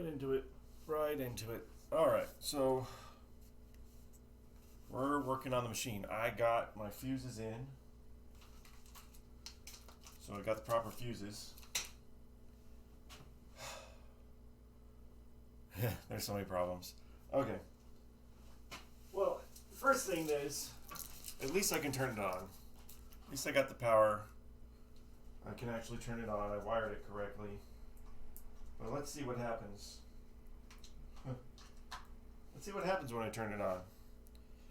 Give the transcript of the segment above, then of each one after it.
Right into it. Right into it. All right, so we're working on the machine. I got my fuses in. So I got the proper fuses. There's so many problems. Okay. Well, first thing is, at least I can turn it on. At least I got the power. I can actually turn it on. I wired it correctly. But let's see what happens. Let's see what happens when I turn it on.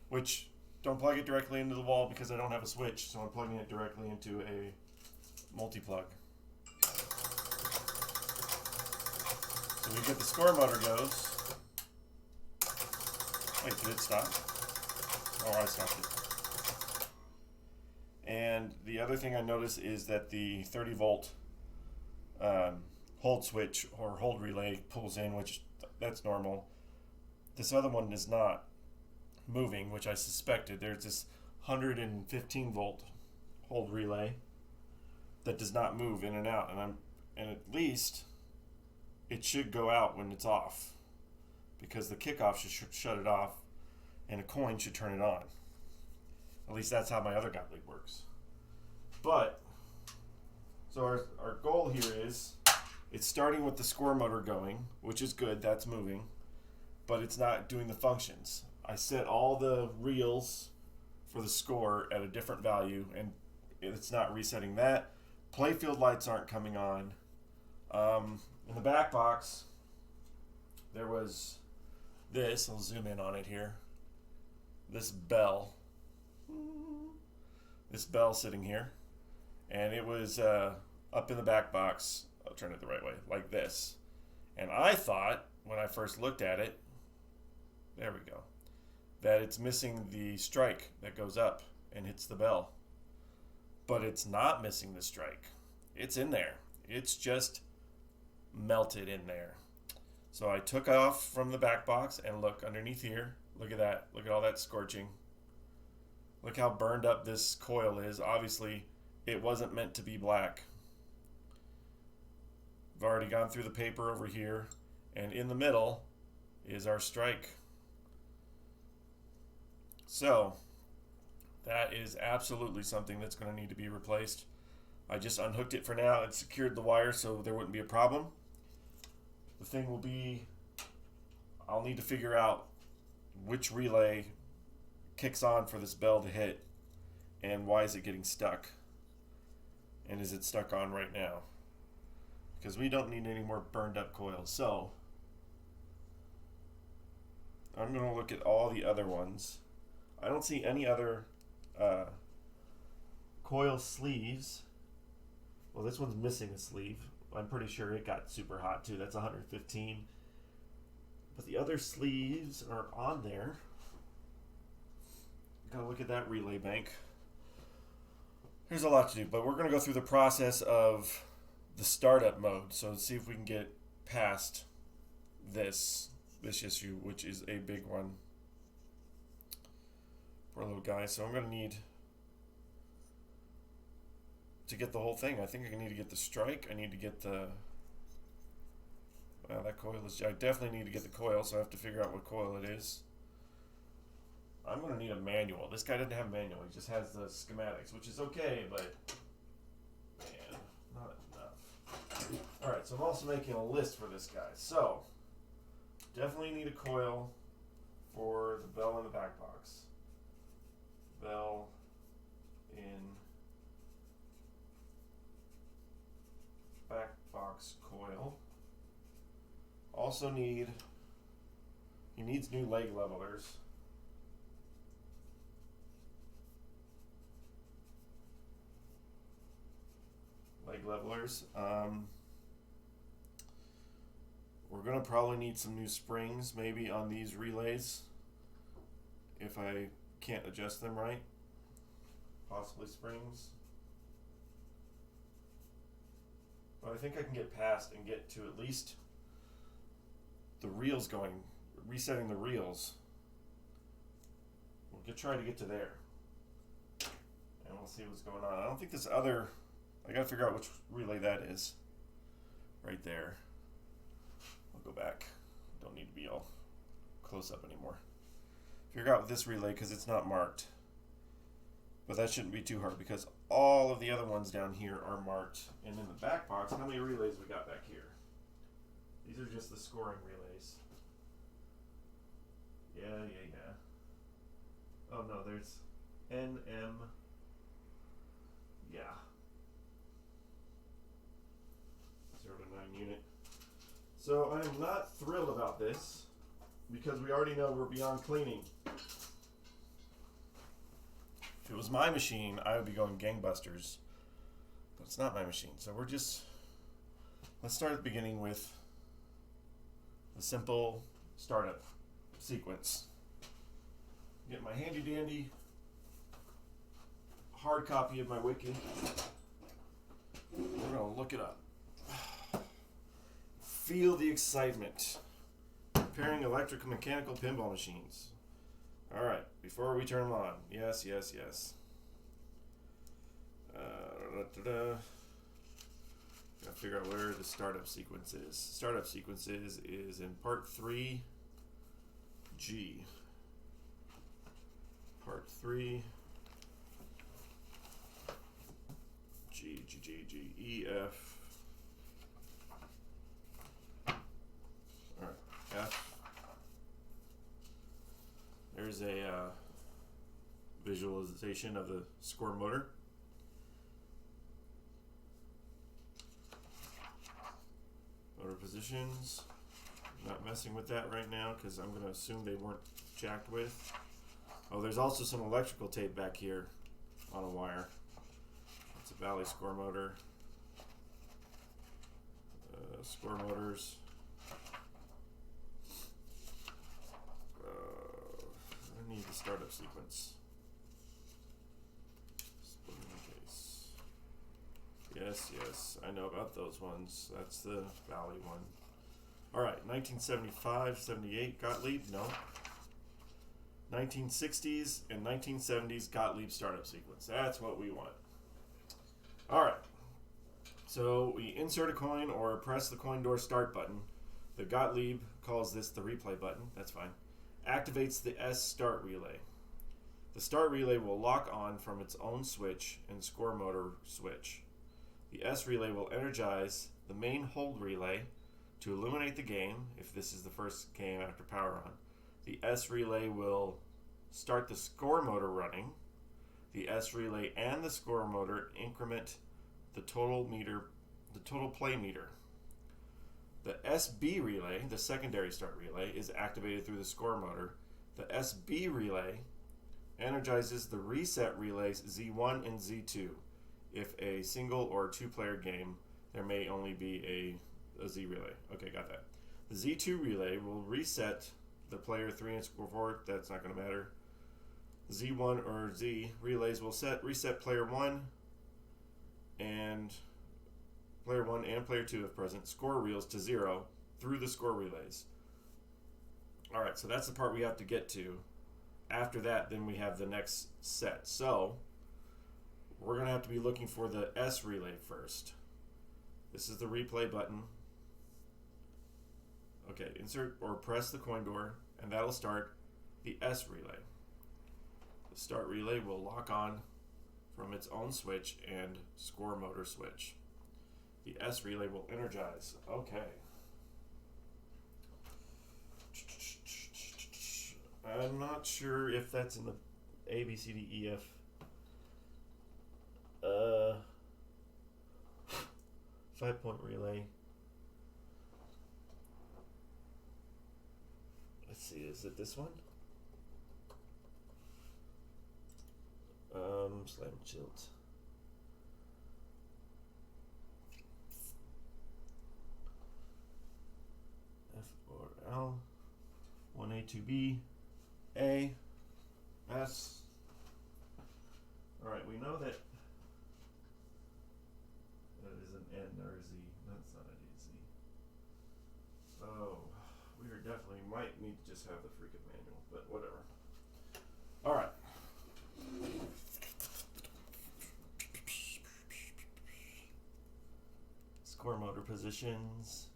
Which, don't plug it directly into the wall because I don't have a switch, so I'm plugging it directly into a multi-plug. So we get the score motor goes. Wait, did it stop? Oh, I stopped it. And the other thing I noticed is that the 30 volt hold switch or hold relay pulls in, which that's normal. This other one is not moving, which I suspected. There's this 115 volt hold relay that does not move in and out, and at least it should go out when it's off, because the kickoff should shut it off and a coin should turn it on. At least that's how my other Gottlieb works. But so our goal here is, it's starting with the score motor going, which is good, that's moving, but it's not doing the functions. I set all the reels for the score at a different value, and it's not resetting that. Playfield lights aren't coming on. In the back box, there was this. I'll zoom in on it here. This bell. This bell sitting here. And it was up in the back box. I'll turn it the right way, like this. And I thought, when I first looked at it, there we go, that it's missing the strike that goes up and hits the bell. But it's not missing the strike. It's in there. It's just melted in there. So I took off from the back box and look underneath here. Look at that. Look at all that scorching. Look how burned up this coil is. Obviously, it wasn't meant to be black. I've already gone through the paper over here, and in the middle is our strike. So that is absolutely something that's going to need to be replaced. I just unhooked it for now and secured the wire so there wouldn't be a problem. The thing will be, I'll need to figure out which relay kicks on for this bell to hit, and why is it getting stuck, and is it stuck on right now, because we don't need any more burned up coils. So I'm going to look at all the other ones. I don't see any other coil sleeves. Well, this one's missing a sleeve. I'm pretty sure it got super hot too. That's 115. But the other sleeves are on there. Gotta look at that relay bank. There's a lot to do, but we're gonna go through the process of the startup mode. So let's see if we can get past this issue, which is a big one. Poor little guy. So I'm gonna need to get the whole thing. I think I need to get the strike. I need to get the, well, that coil is, I definitely need to get the coil, so I have to figure out what coil it is. I'm going to need a manual. This guy doesn't have a manual. He just has the schematics, which is okay, but man, not enough. Alright, so I'm also making a list for this guy. So, definitely need a coil for the bell in the back box. Bell in back box coil. Also he needs new leg levelers. We're gonna probably need some new springs maybe on these relays if I can't adjust them right. Possibly springs. But I think I can get past and get to at least the reels going, resetting the reels. We'll try to get to there. And we'll see what's going on. I don't think this other, I gotta figure out which relay that is. Right there. Go back. Don't need to be all close up anymore. Figure out this relay because it's not marked. But that shouldn't be too hard because all of the other ones down here are marked. And in the back box, how many relays we got back here? These are just the scoring relays. Yeah. Oh no, there's NM. Yeah. 0 to 9 unit. So I'm not thrilled about this because we already know we're beyond cleaning. If it was my machine, I would be going gangbusters. But it's not my machine. So let's start at the beginning with the simple startup sequence. Get my handy dandy hard copy of my wiki. We're going to look it up. Feel the excitement. Repairing electromechanical pinball machines. All right, before we turn them on. Yes. Gotta figure out where the startup sequence is. Startup sequences is in part 3G. Part 3 G E F. All right, F. There's a visualization of the score motor. Motor positions. I'm not messing with that right now because I'm going to assume they weren't jacked with. Oh, there's also some electrical tape back here on a wire. It's a Bally score motor. Score motors. I need the startup sequence. Splitting the case. Yes, I know about those ones. That's the Bally one. All right, 1975, 78 Gottlieb, no. 1960s and 1970s Gottlieb startup sequence. That's what we want. All right. So we insert a coin or press the coin door start button. The Gottlieb calls this the replay button. That's fine. Activates the S start relay. The start relay will lock on from its own switch and score motor switch. The S relay will energize the main hold relay to illuminate the game if this is the first game after power on. The S relay will start the score motor running. The S relay and the score motor increment the total play meter. The SB relay, the secondary start relay, is activated through the score motor. The SB relay energizes the reset relays Z1 and Z2. If a single or two-player game, there may only be a Z relay. Okay, got that. The Z2 relay will reset the player 3 and score 4. That's not going to matter. Z1 or Z relays will reset player 1 and player 1 and player 2 if present score reels to 0 through the score relays. Alright, so that's the part we have to get to. After that, then we have the next set. So, we're going to have to be looking for the S relay first. This is the replay button. Okay, insert or press the coin door, and that'll start the S relay. The start relay will lock on from its own switch and score motor switch. The S relay will energize. Okay. I'm not sure if that's in the A, B, C, D, E, F. 5-point relay. Let's see, is it this one? Slam Jilt. F or L. 1A, 2B, A, S. Alright, we know that is an N or a Z. That's not a Z. So, we definitely might need to just have the freaking manual, but whatever. Alright. Score motor positions.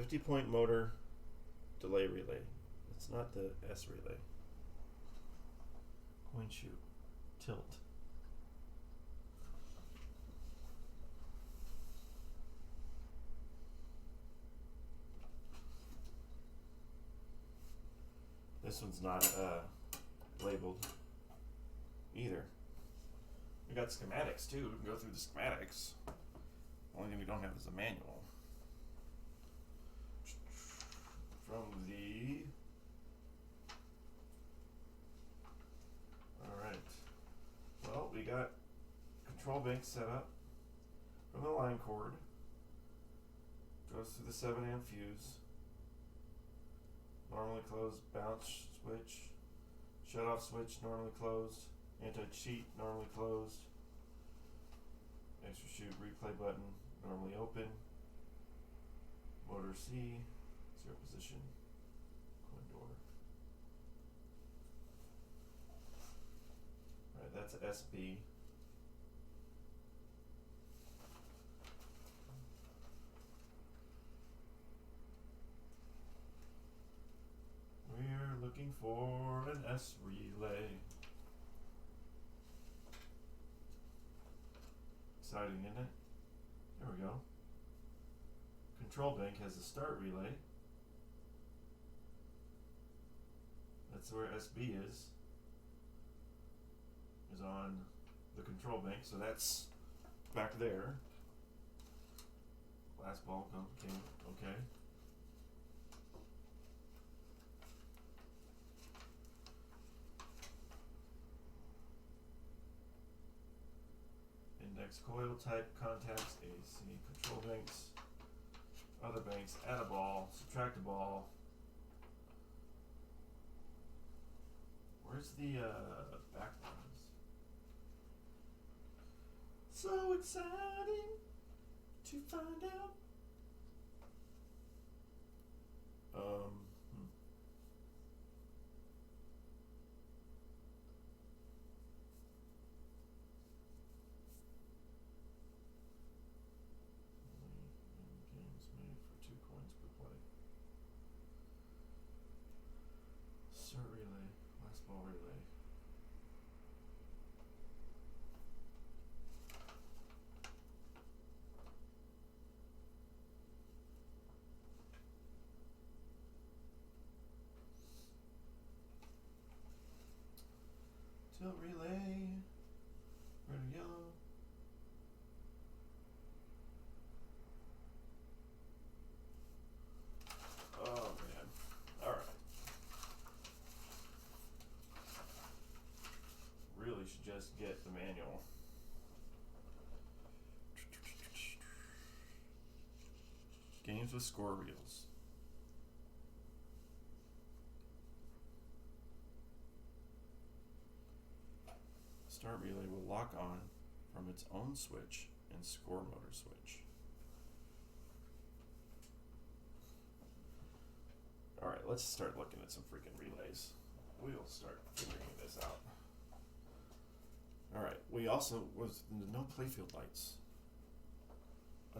50-point motor delay relay. It's not the S relay. Point shoot. Tilt. This one's not labeled either. We got schematics too. We can go through the schematics. Only thing we don't have is a manual. From the... Alright. Well, we got control bank set up from the line cord. Goes through the 7-amp fuse. Normally closed bounce switch. Shut off switch normally closed. Anti-cheat normally closed. Extra shoot replay button normally open. Motor C, 0 position, coin door. Alright, that's SB. We're looking for an S relay. Exciting, isn't it? There we go. Control bank has a start relay. That's where SB is on the control bank, so that's back there. Last ball came, okay. Index coil type contacts, AC control banks, other banks, add a ball, subtract a ball. Where's the back ones? So exciting to find out. Games made for 2 coins per play. Start relay, last ball relay. Tilt relay, red or yellow. Oh man, alright. Really should just get the manual. Games with score reels. Start relay will lock on from its own switch and score motor switch. Alright, let's start looking at some freaking relays. We'll start figuring this out. Alright, we also was no playfield lights.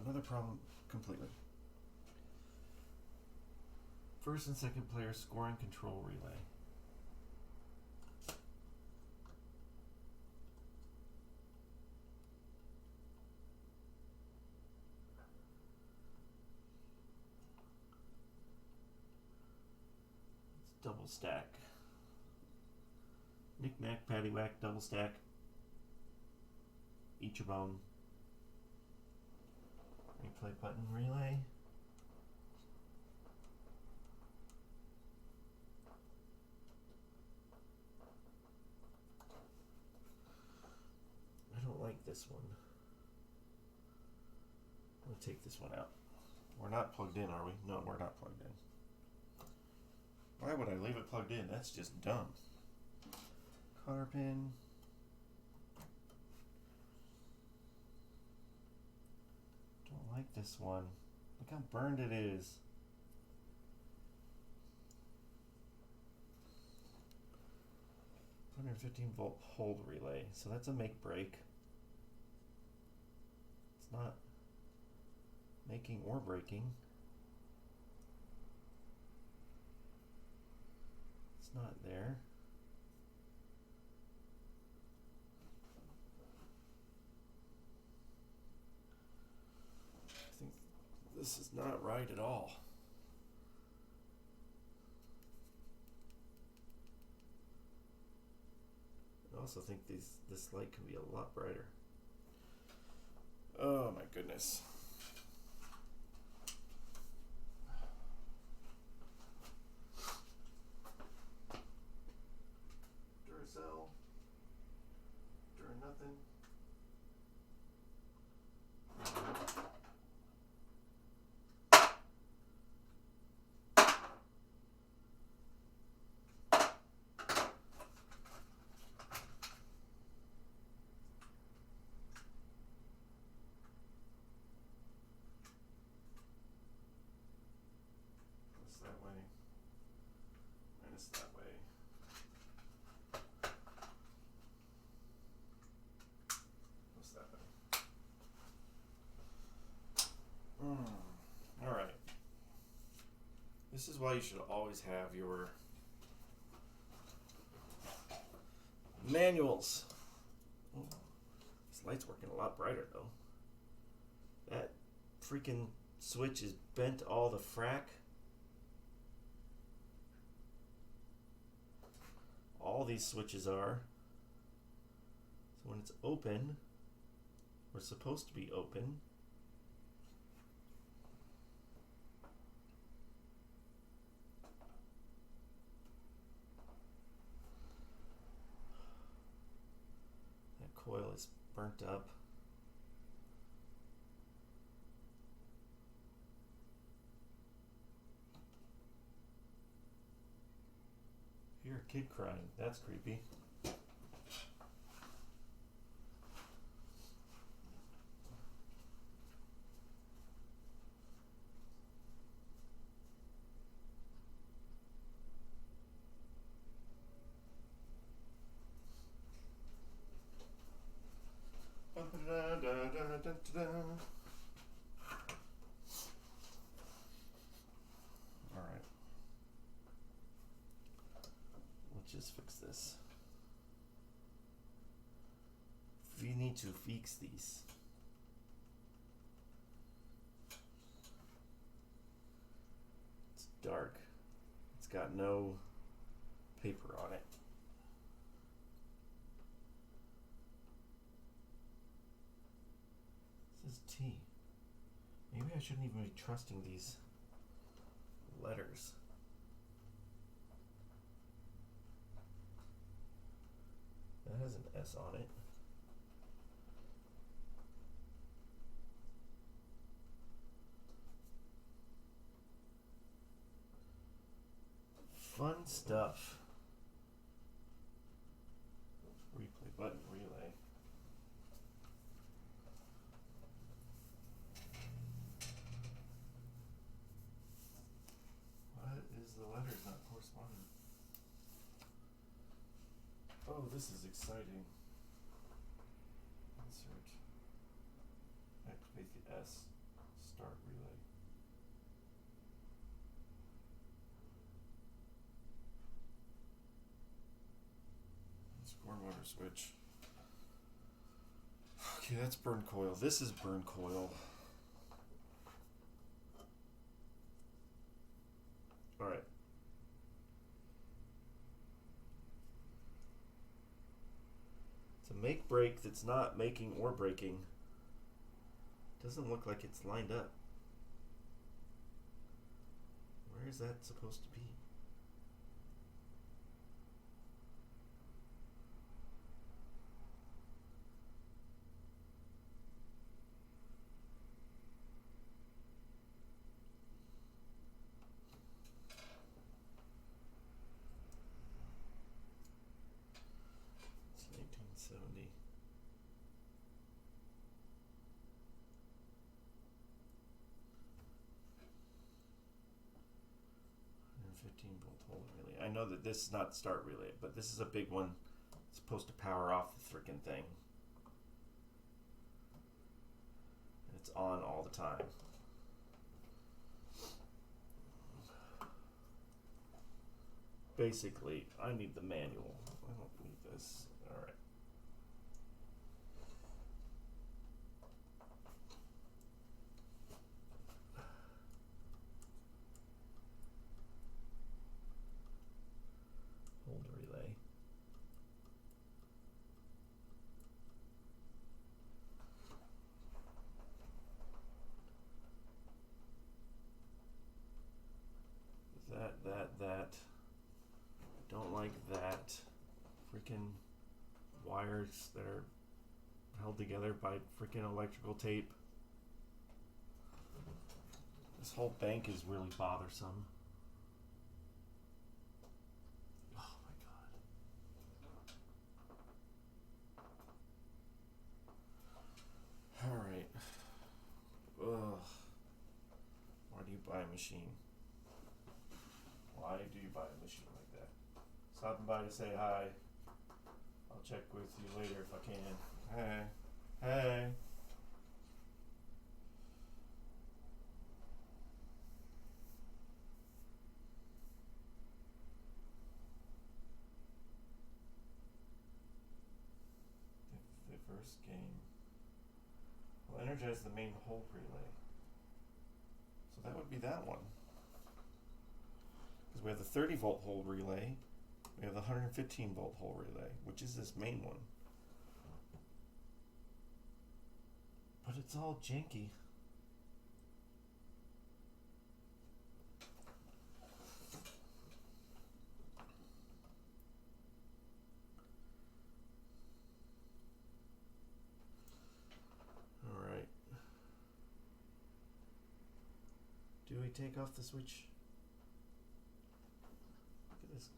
Another problem completely. First and second player scoring control relay. Double stack. Knick-knack, paddywhack, double stack. Eat your bone. Replay button relay. I don't like this one. I'm gonna take this one out. We're not plugged in, are we? No, we're not plugged in. Why would I leave it plugged in? That's just dumb. Cotter pin. Don't like this one. Look how burned it is. $115-volt hold relay. So that's a make break. It's not making or breaking. It's not there. I think this is not right at all. I also think this light can be a lot brighter. Oh my goodness. Duracell. Dur nothing. That way, minus that way. What's that way? All right. This is why you should always have your manuals. Oh, this light's working a lot brighter though. That freaking switch is bent all the frack. All these switches are. So when it's open, or supposed to be open, that coil is burnt up. Hear a kid crying. That's creepy. All right. Let's just fix this. We need to fix these. It's dark. It's got no paper on it. This is T. Maybe I shouldn't even be trusting these letters. That has an S on it. Fun stuff. Replay button relay. What is the letters not corresponding? Oh, this is exciting. Insert. Activate the S. Start relay. Score motor switch. Okay, that's burn coil. This is burn coil. Alright. It's a make break that's not making or breaking. Doesn't look like it's lined up. Where is that supposed to be? It's 1970. 15-volt hold relay. I know that this is not start relay, but this is a big one. It's supposed to power off the freaking thing. And it's on all the time. basically, I need the manual. I don't need this. All right. Hold relay. That. Don't like that. Freaking wires that are held together by freaking electrical tape. This whole bank is really bothersome. Oh my god. Alright. Ugh. Why do you buy a machine? Why do you buy a machine like that? Stopping by to say hi. I'll check with you later if I can. Hey. Hey. The first game. Well, energize the main hold relay. So that would be that one. Because we have the 30 volt hold relay, we have the 115 volt hold relay, which is this main one. But it's all janky. Alright. Do we take off the switch? Look at this.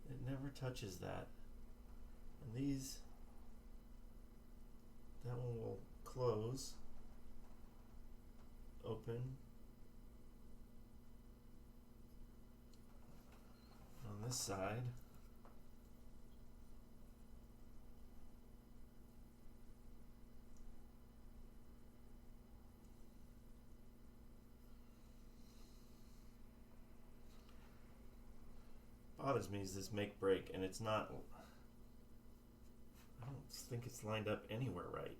It never touches that. And these, that one will close, open. On this side, bothers me is this make break, and it's not, I don't think it's lined up anywhere right.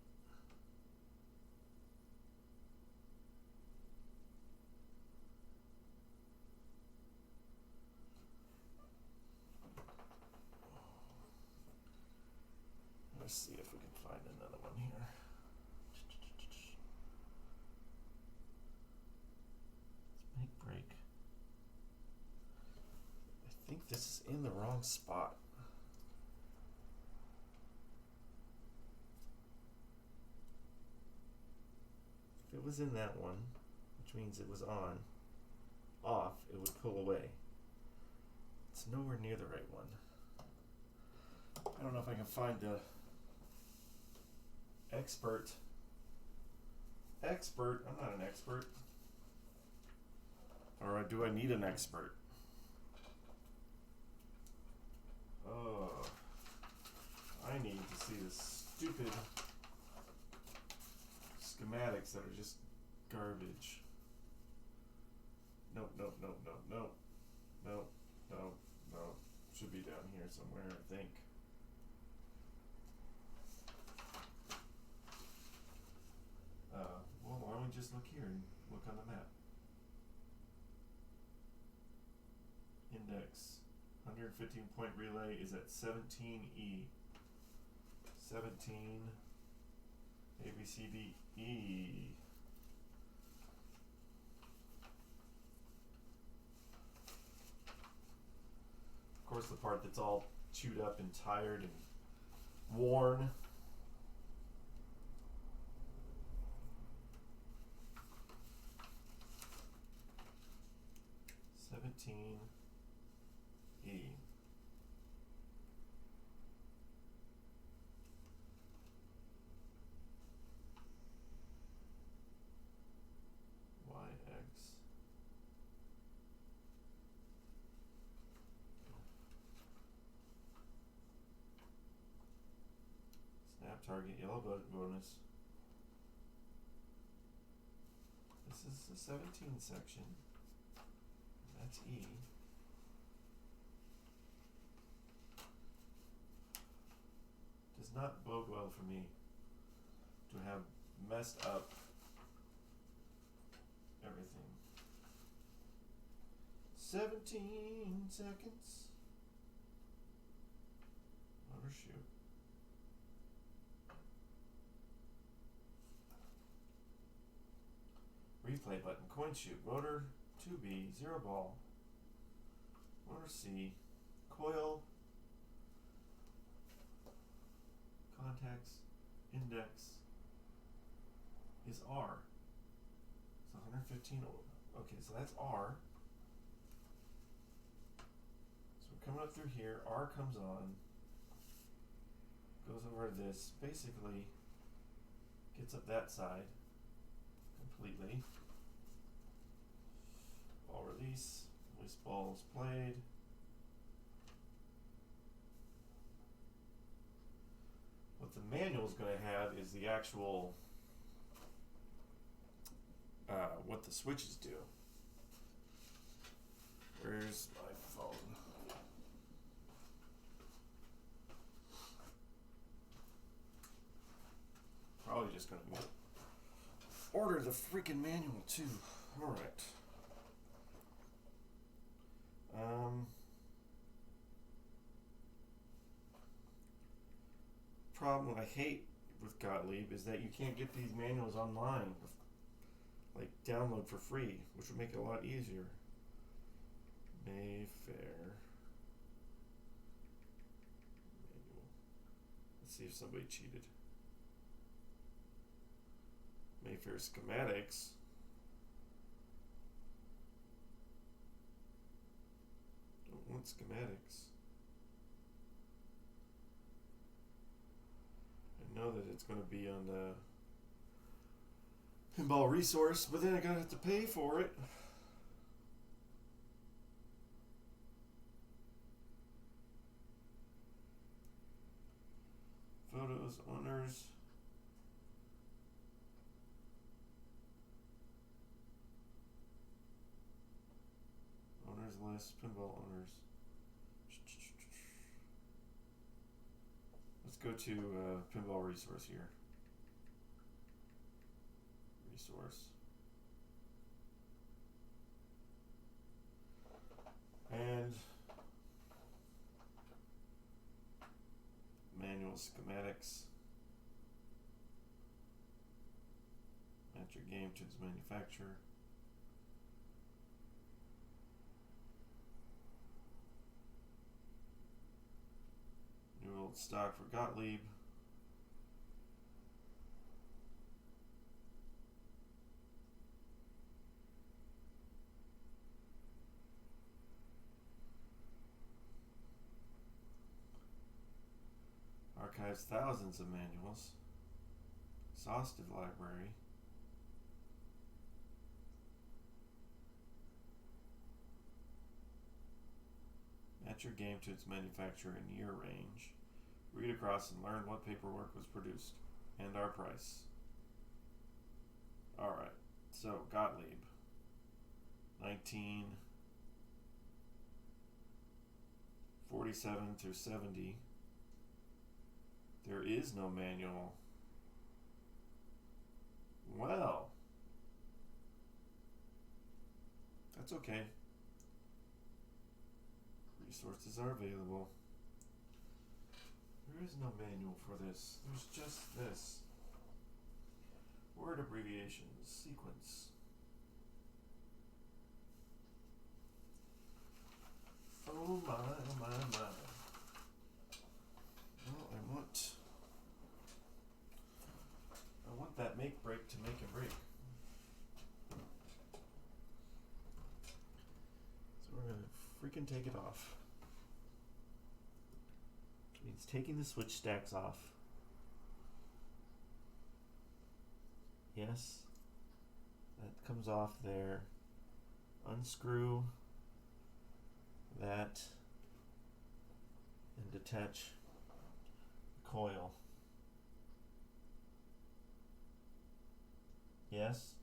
Let's see if we can find another one here. Let's make break. I think this is in the wrong spot. If it was in that one, which means it was on, off, it would pull away. It's nowhere near the right one. I don't know if I can find the expert. I'm not an expert. Or do I need an expert? Oh, I need to see the stupid schematics that are just garbage. Nope. Should be down here somewhere, I think. Well, why don't we just look here and look on the map? Index 115 point relay is at 17E. 17 ABCDE. Of course, the part that's all chewed up and tired and worn. E. YX. Snap target, yellow bonus. This is the 17 section. That's E. Does not bode well for me to have messed up everything. 17 seconds. Overshoot. Replay button. Coin shoot. Rotor 2B. 0 ball. Rotor C. Coil. Contacts. Index. Is R. So 115. Okay, so that's R. So we're coming up through here. R comes on. Goes over this. Basically gets up that side completely. Ball release. Release balls played. What the manual is going to have is the actual what the switches do. Where's my phone? Probably just going to order the freaking manual too. All right. Problem I hate with Gottlieb is that you can't get these manuals online, like download for free, which would make it a lot easier. Mayfair manual. Let's see if somebody cheated. Mayfair schematics. Don't want schematics. I know that it's going to be on the Pinball Resource, but then I'm going to have to pay for it. Photos, owners. Owners list, pinball owners. Let's go to Pinball Resource here. Resource. And manual schematics. Match your game to its manufacturer. New old stock for Gottlieb. Archives thousands of manuals. Exhaustive library. Match your game to its manufacturer and year range. Read across and learn what paperwork was produced and our price. Alright, so Gottlieb. 1947 through 70. There is no manual. Well, that's okay. Resources are available. There is no manual for this. There's just this. Word abbreviations, sequence. Oh my, oh my, oh my. Well, I want that make break to make a break. So we're gonna freaking take it off. It means taking the switch stacks off. Yes, that comes off there. Unscrew that and detach the coil. Yes,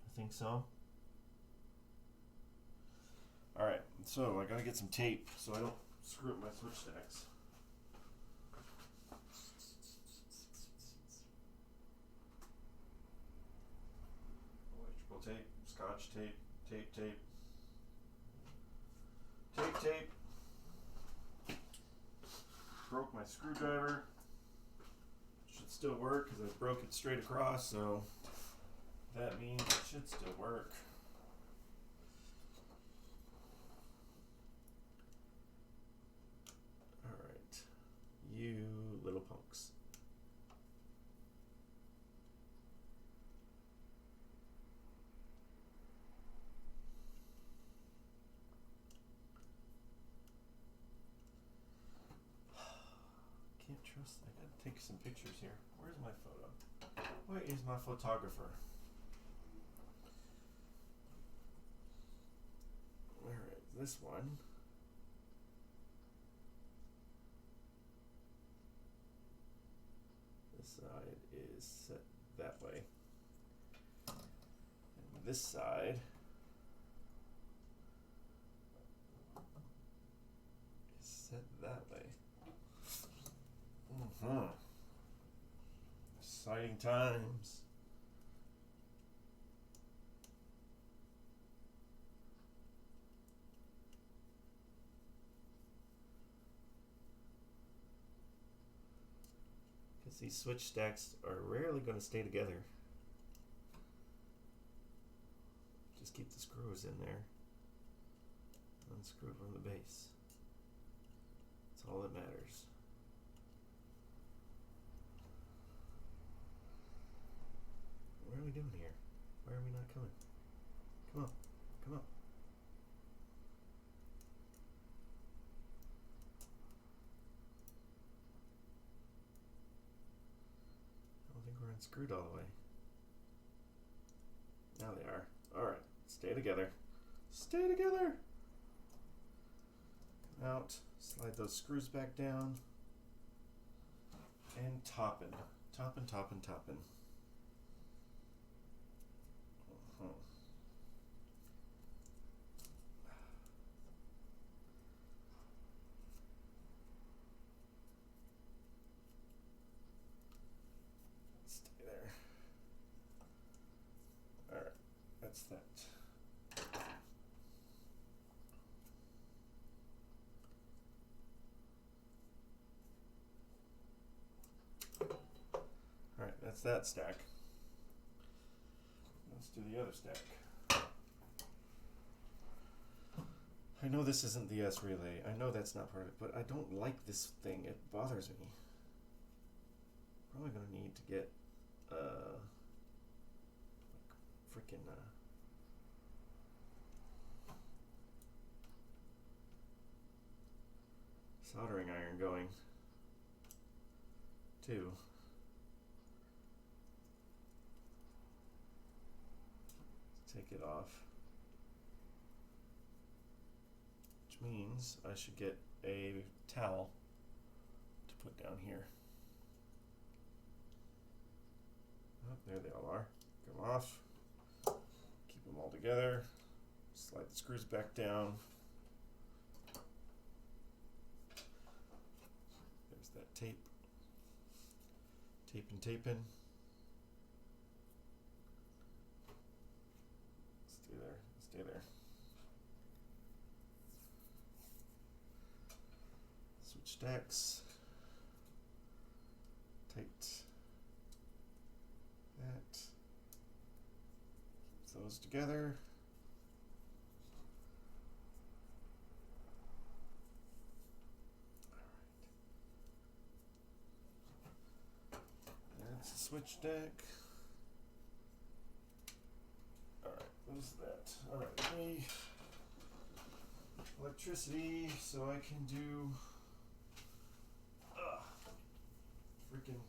I think so. Alright, so I gotta get some tape so I don't screw up my switch stacks. Electrical tape, scotch tape, tape. Tape. Broke my screwdriver. Should still work because I broke it straight across, so that means it should still work. Alright. You little punks. Can't trust. I gotta take some pictures here. Where's my photo? Where is my photographer? Alright, this one. This side is set that way. And this side is set that way. Exciting times. Because these switch stacks are rarely going to stay together. Just keep the screws in there. Unscrew from the base. That's all that matters. What are we doing here? Why are we not coming? Come on. Come on. I don't think we're unscrewed all the way. Now they are. Alright. Stay together. Stay together! Come out. Slide those screws back down. And toppin'. Toppin'. Stay there. Alright, that's that. Alright, that's that stack. Let's do the other stack. I know this isn't the S relay. I know that's not part of it, but I don't like this thing. It bothers me. Probably gonna need to get freaking soldering iron going too. Take it off. Which means I should get a towel to put down here. Oh, there they all are. Get them off. Keep them all together. Slide the screws back down. There's that tape. Taping. Stay there. Switch stacks. Tight. That. Keep those together. Alright. That's the switch stack. What's that? Alright, let me electricity so I can do freaking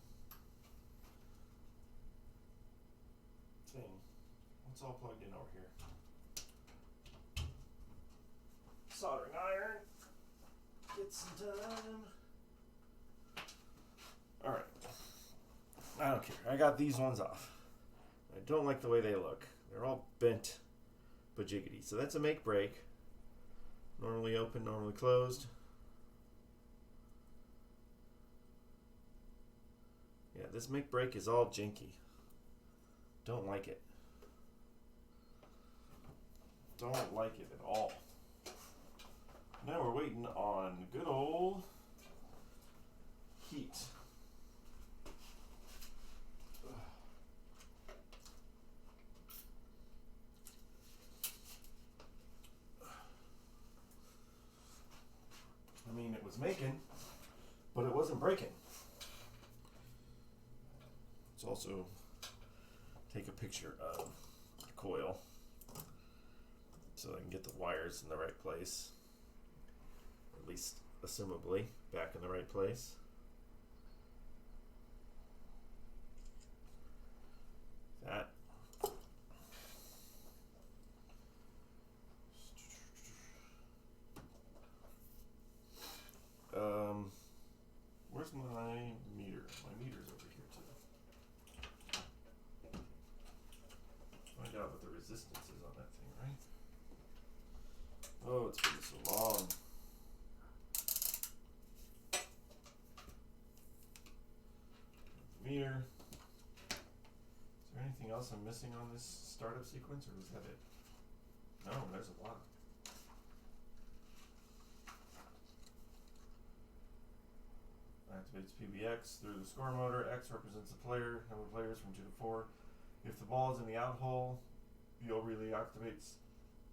thing. What's all plugged in over here? Soldering iron. Get some time. Alright. I don't care. I got these ones off. I don't like the way they look. They're all bent bajiggity. So that's a make break. Normally open, normally closed. Yeah, this make break is all jinky. Don't like it. Don't like it at all. Now we're waiting on good old heat. I mean, it was making, but it wasn't breaking. Let's also take a picture of the coil so I can get the wires in the right place. At least, assumably, back in the right place. That. Where's my meter? My meter's over here too. Find out what the resistance is on that thing, right? Oh, it's been so long. Meter. Is there anything else I'm missing on this startup sequence, or was that it? No, there's a lot. Activates PBX through the score motor. X represents the player, number of players from 2 to 4. If the ball is in the out hole, the O relay activates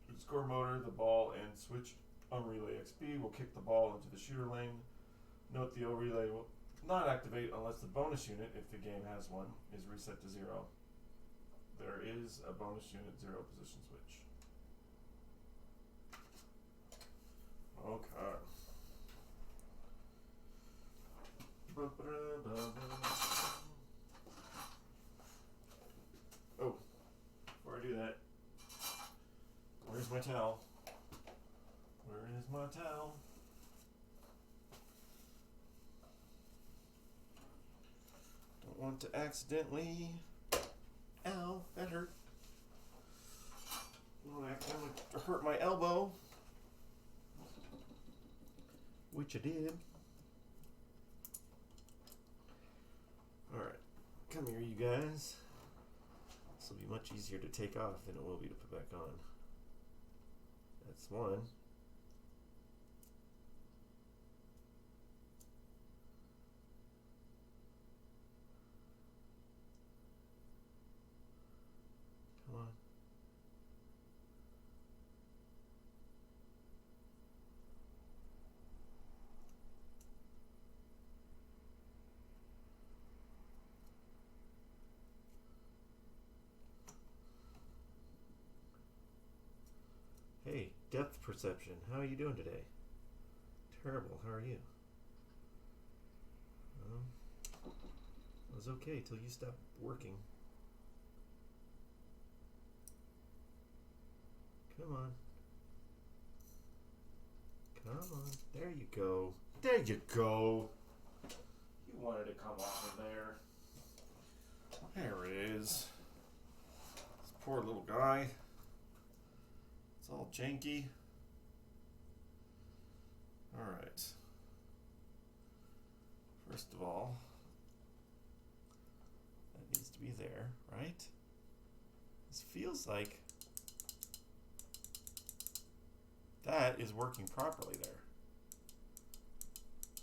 the score motor. The ball and switch on relay XP will kick the ball into the shooter lane. Note the O relay will not activate unless the bonus unit, if the game has one, is reset to 0. There is a bonus unit 0 position switch. Okay. Oh, before I do that, where's my towel? Where is my towel? Don't want to accidentally. Ow, that hurt. Don't accidentally hurt my elbow, which I did. Alright, come here, you guys. This will be much easier to take off than it will be to put back on. That's one. Come on. Hey, depth perception. How are you doing today? Terrible. How are you? It was okay till you stopped working. Come on. Come on. There you go. There you go. You wanted to come off of there. There it is. This poor little guy. It's all janky. Alright. First of all, that needs to be there, right? This feels like that is working properly there.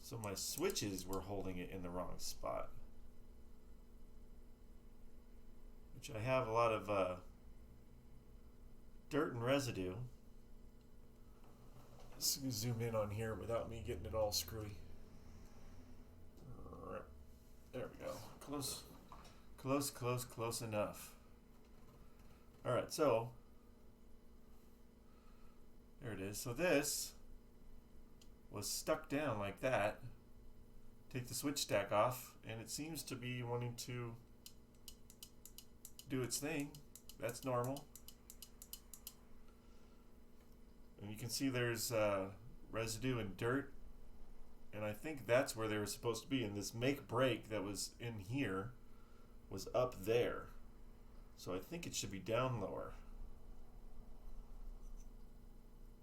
So my switches were holding it in the wrong spot. Which I have a lot of dirt and residue. Let's zoom in on here without me getting it all screwy. There we go. Close, close, close, close enough. Alright, so there it is. So this was stuck down like that. Take the switch stack off, and it seems to be wanting to do its thing. That's normal. And you can see there's residue and dirt, and I think that's where they were supposed to be. And this make break that was in here was up there. So I think it should be down lower.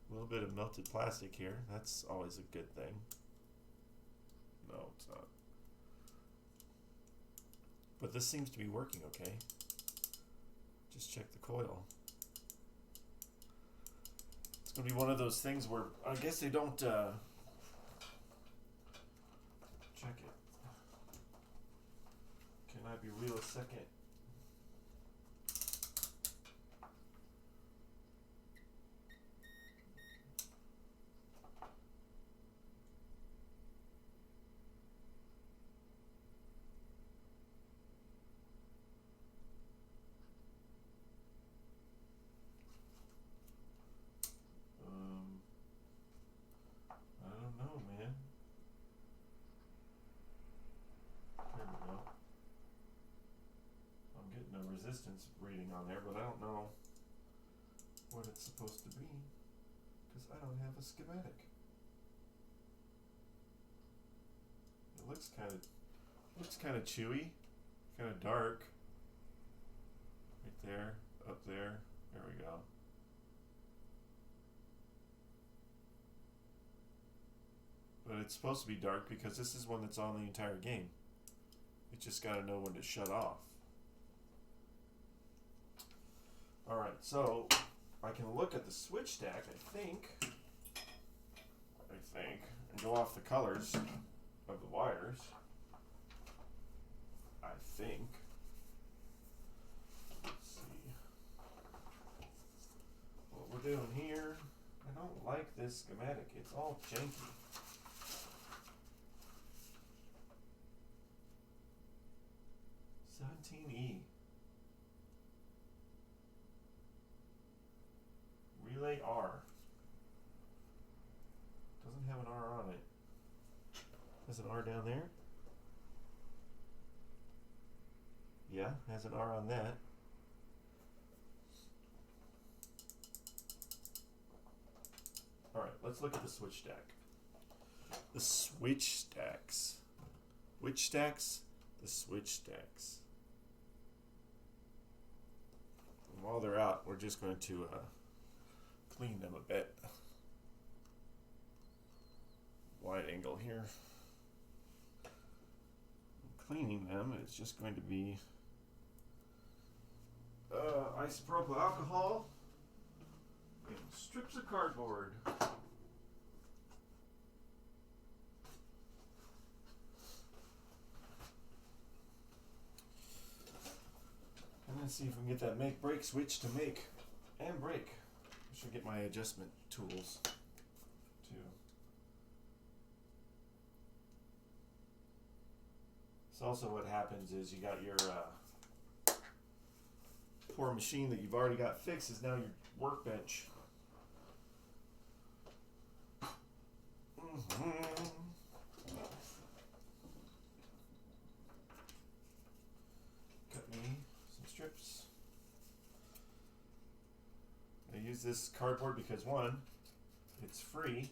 A little bit of melted plastic here. That's always a good thing. No, it's not. But this seems to be working okay. Just check the coil. It's going to be one of those things where I guess they don't check it. Can I be real a second? I don't know, man. There we go. I'm getting a resistance reading on there, but I don't know what it's supposed to be because I don't have a schematic. It looks kind of chewy, kind of dark. Right there, up there. There we go. But it's supposed to be dark because this is one that's on the entire game. It just got to know when to shut off. Alright, so I can look at the switch stack, I think, and go off the colors of the wires. I think. Let's see what we're doing here. I don't like this schematic. It's all janky. E. Relay R. Doesn't have an R on it. Has an R down there? Yeah, has an R on that. Alright, let's look at the switch stack. The switch stacks. Which stacks? The switch stacks. And while they're out, we're just going to clean them a bit. Wide angle here. Cleaning them is just going to be isopropyl alcohol and strips of cardboard. And then see if we can get that make break switch to make and break. I should get my adjustment tools too. So also what happens is you got your poor machine that you've already got fixed is now your workbench. Cut me some strips. I use this cardboard because one, it's free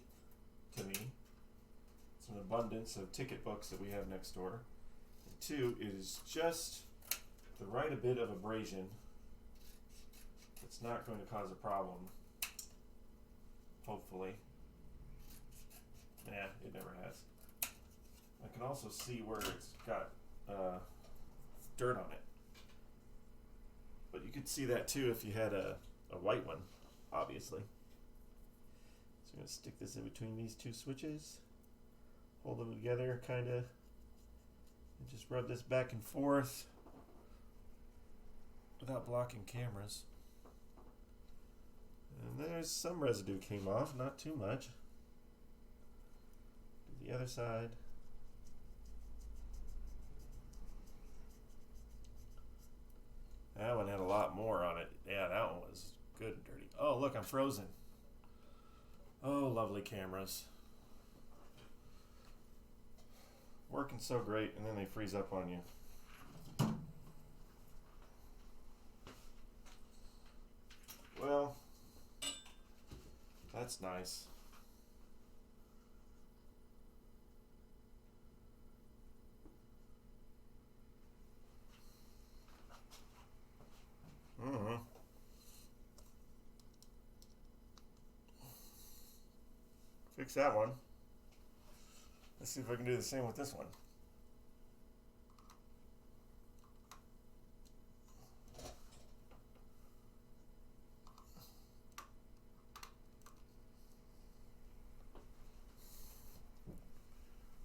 to me. It's an abundance of ticket books that we have next door. And two, it is just the right a bit of abrasion. It's not going to cause a problem. Hopefully. Yeah, it never has. I can also see where it's got dirt on it. But you could see that too if you had a white one, obviously. So I'm going to stick this in between these two switches. Hold them together, kind of. And just rub this back and forth without blocking cameras. And there's some residue came off, not too much. Do the other side. That one had a lot more on it. Yeah, that one was good and dirty. Oh, look, I'm frozen. Oh, lovely cameras. Working so great, and then they freeze up on you. Well, that's nice. Mm-hmm. Fix that one. Let's see if I can do the same with this one.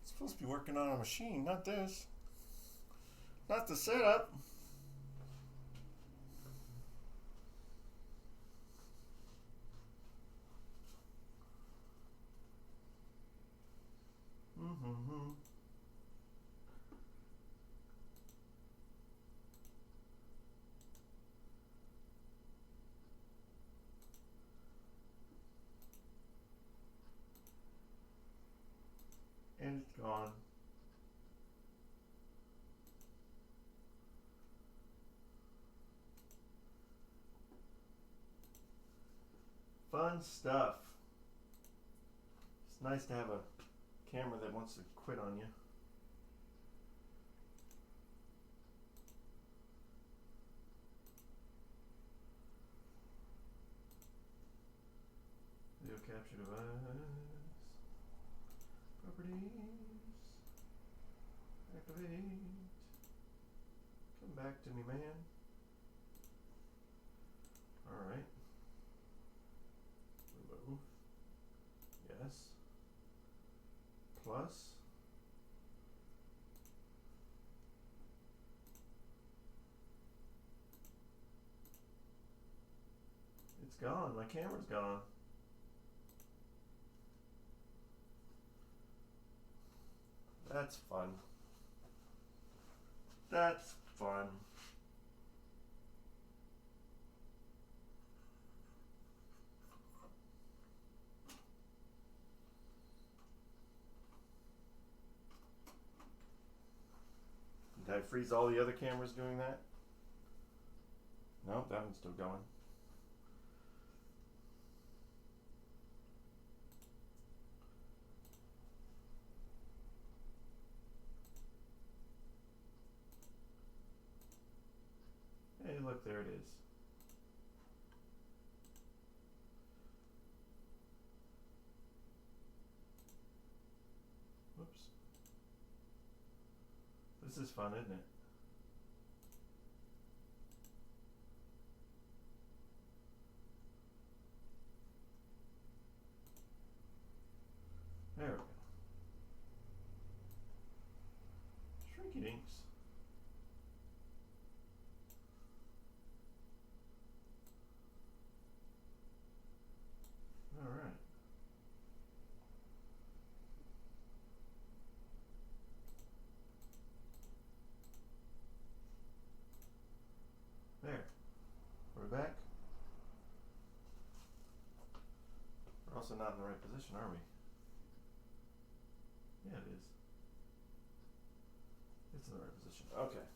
It's supposed to be working on a machine, not this. Not the setup. Mm-hmm. And it's gone. Fun stuff. It's nice to have a camera that wants to quit on you. Video capture device. Properties. Activate. Come back to me, man. Alright. Remove. Yes. Plus. It's gone. My camera's gone. That's fun. That's fun. Did I freeze all the other cameras doing that? No, that one's still going. Hey, look, there it is. Whoops. This is fun, isn't it? There we go. Shrinky dinks. Alright. There. We're back. We're also not in the right position, are we? Yeah, it is. It's in the right position. Okay.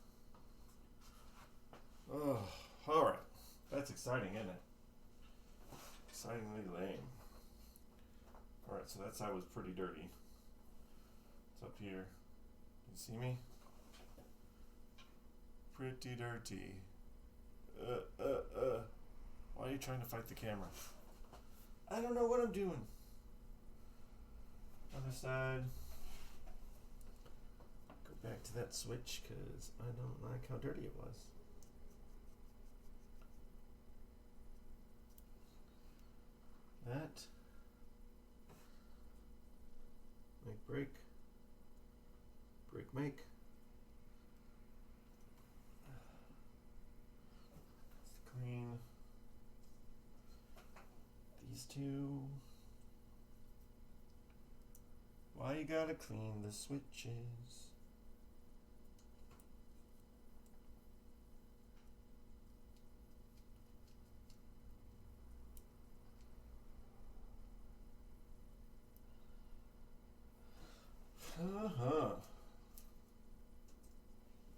Oh, alright. That's exciting, isn't it? Excitingly lame. Alright, so that side was pretty dirty. It's up here. You see me? Pretty dirty. Why are you trying to fight the camera? I don't know what I'm doing. Other side. Go back to that switch because I don't like how dirty it was. That. Make break. Break make. Let's clean these two. Why you gotta clean the switches?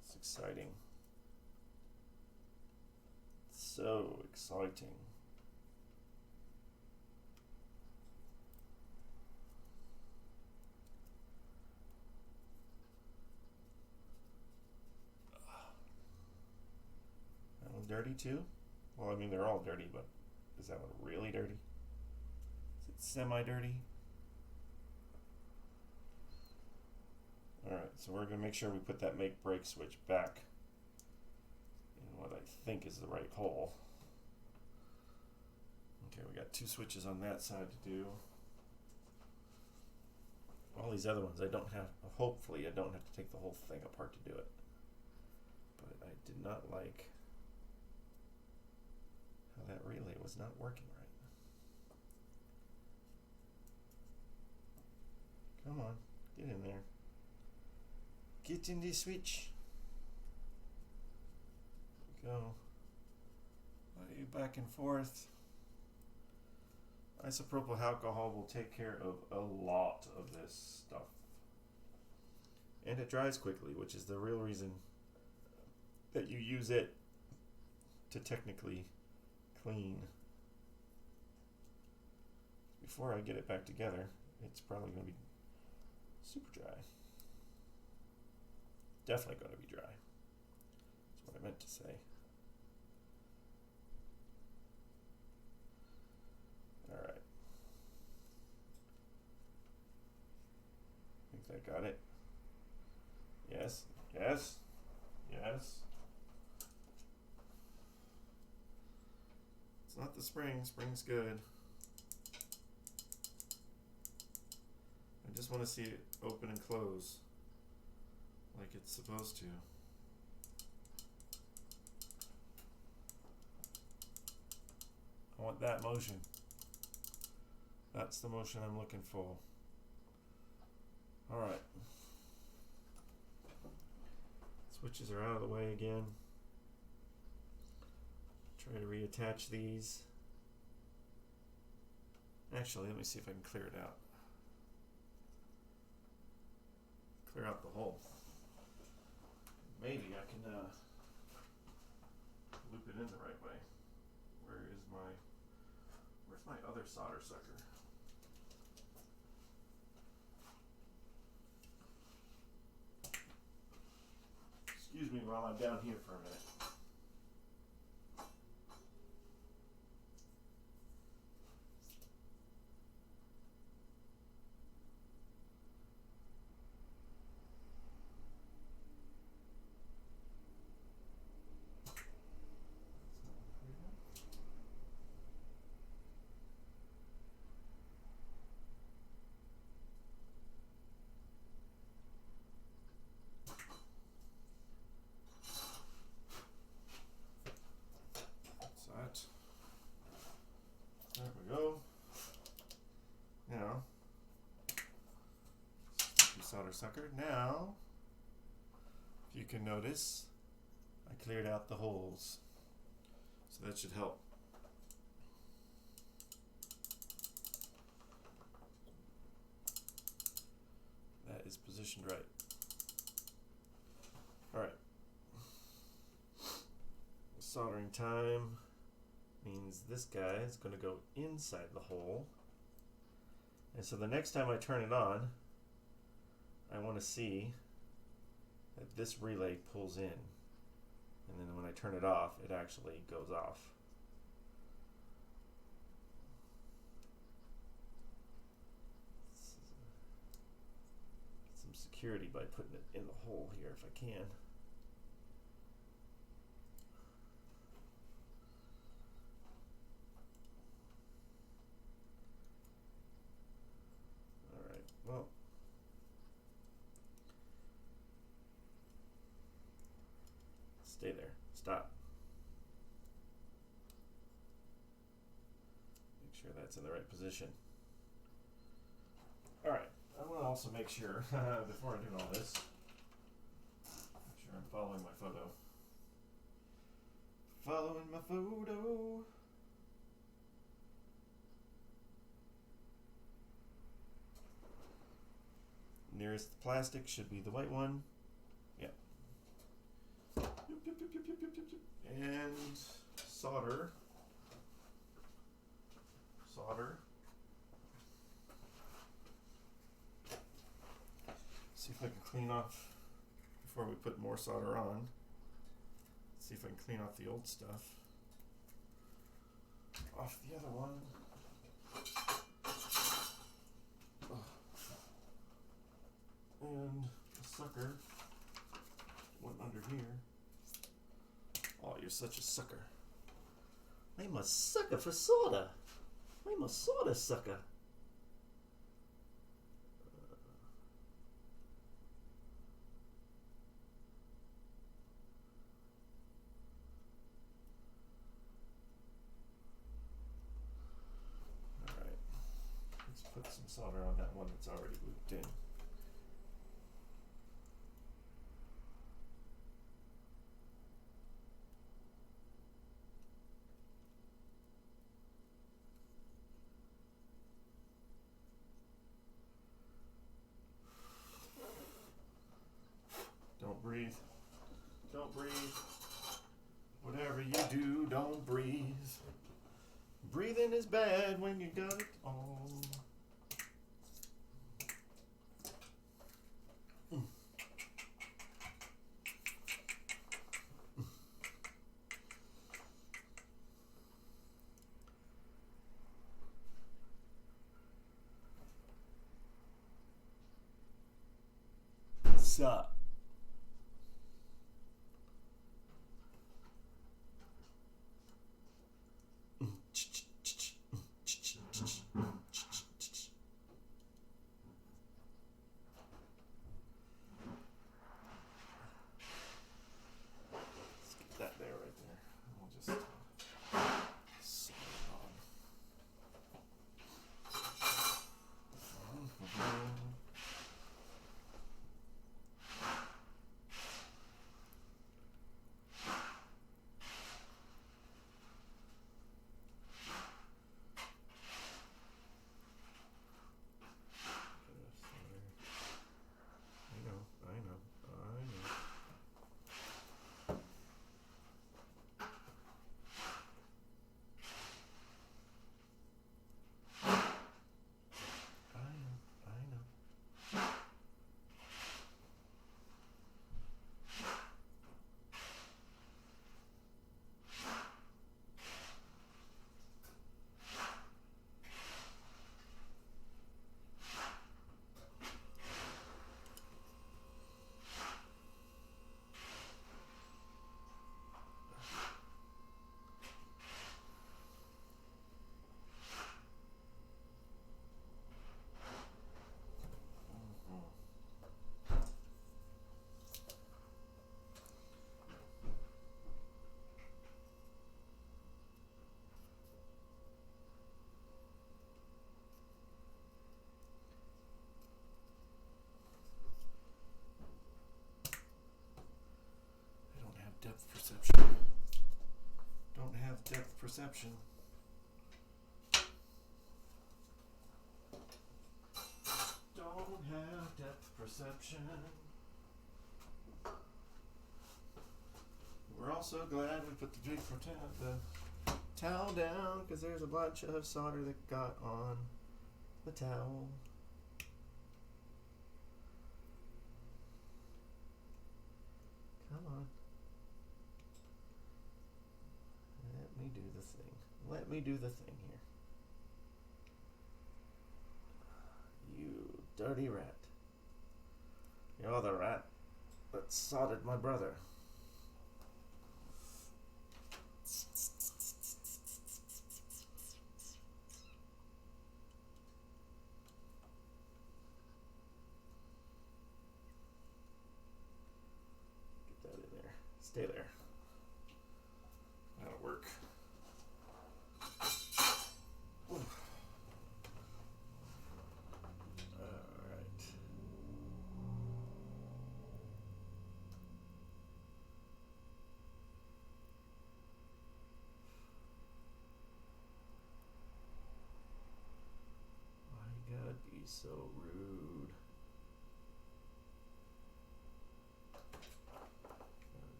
It's exciting. So exciting. That one dirty too? Well, I mean, they're all dirty, but is that one really dirty? Is it semi-dirty? Alright, so we're going to make sure we put that make break switch back in what I think is the right hole. Okay, we got 2 switches on that side to do. All these other ones I don't have, hopefully I don't have to take the whole thing apart to do it. But I did not like how that relay was not working right. Come on, get in there. Get in the switch. There we go. Play back and forth. Isopropyl alcohol will take care of a lot of this stuff. And it dries quickly, which is the real reason that you use it to technically clean. Before I get it back together, it's probably going to be super dry. Definitely going to be dry. That's what I meant to say. Alright. I think that got it. Yes, yes, yes. It's not the spring. Spring's good. I just want to see it open and close like it's supposed to. I want that motion. That's the motion I'm looking for. Alright. Switches are out of the way again. Try to reattach these. Actually, let me see if I can clear it out. Clear out the hole. Maybe I can loop it in the right way. Where's my other solder sucker? Excuse me while I'm down here for a minute. There we go. Now, solder sucker. Now, if you can notice, I cleared out the holes. So that should help. That is positioned right. Alright. Soldering time means this guy is going to go inside the hole. And so the next time I turn it on, I want to see that this relay pulls in. And then when I turn it off, it actually goes off. Get some security by putting it in the hole here if I can. Well, stay there. Stop. Make sure that's in the right position. Alright, I want to also make sure, before I do all this, make sure I'm following my photo. Following my photo. Nearest plastic should be the white one. Yep. And solder. See if I can clean off before we put more solder on. See if I can clean off the old stuff. off the other one. And the sucker went under here. Oh, you're such a sucker. I'm a sucker for soda. I'm a soda sucker. Alright. Let's put some solder on that one that's already looped in. Don't breathe. Don't breathe. Whatever you do, don't breathe. Breathing is bad when you got it all. Sup? Let's get that there, right there. We'll just set it on. I know. Depth perception. Don't have depth perception. Don't have depth perception. We're also glad we put the big towel down because there's a bunch of solder that got on the towel. Come on. Let me do the thing. Let me do the thing here. You dirty rat. You're the rat that sodded my brother. Get that in there. Stay there. That'll work. So rude.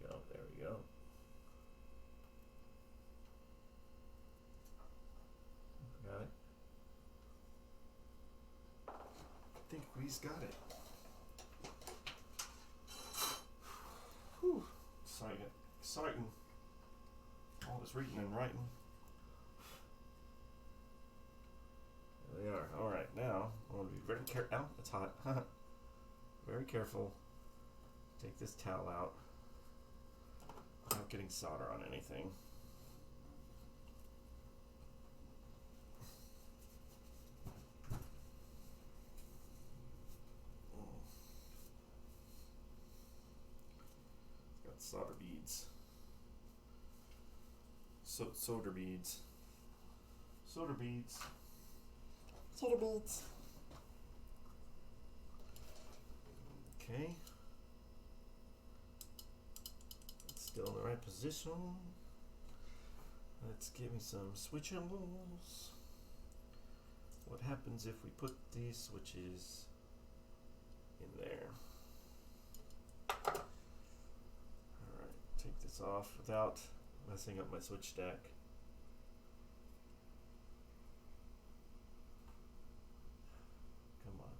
There we go. Got it. I think we've got it. Whew. Exciting. All this reading and writing. They are. Alright, now I want to be very careful. Ow, it's hot. Very careful. Take this towel out without getting solder on anything. It's got solder beads. Solder beads. Solder beads. Solder beads. Okay. It's still in the right position. Let's give me some switchables. What happens if we put these switches in there? Alright, take this off without messing up my switch stack. Come on.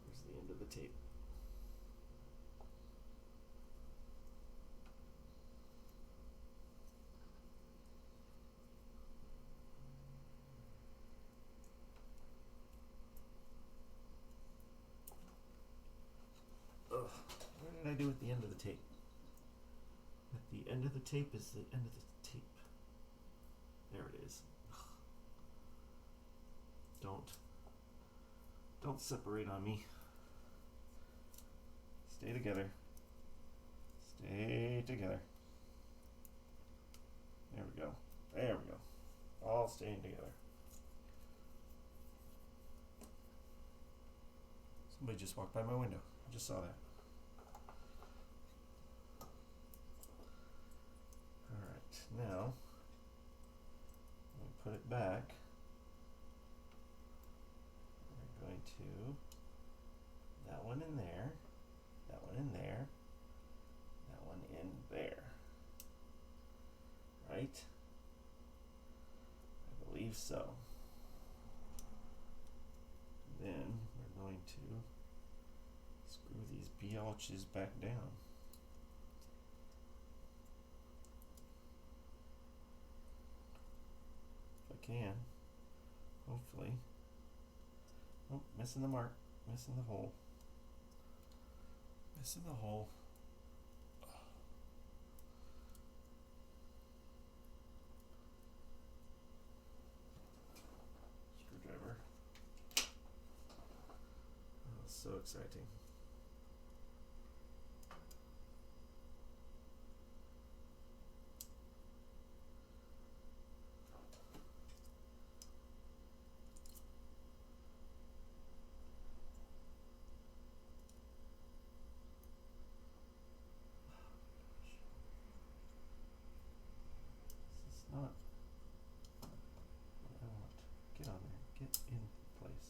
Where's the end of the tape? Ugh. What did I do at the end of the tape? At the end of the tape is the end of the tape. There it is. Don't separate on me. Stay together. Stay together. There we go. There we go. All staying together. Somebody just walked by my window. I just saw that. Alright, now let me put it back. We're going to that one in there, that one in there, that one in there. Right? I believe so. Then we're going to screw these biatches back down. If I can, hopefully. Oh, missing the mark, missing the hole. Missing the hole. Screwdriver. Oh, so exciting. This is not what I want. Get on there. Get in place.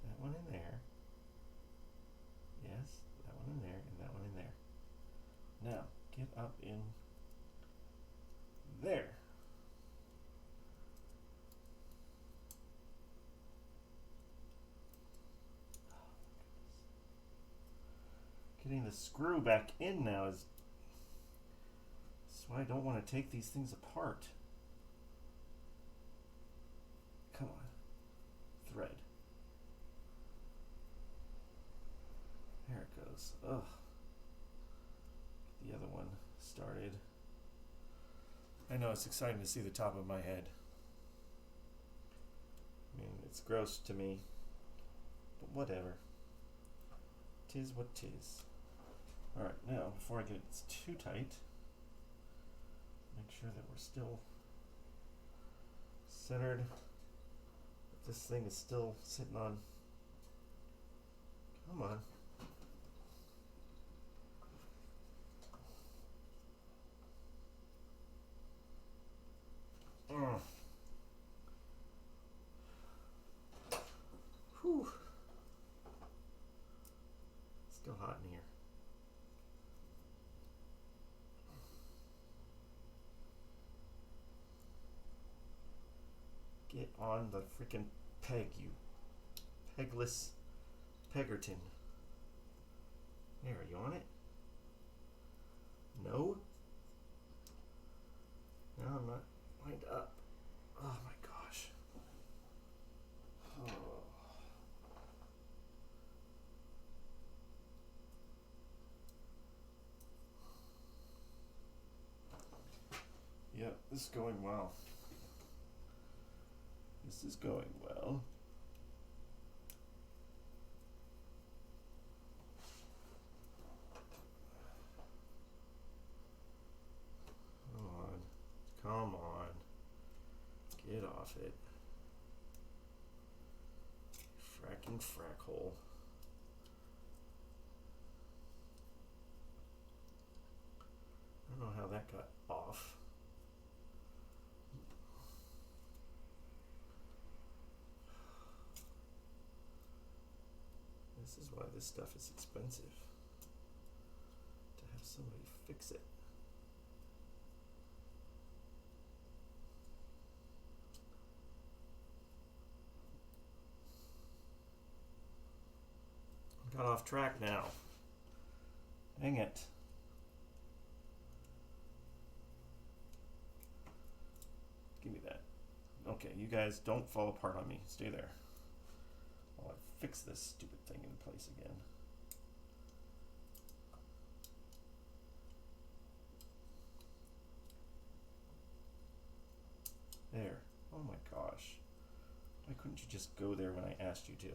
That one in there. Yes, that one in there and that one in there. Now, get up in there. Getting the screw back in now is why I don't want to take these things apart. Come on. Thread. There it goes. Ugh. The other one started. I know it's exciting to see the top of my head. I mean, it's gross to me, but whatever. Tis what tis. Alright, now, before I get it too tight, make sure that we're still centered. This thing is still sitting on. Come on. Whew. Still hot in here. Get on the freaking Peg, you pegless Pegerton. There, are you on it? No? No, I'm not lined up. Oh my gosh. Oh. Yep, this is going well. This is going well. Come on. Get off it. Fracking frack hole. I don't know how that got off. This is why this stuff is expensive. To have somebody fix it. Got off track now. Dang it. Give me that. Okay, you guys don't fall apart on me. Stay there. While I fix this stupid thing in place again. There. Oh my gosh. Why couldn't you just go there when I asked you to?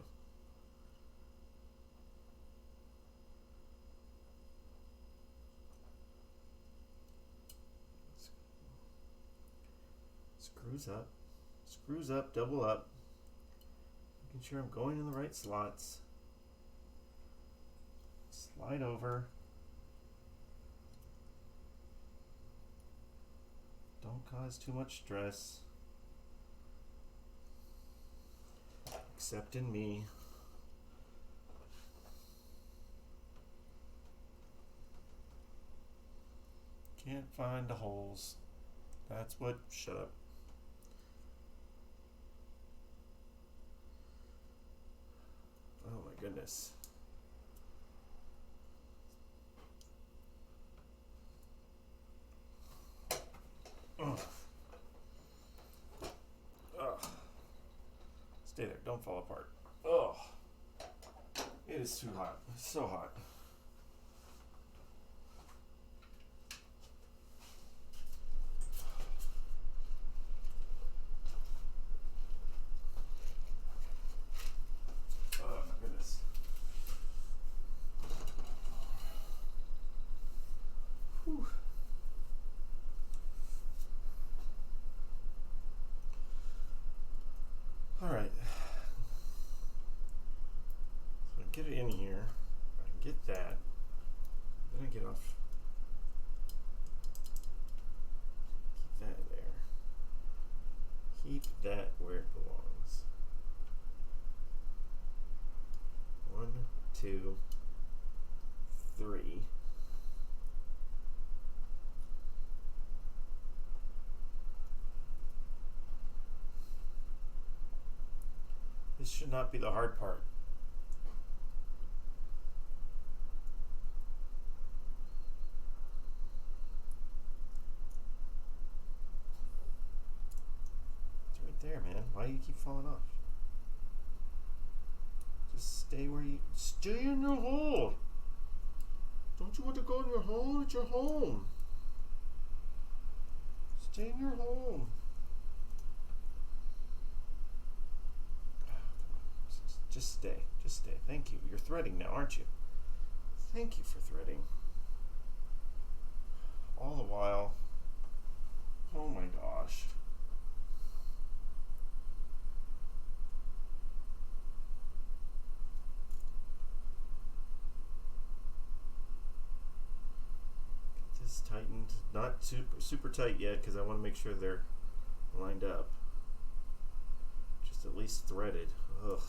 Screws up, double up. Making sure I'm going in the right slots. Slide over. Don't cause too much stress. Except in me. Can't find the holes. That's what, shut up. Oh my goodness. Ugh. Ugh. Stay there, don't fall apart. Oh, it is too hot. It's so hot. Alright. So I get it in here. I get that. Then I get off. Keep that there. Keep that where it belongs. 1, 2, 3. This should not be the hard part. It's right there, man. Why do you keep falling off? Just stay where you... Stay in your hole! Don't you want to go in your hole? It's your home. Stay in your home. Just stay. Just stay. Thank you. You're threading now, aren't you? Thank you for threading. All the while. Oh my gosh. Get this tightened. Not super tight yet because I want to make sure they're lined up. Just at least threaded. Ugh.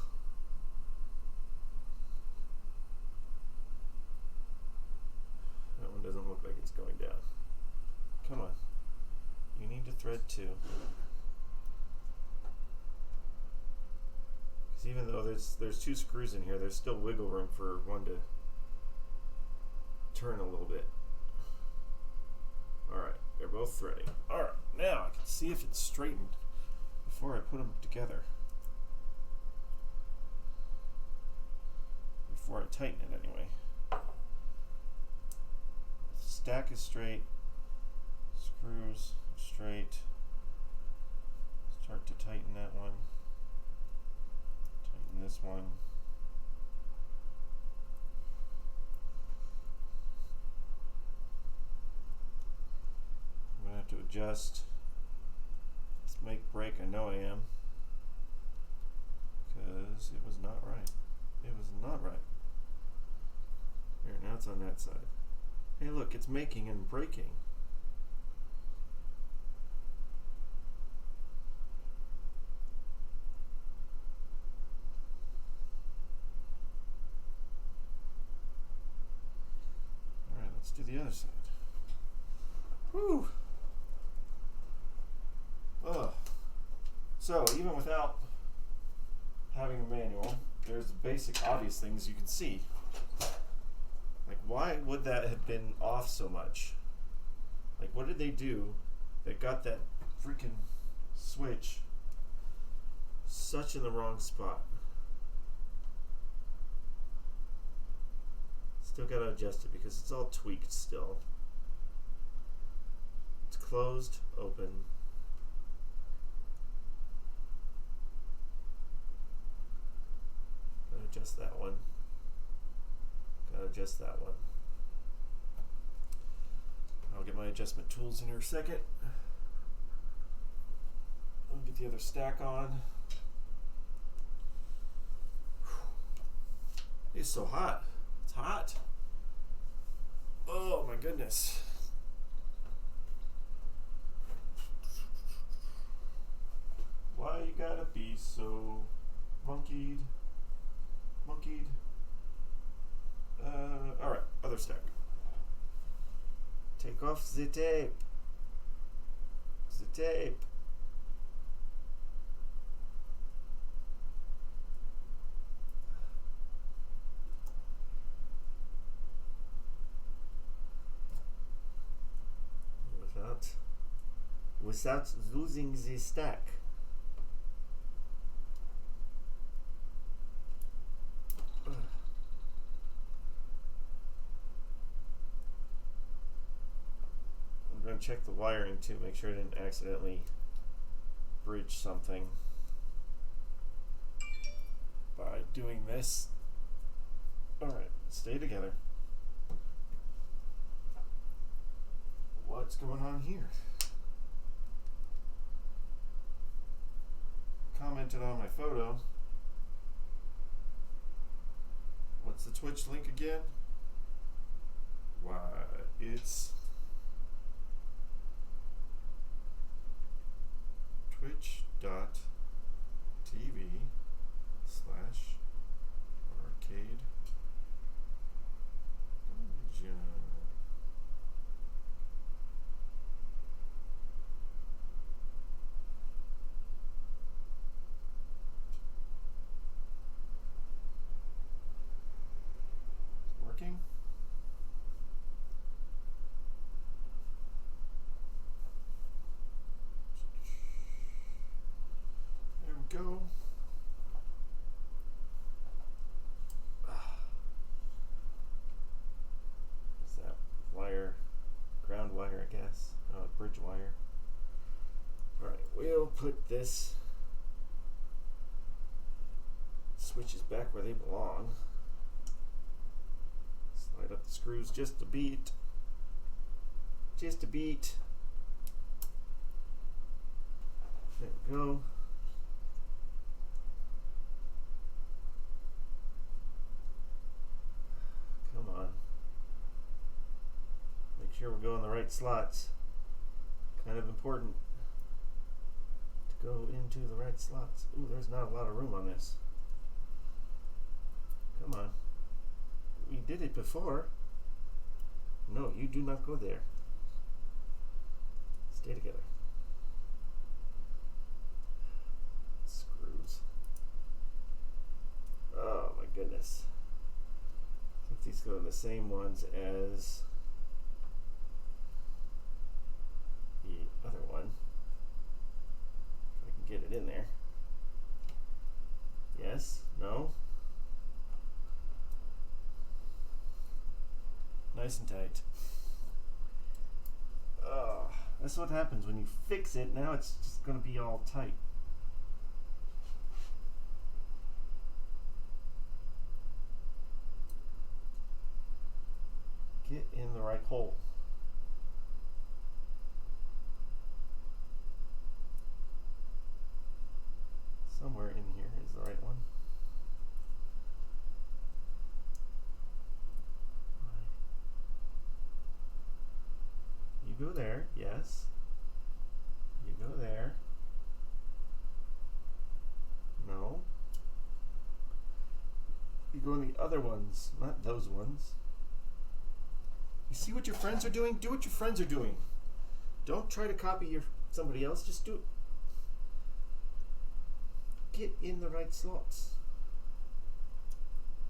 That one doesn't look like it's going down. Come on. You need to thread too. So even though there's 2 screws in here, there's still wiggle room for one to turn a little bit. Alright, they're both threading. Alright, now I can see if it's straightened before I put them together. Before I tighten it anyway. The stack is straight, screws straight. Start to tighten that one. Tighten this one. I'm going to have to adjust. Let's make break. I know I am. Because it was not right. It was not right. Here, now it's on that side. Hey look, it's making and breaking. Alright, let's do the other side. Whew! Ugh. So, even without having a manual, there's basic obvious things you can see. Like, why would that have been off so much? Like, what did they do that got that freaking switch such in the wrong spot? Still gotta adjust it because it's all tweaked still. It's closed, open. Gotta adjust that one. Gotta adjust that one. I'll get my adjustment tools in here a second. I'll get the other stack on. It's so hot. It's hot. Oh my goodness. Why you gotta be so monkeyed? Alright, other stack. Take off the tape. The tape. Without losing the stack. I'm going to check the wiring too, make sure I didn't accidentally bridge something by doing this. Alright, stay together. What's going on here? Commented on my photo. What's the Twitch link again? Why, it's twitch.tv/arcade dungeon. Working? There we go. What's that? Wire, ground wire, I guess. Bridge wire. Alright, we'll put this switches back where they belong. Slide up the screws just a beat. Just a beat. There we go. Come on. Make sure we're going the right slots. Kind of important to go into the right slots. Ooh, there's not a lot of room on this. Come on. We did it before. No, you do not go there. Stay together. Screws. this. I think these go in the same ones as the other one. If I can get it in there. Yes? No? Nice and tight. That's what happens when you fix it. Now it's just going to be all tight. Get in the right hole. Somewhere in here is the right one. You go there, yes. You go there. No. You go in the other ones, not those ones. You see what your friends are doing? Do what your friends are doing. Don't try to copy somebody else, just do it. Get in the right slots.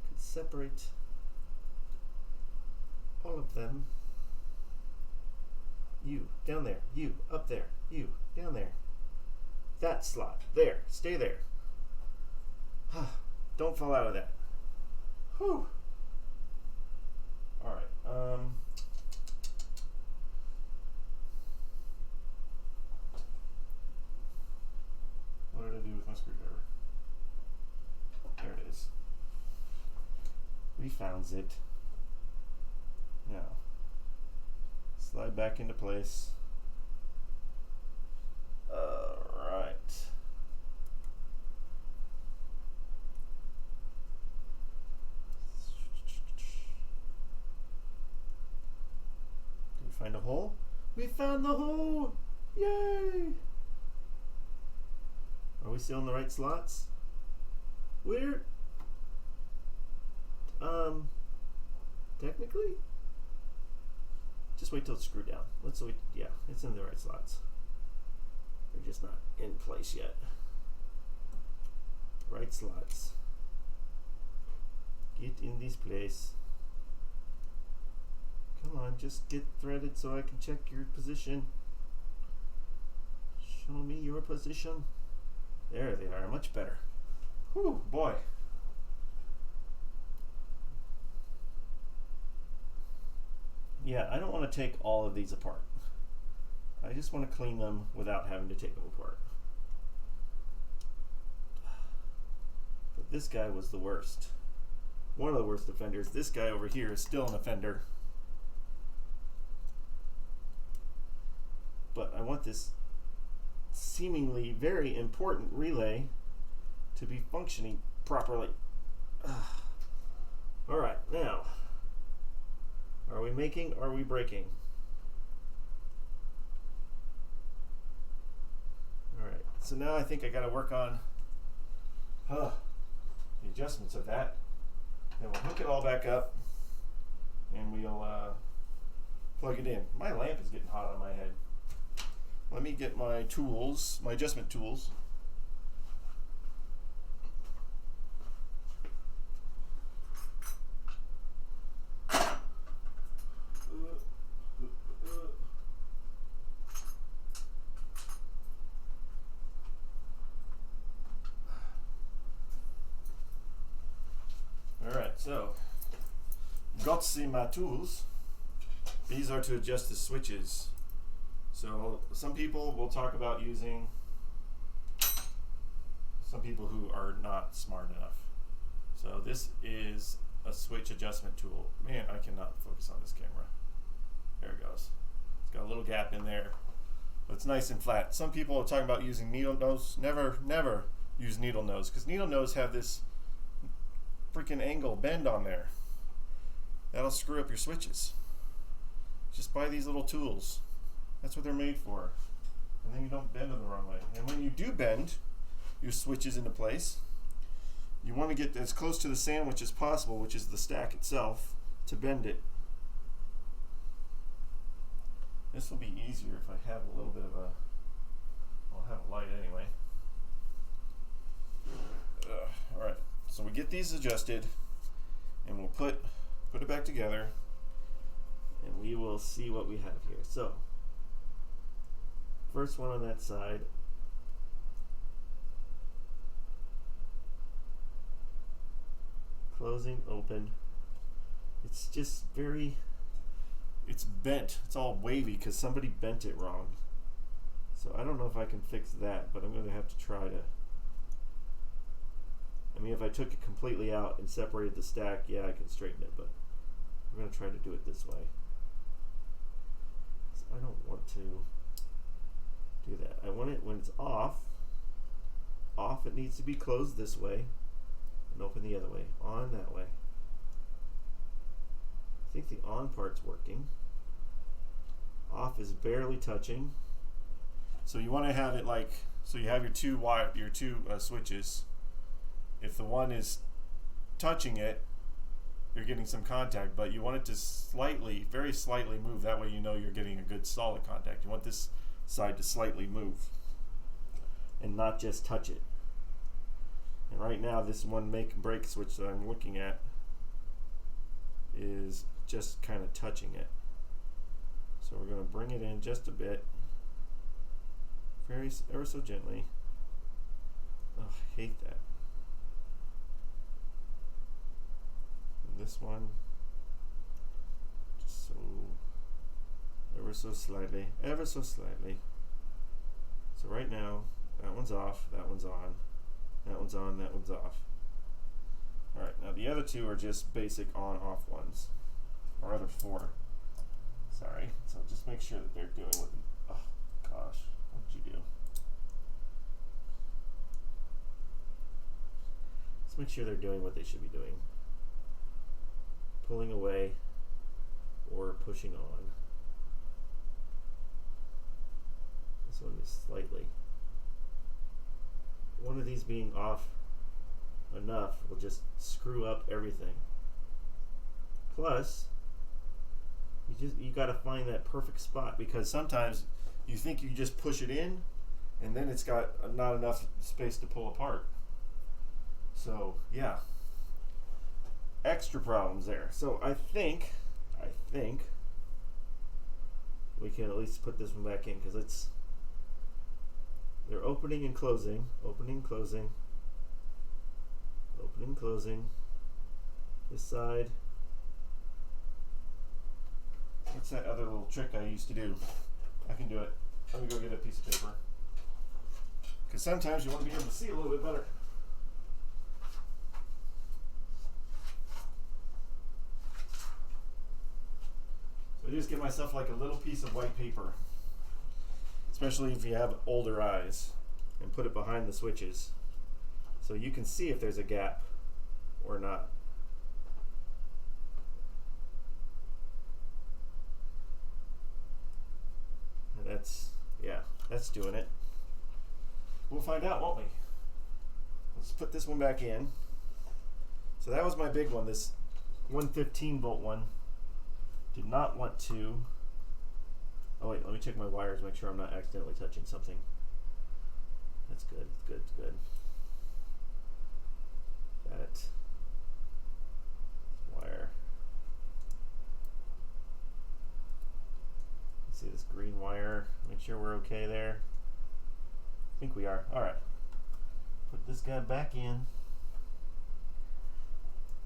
You can separate all of them. You, down there. You, up there. You, down there. That slot. There. Stay there. Don't fall out of that. Whew. Alright. What did I do with my screwdriver? There it is. We found it. Now, slide back into place. Alright. Did we find a hole? We found the hole! Yay! Are we still in the right slots? We're technically, just wait till it's screwed down. Let's wait. Yeah, it's in the right slots. They're just not in place yet. Right slots. Get in this place. Come on, just get threaded so I can check your position. Show me your position. There they are, much better. Whew, boy. Yeah, I don't want to take all of these apart. I just want to clean them without having to take them apart. But this guy was the worst. One of the worst offenders. This guy over here is still an offender. But I want this seemingly very important relay to be functioning properly. All right, now, are we making, are we breaking? All right, so now I think I got to work on the adjustments of that. Then we'll hook it all back up and we'll plug it in. My lamp is getting hot on my head. Let me get my tools, my adjustment tools. Alright, so got to see my tools. These are to adjust the switches. So some people will talk about using, some people who are not smart enough. So this is a switch adjustment tool. Man, I cannot focus on this camera. There it goes. It's got a little gap in there, but it's nice and flat. Some people are talking about using needle nose. Never use needle nose, because needle nose have this freaking angle bend on there. That'll screw up your switches. Just buy these little tools. That's what they're made for. And then you don't bend them the wrong way. And when you do bend your switches into place, you want to get as close to the sandwich as possible, which is the stack itself, to bend it. This will be easier if I have a little bit of a, I'll have a light anyway. Alright, so we get these adjusted. and we'll put it back together, and we will see what we have here. So, first one on that side. Closing, open. It's just it's bent. It's all wavy because somebody bent it wrong. So I don't know if I can fix that, but I'm going to have to try to. I mean, if I took it completely out and separated the stack, yeah, I can straighten it, but I'm going to try to do it this way. So I don't want to do that. I want it when it's off. Off, it needs to be closed this way and open the other way. On that way. I think the on part's working. Off is barely touching. So you want to have it like, so you have your two switches. If the one is touching it, you're getting some contact, but you want it to slightly, very slightly move. That way you know you're getting a good solid contact. You want this side to slightly move and not just touch it. And right now, this one make and break switch that I'm looking at is just kind of touching it. So we're going to bring it in just a bit, ever so gently. Oh, I hate that. And this one, just so, ever so slightly, ever so slightly. So right now, that one's off, that one's on, that one's on, that one's off. Alright, now the other two are just basic on-off ones, or other four. Sorry, so just make sure that they're doing what, oh gosh, what did you do? Just make sure they're doing what they should be doing. Pulling away or pushing on. This one is slightly. One of these being off enough will just screw up everything. Plus, you got to find that perfect spot, because sometimes you think you just push it in and then it's got not enough space to pull apart. So yeah, extra problems there. So I think we can at least put this one back in, because they're opening and closing, opening, closing, opening, closing. This side. What's that other little trick I used to do? I can do it. Let me go get a piece of paper, because sometimes you want to be able to see a little bit better. So I just get myself like a little piece of white paper, especially if you have older eyes, and put it behind the switches so you can see if there's a gap or not. And that's doing it. We'll find out, won't we? Let's put this one back in. So that was my big one, this 115 volt one. Did not want to. Oh wait, let me check my wires, make sure I'm not accidentally touching something. That's good, it's good, it's good. That wire. Let's see this green wire. Make sure we're okay there. I think we are. Alright. Put this guy back in.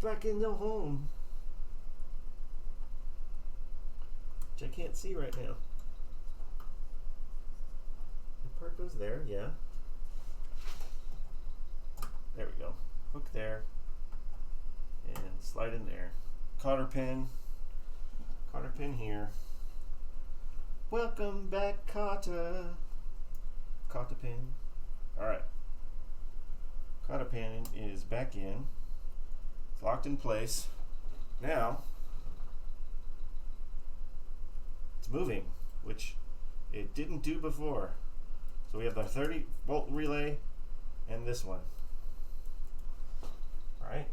Back in the home. Which I can't see right now. The part goes there, yeah. There we go. Hook there. And slide in there. Cotter pin here. Welcome back, Cotter. Cotter pin. Alright. Cotter pin is back in. It's locked in place. Now, it's moving, which it didn't do before. So we have the 30 volt relay and this one. Alright.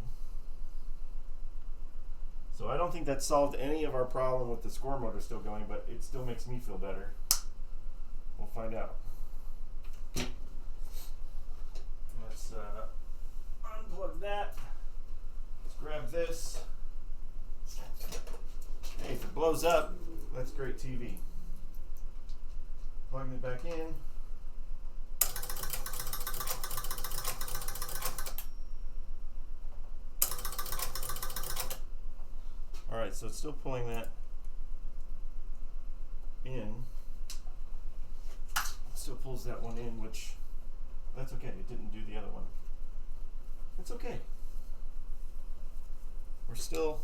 So I don't think that solved any of our problem with the score motor still going, but it still makes me feel better. We'll find out. Let's unplug that. Let's grab this. blows up, that's great TV. Plugging it back in. Alright, so it's still pulling that in. Still pulls that one in, which, that's okay. It didn't do the other one. It's okay. We're still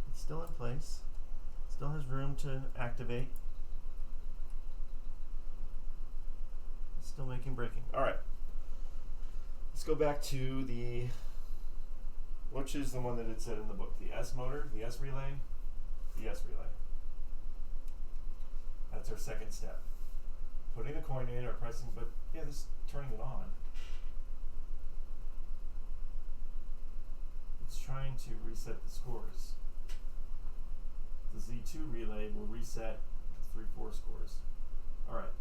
it's still in place. Still has room to activate. It's still making braking. Alright. Let's go back to the, which is the one that it said in the book? The S motor, the S relay, the S relay. That's our second step. Putting the coin in or pressing, but yeah, this is turning it on. It's trying to reset the scores. The Z2 relay will reset 3-4 scores. Alright.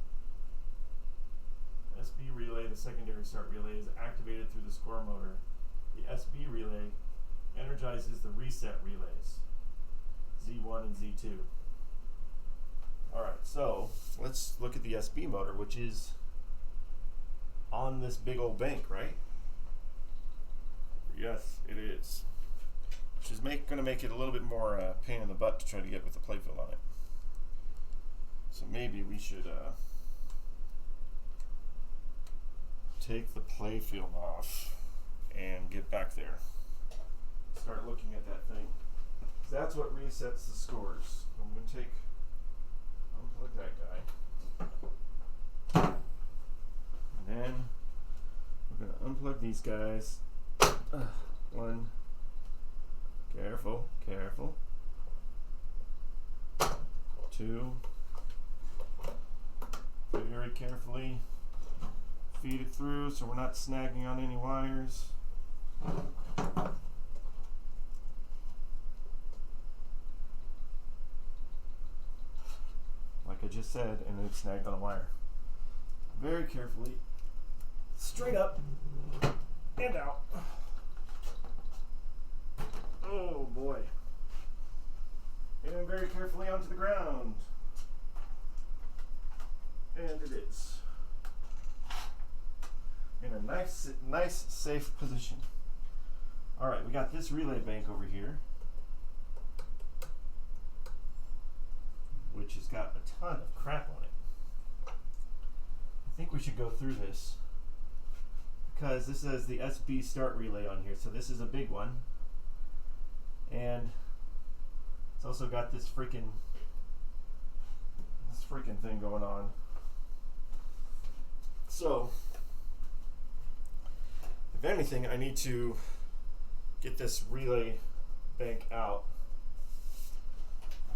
SB relay, the secondary start relay, is activated through the score motor. The SB relay energizes the reset relays, Z1 and Z2. Alright, so let's look at the SB motor, which is on this big old bank, right? Yes, it is. Which is going to make it a little bit more pain in the butt to try to get with the playfield on it. So maybe we should take the playfield off and get back there. Start looking at that thing. That's what resets the scores. I'm going to unplug that guy. And then we're going to unplug these guys. One. Careful, careful. 2. Very carefully feed it through so we're not snagging on any wires. Like I just said, and it snagged on a wire. Very carefully, straight up and out. Oh boy. And very carefully onto the ground. And it is. In a nice, safe position. Alright, we got this relay bank over here, which has got a ton of crap on it. I think we should go through this, because this says the SB start relay on here, so this is a big one. And it's also got this freaking thing going on. So, if anything, I need to get this relay bank out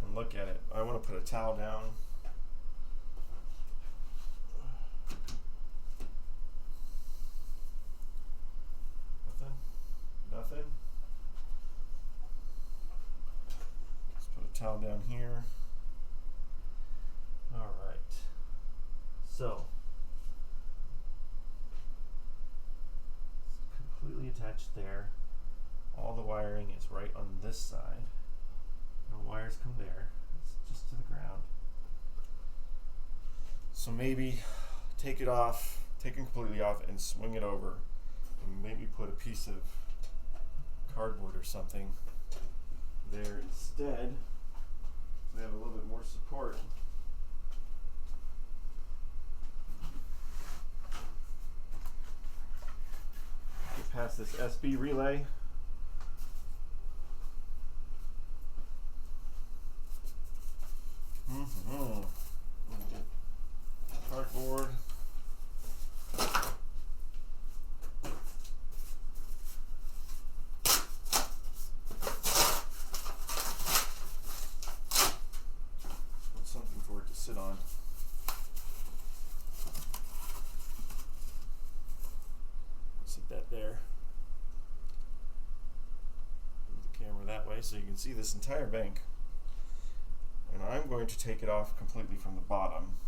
and look at it. I want to put a towel down. Nothing. Let's put a towel down here. All right. So, it's completely attached there. All the wiring is right on this side. No wires come there. It's just to the ground. So maybe take it off, take it completely off, and swing it over, and maybe put a piece of cardboard or something there instead, so they have a little bit more support. Get past this SB relay. Cardboard. Something for it to sit on. Sit that there. Move the camera that way so you can see this entire bank. And I'm going to take it off completely from the bottom.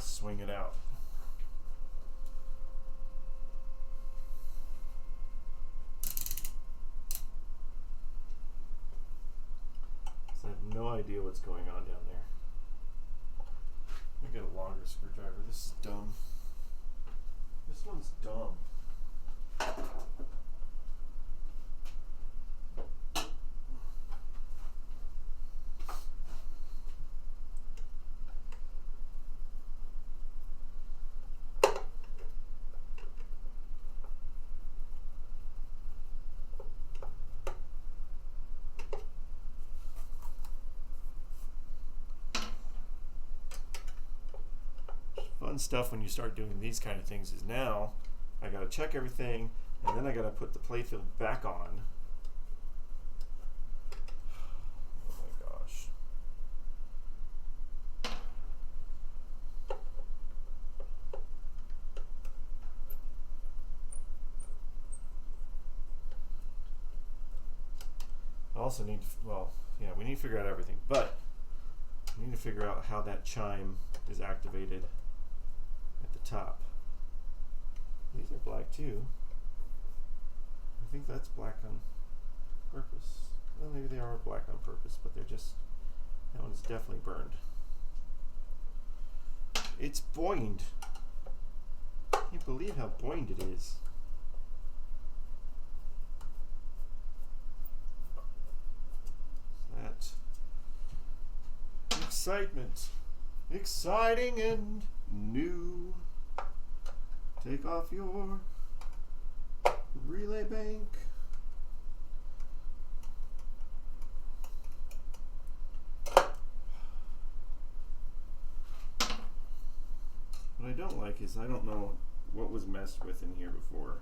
Swing it out. idea what's going on down there. Let me get a longer screwdriver. This is dumb. This one's dumb. Fun stuff when you start doing these kind of things is now I gotta check everything and then I gotta put the playfield back on. Oh my gosh. I also need, well, yeah, we need to figure out everything, but we need to figure out how that chime is activated at the top. These are black too. I think that's black on purpose. Well, maybe they are black on purpose, but they're just, that one's definitely burned. It's boinged. I can't believe how boinged it is. That excitement. Exciting and new. Take off your relay bank. What I don't like is I don't know what was messed with in here before.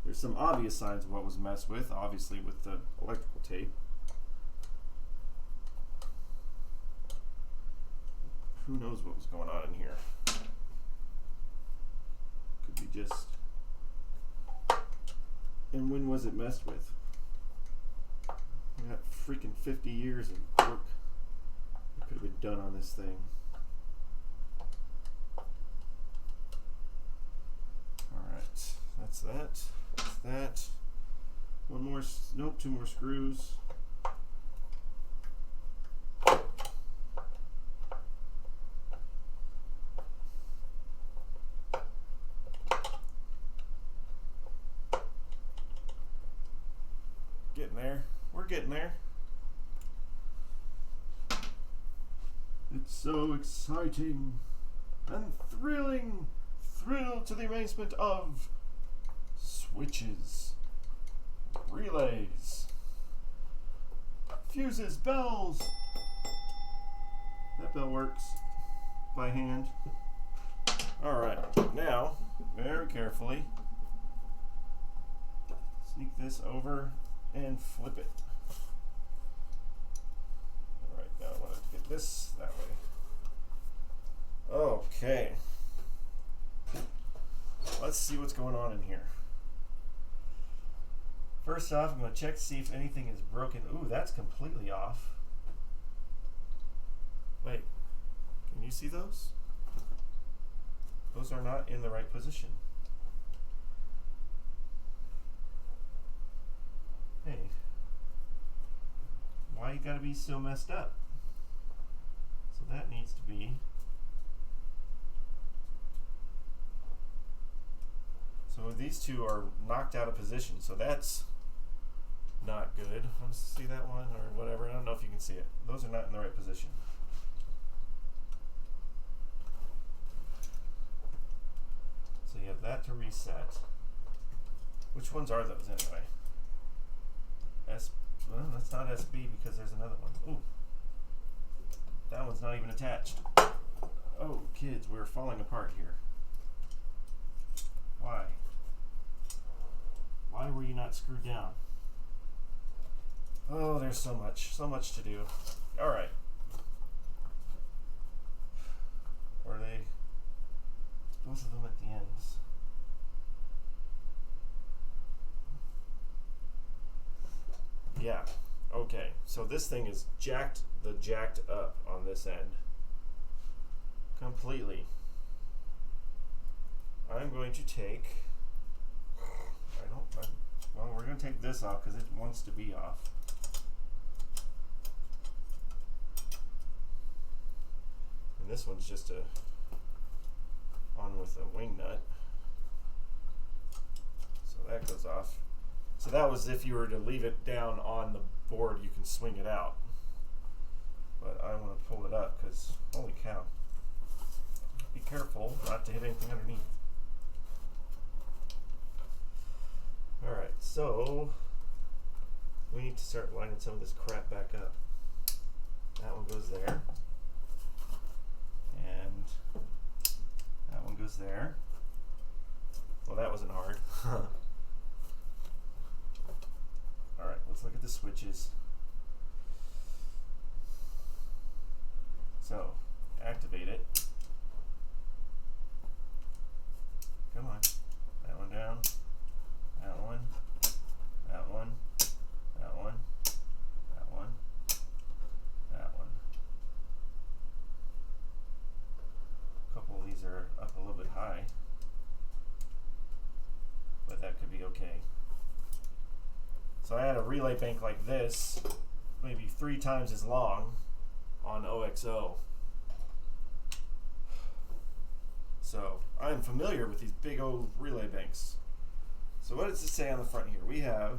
There's some obvious signs of what was messed with, obviously with the electrical tape. Who knows what was going on in here? Could be just... And when was it messed with? We got freaking 50 years of work that could have been done on this thing. Alright, that's that. That's that. One more, nope, two more screws. Getting there. We're getting there. It's so exciting and thrilling. Thrill to the amazement of switches, relays, fuses, bells. That bell works by hand. Alright, now, very carefully, sneak this over and flip it. Alright, now I want to get this that way. Okay. Let's see what's going on in here. First off, I'm going to check to see if anything is broken. Ooh, that's completely off. Wait, can you see those? Those are not in the right position. Hey, why you gotta be so messed up? So that needs to be... So these two are knocked out of position, so that's not good. Let's see that one or whatever. I don't know if you can see it. Those are not in the right position. So you have that to reset. Which ones are those anyway? Well, that's not SB because there's another one. Ooh. That one's not even attached. Oh, kids, we're falling apart here. Why? Why were you not screwed down? Oh, there's so much to do. All right. Or are they? Both of them at the ends. Yeah. Okay. So this thing is jacked up on this end. Completely. I'm going to take, well, we're going to take this off because it wants to be off. this one's just on with a wing nut. So that goes off. So that was if you were to leave it down on the board, you can swing it out. But I want to pull it up because, holy cow. Be careful not to hit anything underneath. Alright, so we need to start lining some of this crap back up. That one goes there. And that one goes there. Well, that wasn't hard. Alright, let's look at the switches. So, activate it. Come on. That one down. That one. That one. That one. That one. That one. A couple of these are up a little bit high, but that could be okay. So I had a relay bank like this, maybe 3 times as long on OXO. So I'm familiar with these big old relay banks. So what does it say on the front here? We have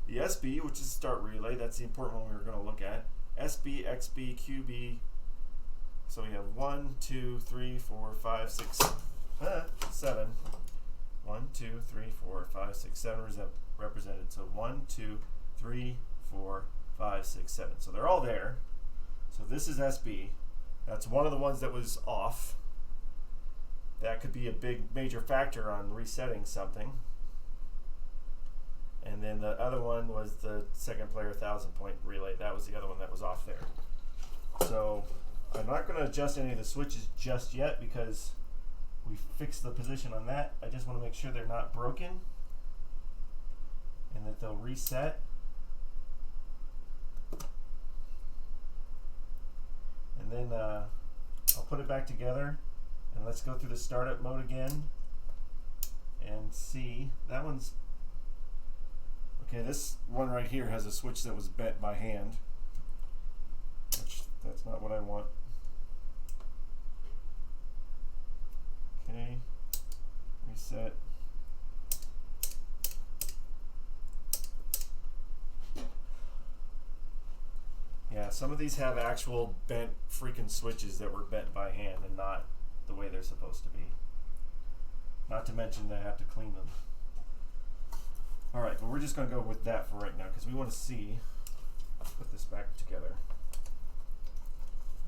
the SB, which is start relay. That's the important one we were going to look at. SB, XB, QB. So we have 1, 2, 3, 4, 5, 6, 7. 1, 2, 3, 4, 5, 6, 7 represented. So 1, 2, 3, 4, 5, 6, 7. So they're all there. So this is SB. That's one of the ones that was off. That could be a big major factor on resetting something. And then the other one was the second player 1,000-point relay. That was the other one that was off there. So I'm not going to adjust any of the switches just yet because we fixed the position on that. I just want to make sure they're not broken and that they'll reset. And then I'll put it back together and let's go through the startup mode again and see. That one's okay. This one right here has a switch that was bent by hand, which that's not what I want. Okay, reset. Yeah, some of these have actual bent freaking switches that were bent by hand and not the way they're supposed to be. Not to mention that I have to clean them. Alright, but we're just going to go with that for right now because we want to see, put this back together.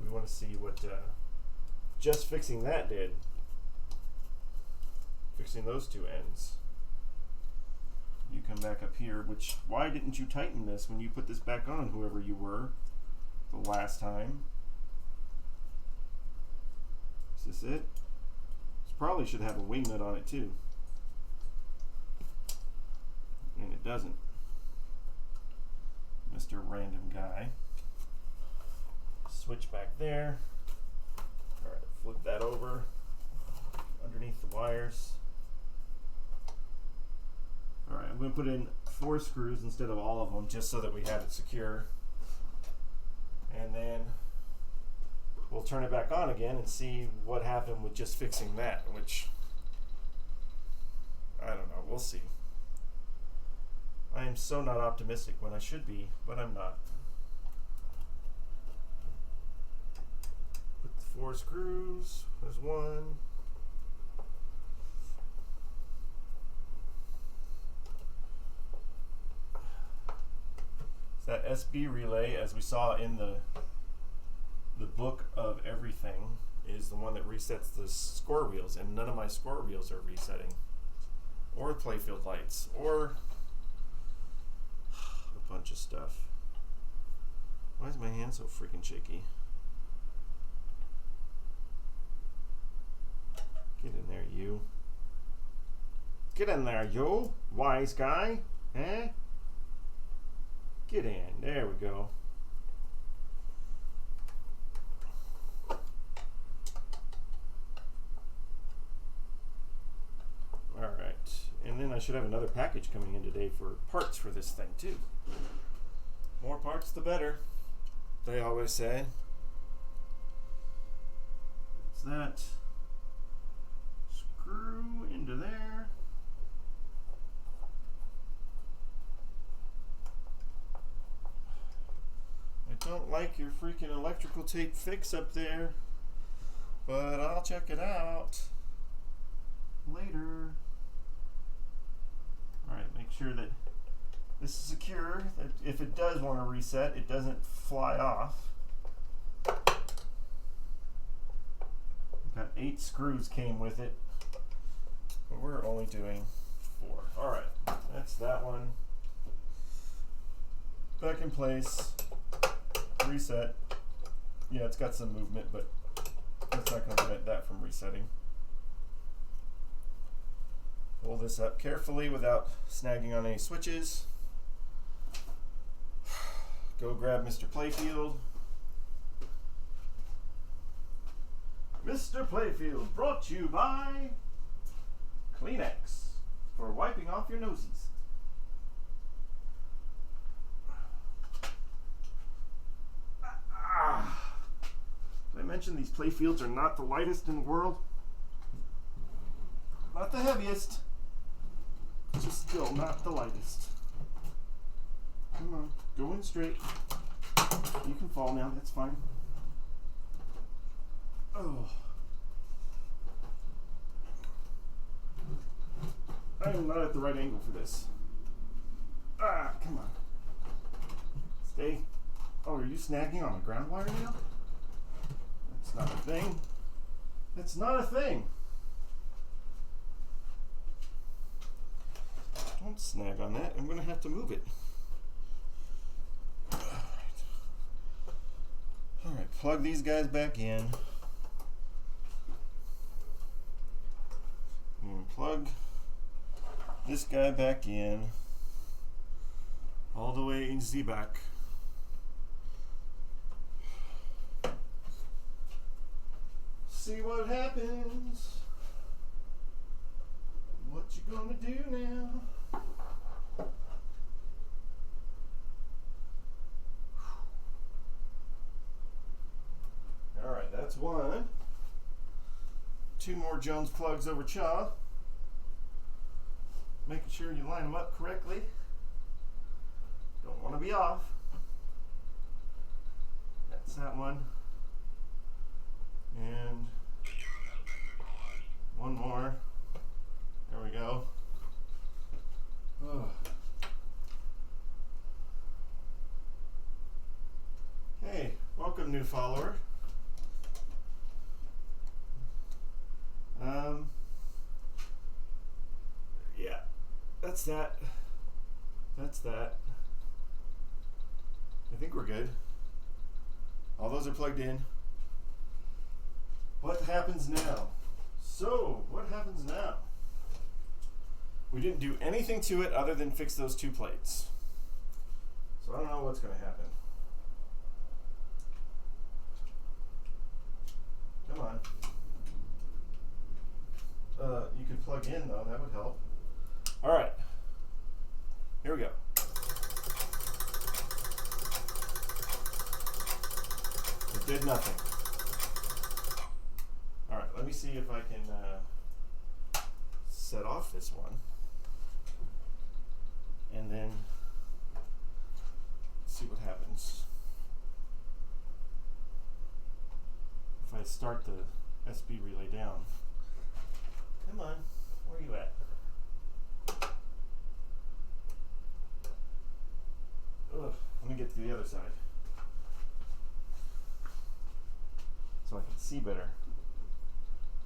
We want to see what just fixing that did. Fixing those two ends. You come back up here, which, why didn't you tighten this when you put this back on, whoever you were, the last time? Is this it? This probably should have a wing nut on it too. And it doesn't. Mr. Random Guy. Switch back there. Alright, flip that over underneath the wires. Alright, I'm going to put in 4 screws instead of all of them just so that we have it secure. And then we'll turn it back on again and see what happened with just fixing that, which I don't know, we'll see. I am so not optimistic when I should be, but I'm not. Put the 4 screws, there's 1. That SB relay, as we saw in the book of everything, is the one that resets the score wheels, and none of my score wheels are resetting, or playfield lights, or a bunch of stuff. Why is my hand so freaking shaky? Get in there, you. Get in there, you wise guy. Eh? Get in. There we go. Alright. And then I should have another package coming in today for parts for this thing too. More parts the better, they always say. that screw into there. I don't like your freaking electrical tape fix up there, but I'll check it out later. Alright, make sure that this is secure, that if it does want to reset, it doesn't fly off. Got 8 screws came with it, but we're only doing 4. Alright, that's that one. Back in place. Reset. Yeah, it's got some movement, but that's not going to prevent that from resetting. Pull this up carefully without snagging on any switches. Go grab Mr. Playfield. Mr. Playfield, brought to you by Kleenex for wiping off your noses. Did I mention these Playfields are not the lightest in the world? Not the heaviest, just still not the lightest. Come on, go in straight. You can fall now, that's fine. Oh. I am not at the right angle for this. Come on. Stay. Oh, are you snagging on a ground wire now? That's not a thing. That's not a thing. Don't snag on that. I'm going to have to move it. Alright, plug these guys back in. And plug this guy back in. All the way in the back. See what happens. What you gonna do now? Alright, that's one. 2 more Jones plugs over Chaw. Making sure you line them up correctly. Don't want to be off. That's that one. And one more. There we go. Oh. Hey, welcome new follower. Yeah, that's that. That's that. I think we're good. All those are plugged in. What happens now? So, what happens now? We didn't do anything to it other than fix those 2 plates. So I don't know what's going to happen. Come on. You could plug in though, that would help. Alright. Here we go. It did nothing. Alright, let me see if I can set off this one. And then see what happens. If I start the SB relay down. Come on, where are you at? Ugh, let me get to the other side. So I can see better.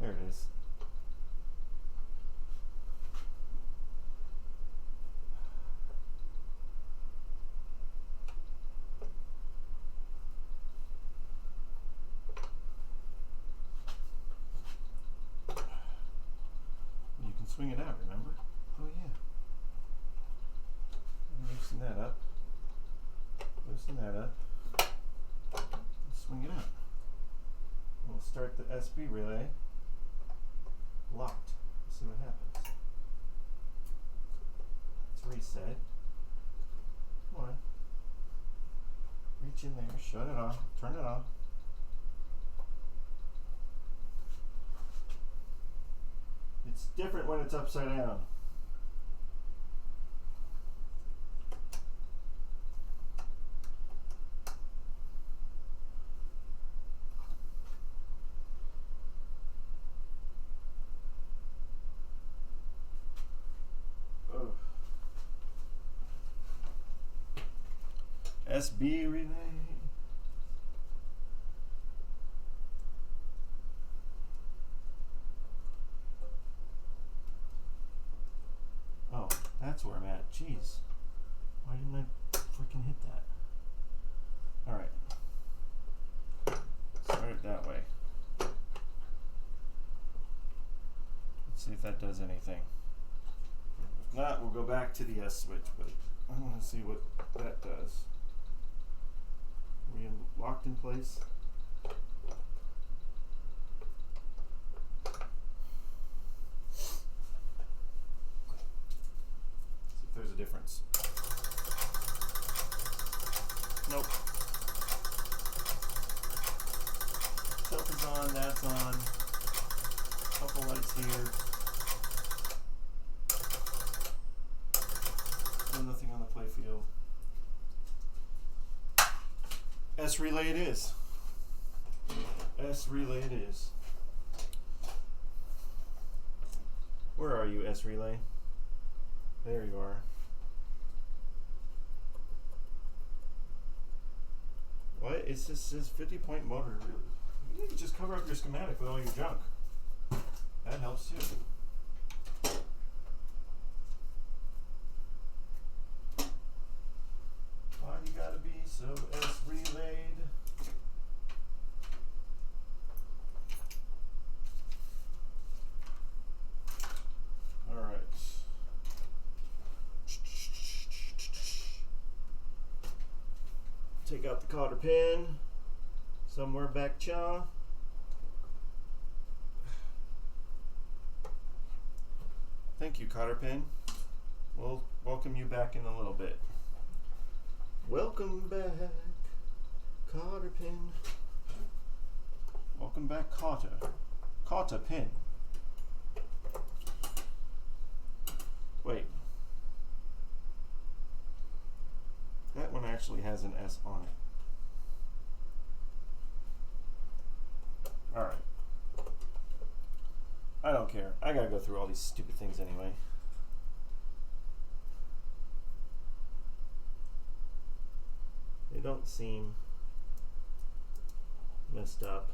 There it is. You can swing it out, remember? Oh yeah. Loosen that up. Loosen that up. And swing it out. We'll start the SB relay. Locked. Let's see what happens. Let's reset. Come on. Reach in there, shut it off, turn it off. It's different when it's upside down. SB relay. Oh, that's where I'm at. Jeez. Why didn't I freaking hit that? Alright. Start it that way. Let's see if that does anything. If not, we'll go back to the S switch, but I want to see what that does. Are we locked in place? See if there's a difference. Nope. Tilt is on, that's on. Couple lights here. Still nothing on the playfield. S relay it is. S relay it is. Where are you, S relay? There you are. What? It says 50-point motor. You need to just cover up your schematic with all your junk. That helps too. Why you gotta be so S relayed? Alright. Take out the cotter pin. Somewhere back chaw. Thank you, cotter pin. We'll welcome you back in a little bit. Welcome back, cotter pin. Welcome back, cotter. Cotter pin. Wait. That one actually has an S on it. Alright. I don't care. I gotta go through all these stupid things anyway. They don't seem messed up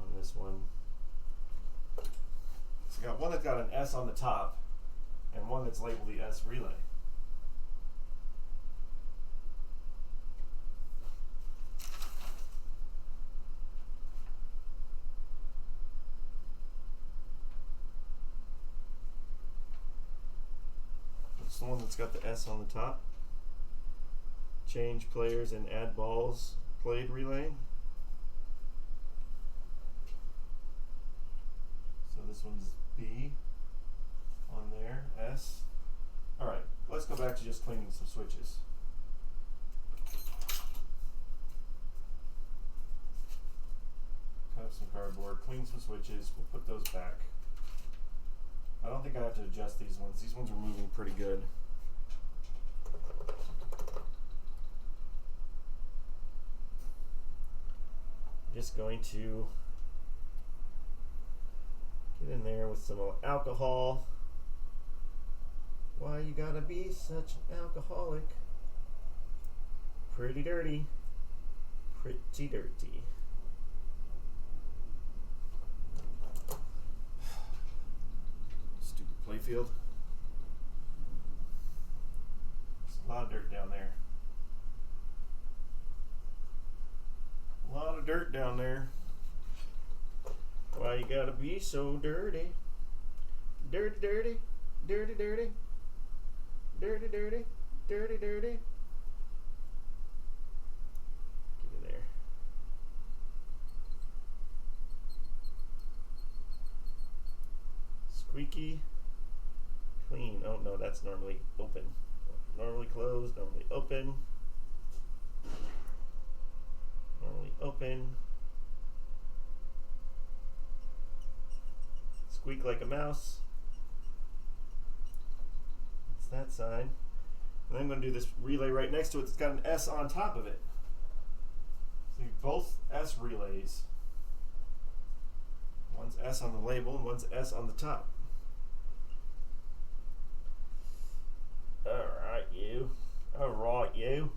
on this one. So I got one that's got an S on the top and one that's labeled the S relay. It's the one that's got the S on the top. Change players and add balls played relay. So this one's B on there, S. Alright, let's go back to just cleaning some switches. Cut up some cardboard, clean some switches, we'll put those back. I don't think I have to adjust these ones. These ones are moving pretty good. Just going to get in there with some alcohol. Why you gotta be such an alcoholic? Pretty dirty. Pretty dirty. Stupid playfield. There's a lot of dirt down there. A lot of dirt down there. Why you gotta be so dirty? Dirty, dirty, dirty, dirty, dirty, dirty, dirty, dirty. Get in there. Squeaky, clean. Oh no, that's normally open. Normally closed, normally open. Normally open. squeak like a mouse. That's that side. And then I'm going to do this relay right next to it that's got an S on top of it. So both S relays. One's S on the label and one's S on the top. Alright, you. Alright, you.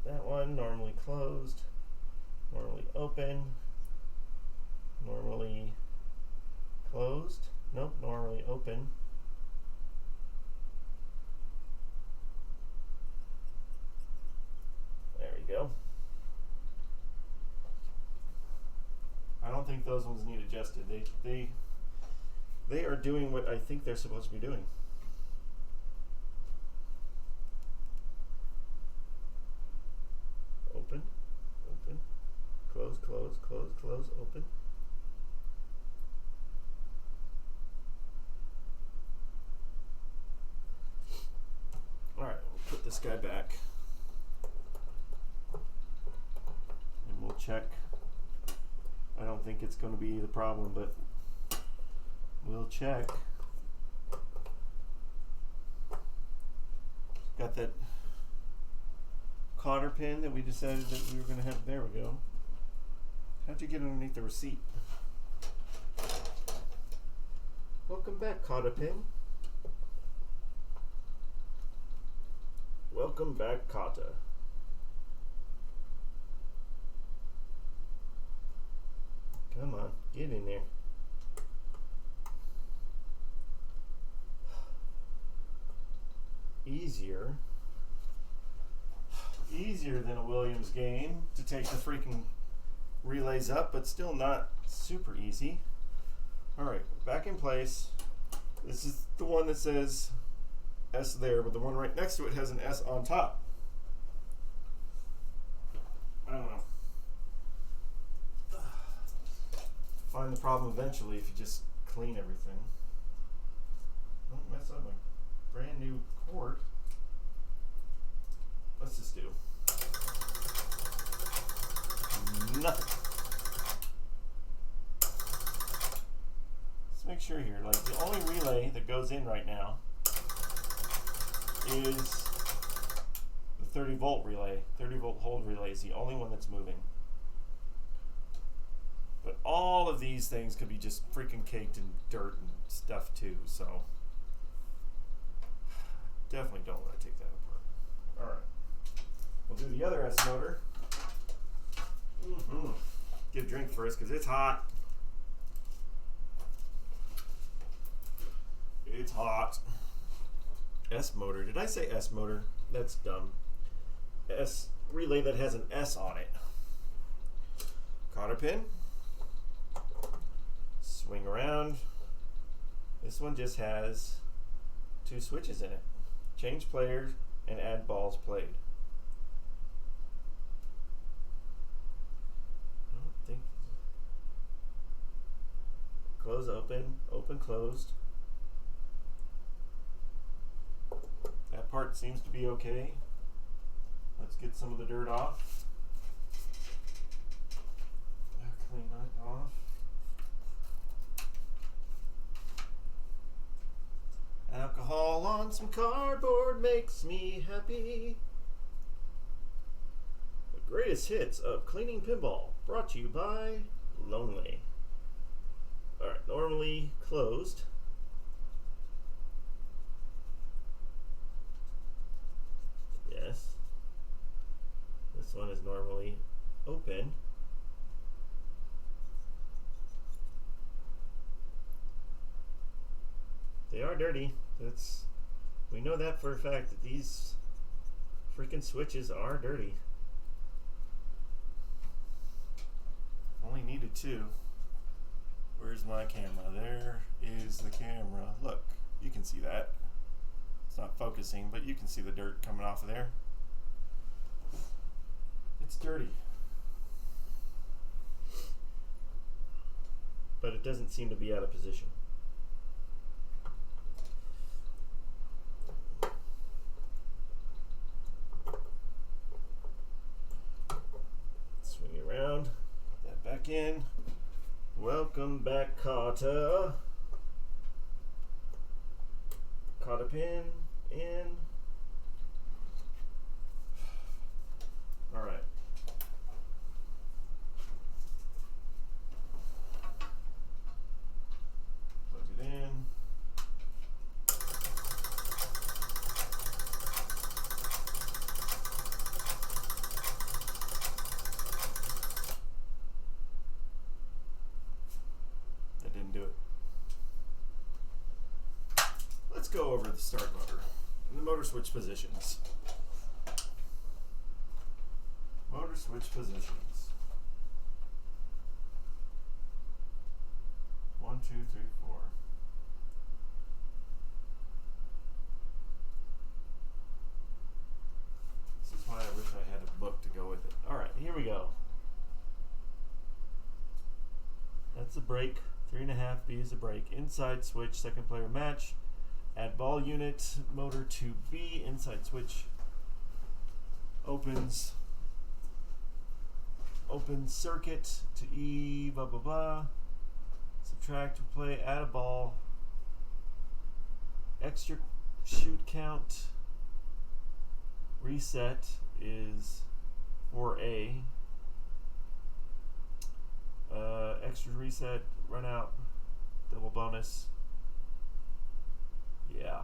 That one normally closed, normally open, normally closed, nope, normally open. There we go. I don't think those ones need adjusted. They are doing what I think they're supposed to be doing. Open, open, close, close, close, close, open. All right, we'll put this guy back. And we'll check. I don't think it's going to be the problem, but we'll check. Got that cotter pin that we decided that we were going to have. There we go. How'd you get underneath the receipt? Welcome back, cotter pin. Welcome back, cotter. Come on, get in there. Easier than a Williams game to take the freaking relays up, but still not super easy. Alright, back in place. This is the one that says S there, but the one right next to it has an S on top. I don't know. Find the problem eventually if you just clean everything. Don't mess up my brand new cord. Let's just do nothing. Let's make sure here, like the only relay that goes in right now is the 30 volt relay. 30 volt hold relay is the only one that's moving. But all of these things could be just freaking caked in dirt and stuff too, so definitely don't want to take that apart. Alright. We'll do the other S motor. Get a drink first because it's hot. It's hot. S motor. Did I say S motor? That's dumb. S relay that has an S on it. Cotter pin. Swing around. This one just has 2 switches in it. Change players and add balls played. I don't think. Close, open, open, closed. That part seems to be okay. Let's get some of the dirt off. Clean that off. Alcohol on some cardboard makes me happy. The greatest hits of cleaning pinball, brought to you by Lonely. Alright, normally closed. Yes. This one is normally open. They are dirty. We know that for a fact that these freaking switches are dirty. Only needed 2. Where's my camera? There is the camera. Look, you can see that. It's not focusing, but you can see the dirt coming off of there. It's dirty. But it doesn't seem to be out of position. Welcome back, Kata. Kata pin in. All right. Plug it in. That didn't do it. Let's go over the start motor and the motor switch positions. Motor switch positions. 1, 2, 3, 4. This is why I wish I had a book to go with it. Alright, here we go. That's a brake. 3.5B is a brake. Inside switch, second player match. Add ball unit, motor to B. Inside switch opens. Open circuit to E, blah, blah, blah. Subtract, play, add a ball. Extra shoot count. Reset is 4A. Extra reset, run out, double bonus. Yeah.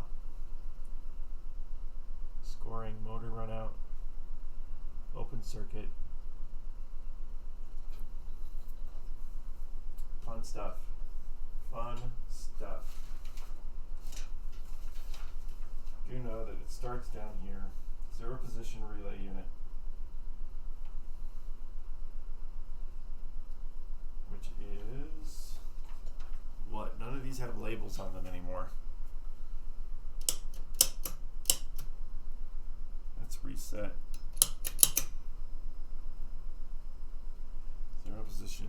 Scoring, motor run out. Open circuit. Fun stuff. Fun stuff. Do know that it starts down here. Zero position relay unit. Which is what? None of these have labels on them anymore. Let's reset. Zero position.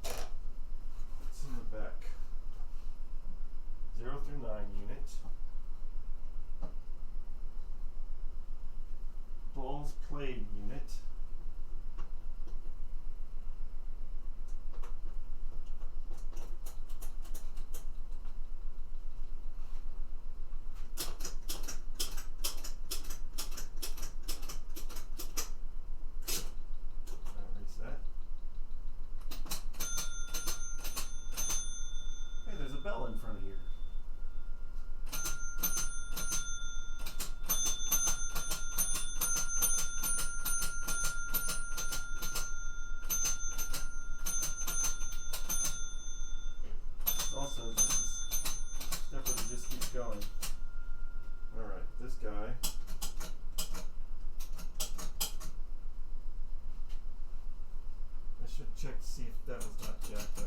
What's in the back? 0 through 9 unit. Balls played unit. Reset. Hey, there's a bell in front of here. Also, just this stepper that just keeps going. Alright, this guy. I should check to see if that was not jacked up.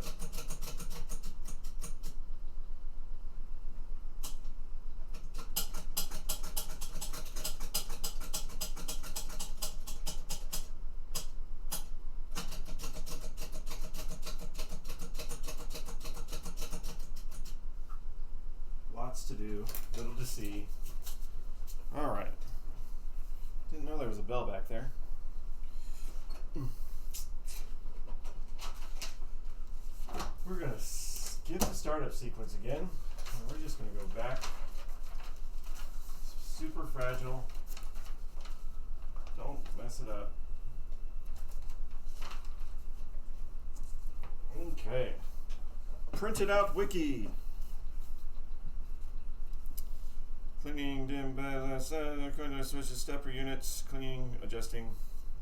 Lots to do, little to see. Alright. Didn't know there was a bell back there. We're going to skip the startup sequence again. And we're just going to go back. Super fragile. Don't mess it up. Okay. Printed out wiki. Cleaning, dim, switches, stepper units, cleaning, adjusting,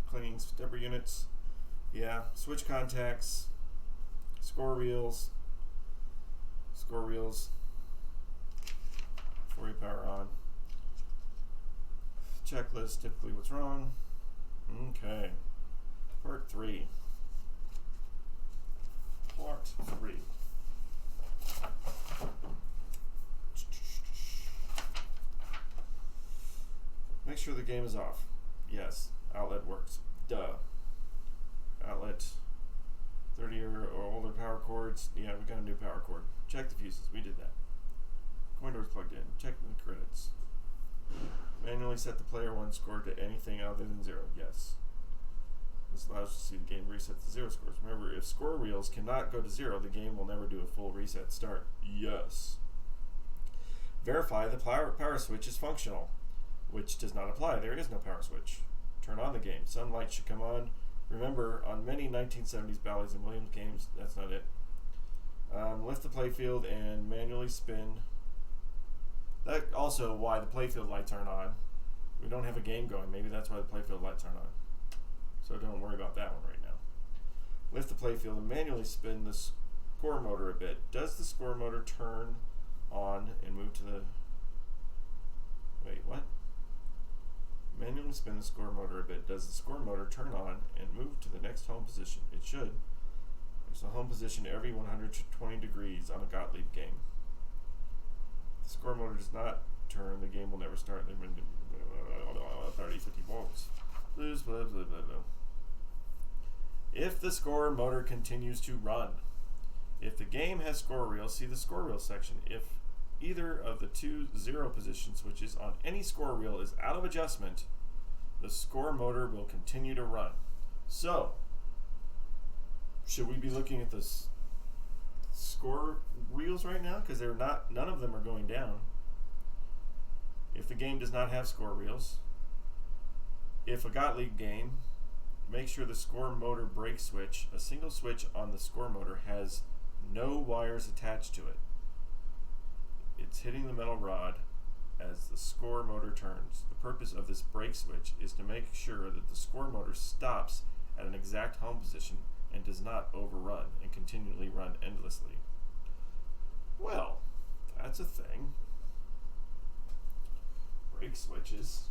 cleaning stepper units. Yeah, switch contacts, score reels, before you power on. Checklist, typically what's wrong. Okay, part 3. Part 3. Make sure the game is off. Yes, outlet works. Duh. Outlet, 30 or older power cords. Yeah, we got a new power cord. Check the fuses. We did that. Coin doors plugged in. Check the credits. Manually set the player 1 score to anything other than 0. Yes. This allows us to see the game reset to 0 scores. Remember, if score reels cannot go to 0, the game will never do a full reset start. Yes. Verify the power switch is functional, which does not apply. There is no power switch. Turn on the game. Some light should come on. Remember, on many 1970s Bally's and Williams games, that's not it. Lift the playfield and manually spin. That's also why the playfield lights aren't on. We don't have a game going. Maybe that's why the playfield lights aren't on. So don't worry about that one right now. Lift the playfield and manually spin the score motor a bit. Does the score motor turn on and move to the... Wait, what? Manually spin the score motor a bit. Does the score motor turn on and move to the next home position? It should. There's a home position every 120 degrees on a Gottlieb game. If the score motor does not turn, the game will never start. 30, 50 volts. Blah, blah, blah, blah, blah. If the score motor continues to run. If the game has score reels, see the score reel section. If either of the two 0 position switches on any score reel is out of adjustment, the score motor will continue to run. So, should we be looking at the score reels right now? Because they're not. None of them are going down. If the game does not have score reels, if a Gottlieb game, make sure the score motor brake switch, a single switch on the score motor, has no wires attached to it. It's hitting the metal rod as the score motor turns. The purpose of this brake switch is to make sure that the score motor stops at an exact home position and does not overrun and continually run endlessly. Well, that's a thing. Brake switches.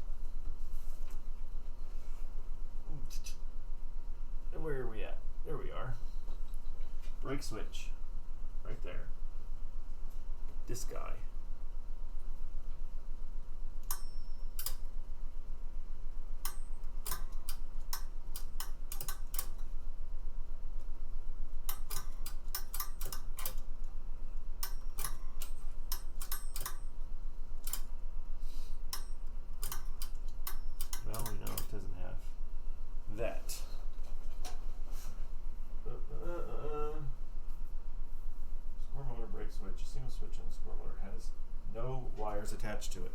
Where are we at? There we are. Brake switch. Right there. This guy. Well, we know it doesn't have that. Score motor brake switch, a single switch on the score motor has no wires attached to it.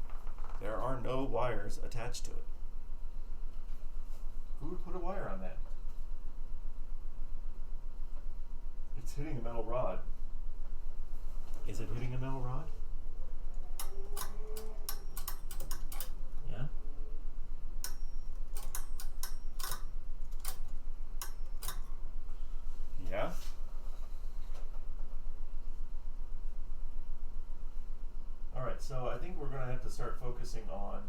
There are no wires attached to it. Who would put a wire on that? It's hitting a metal rod. Is it hitting a metal rod? Yeah? Yeah? Alright, so I think we're going to have to start focusing on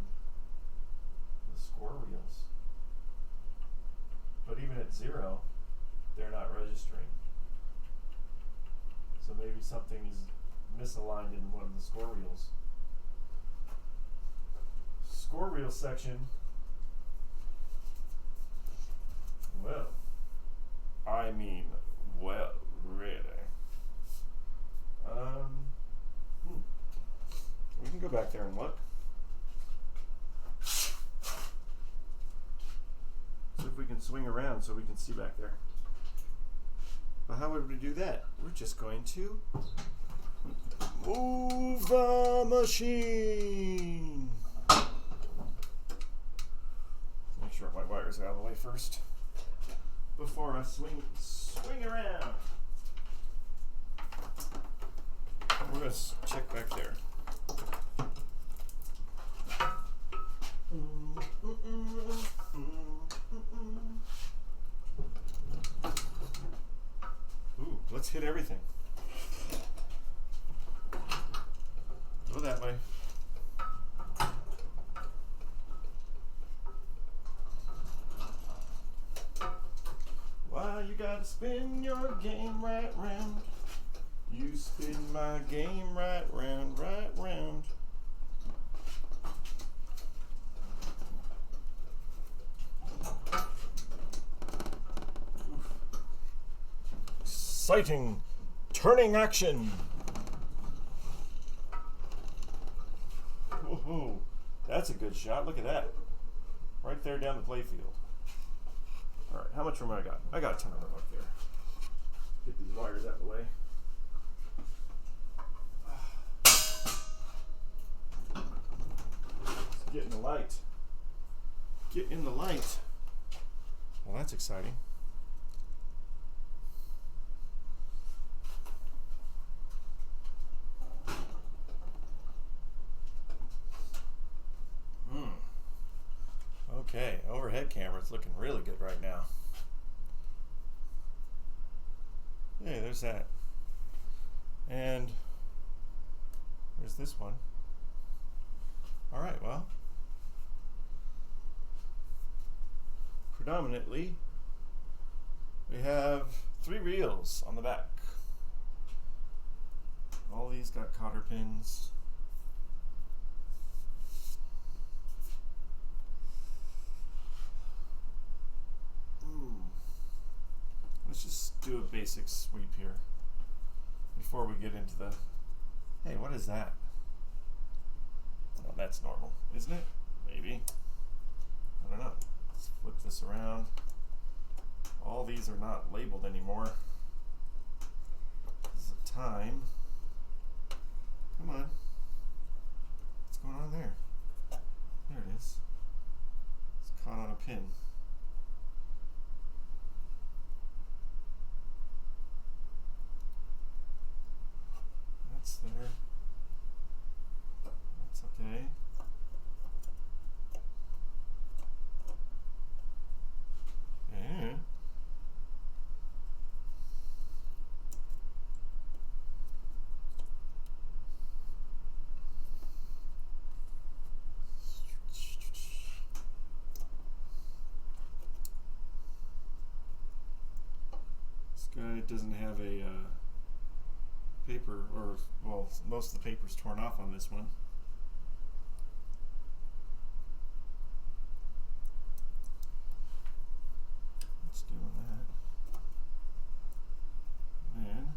the score reels. But even at 0, they're not registering. So maybe something is misaligned in one of the score reels. Score reel section. Well, I mean, well, really. We can go back there and look. See if we can swing around so we can see back there. But how would we do that? We're just going to move the machine. Make sure my wire's out of the way first before I swing around. We're going to check back there. Ooh, let's hit everything. Go that way. Why you gotta spin your game right round? You spin my game right round, right round. Exciting turning action. Woohoo! That's a good shot. Look at that. Right there down the playfield. All right, how much room I got? I got a ton of room up there. Get these wires out of the way. Get in the light. Get in the light. Well, that's exciting. Okay, overhead camera's looking really good right now. Hey, there's that. And there's this one. All right, well, predominantly we have 3 reels on the back. All these got cotter pins. Let's just do a basic sweep here before we get into the, hey, what is that? Oh, that's normal, isn't it? Maybe. I don't know. Let's flip this around. All these are not labeled anymore. This is a time. Come on. What's going on there? There it is. It's caught on a pin. That's there. That's okay. And this guy doesn't have a paper, or well, most of the paper's torn off on this one. Let's do that. And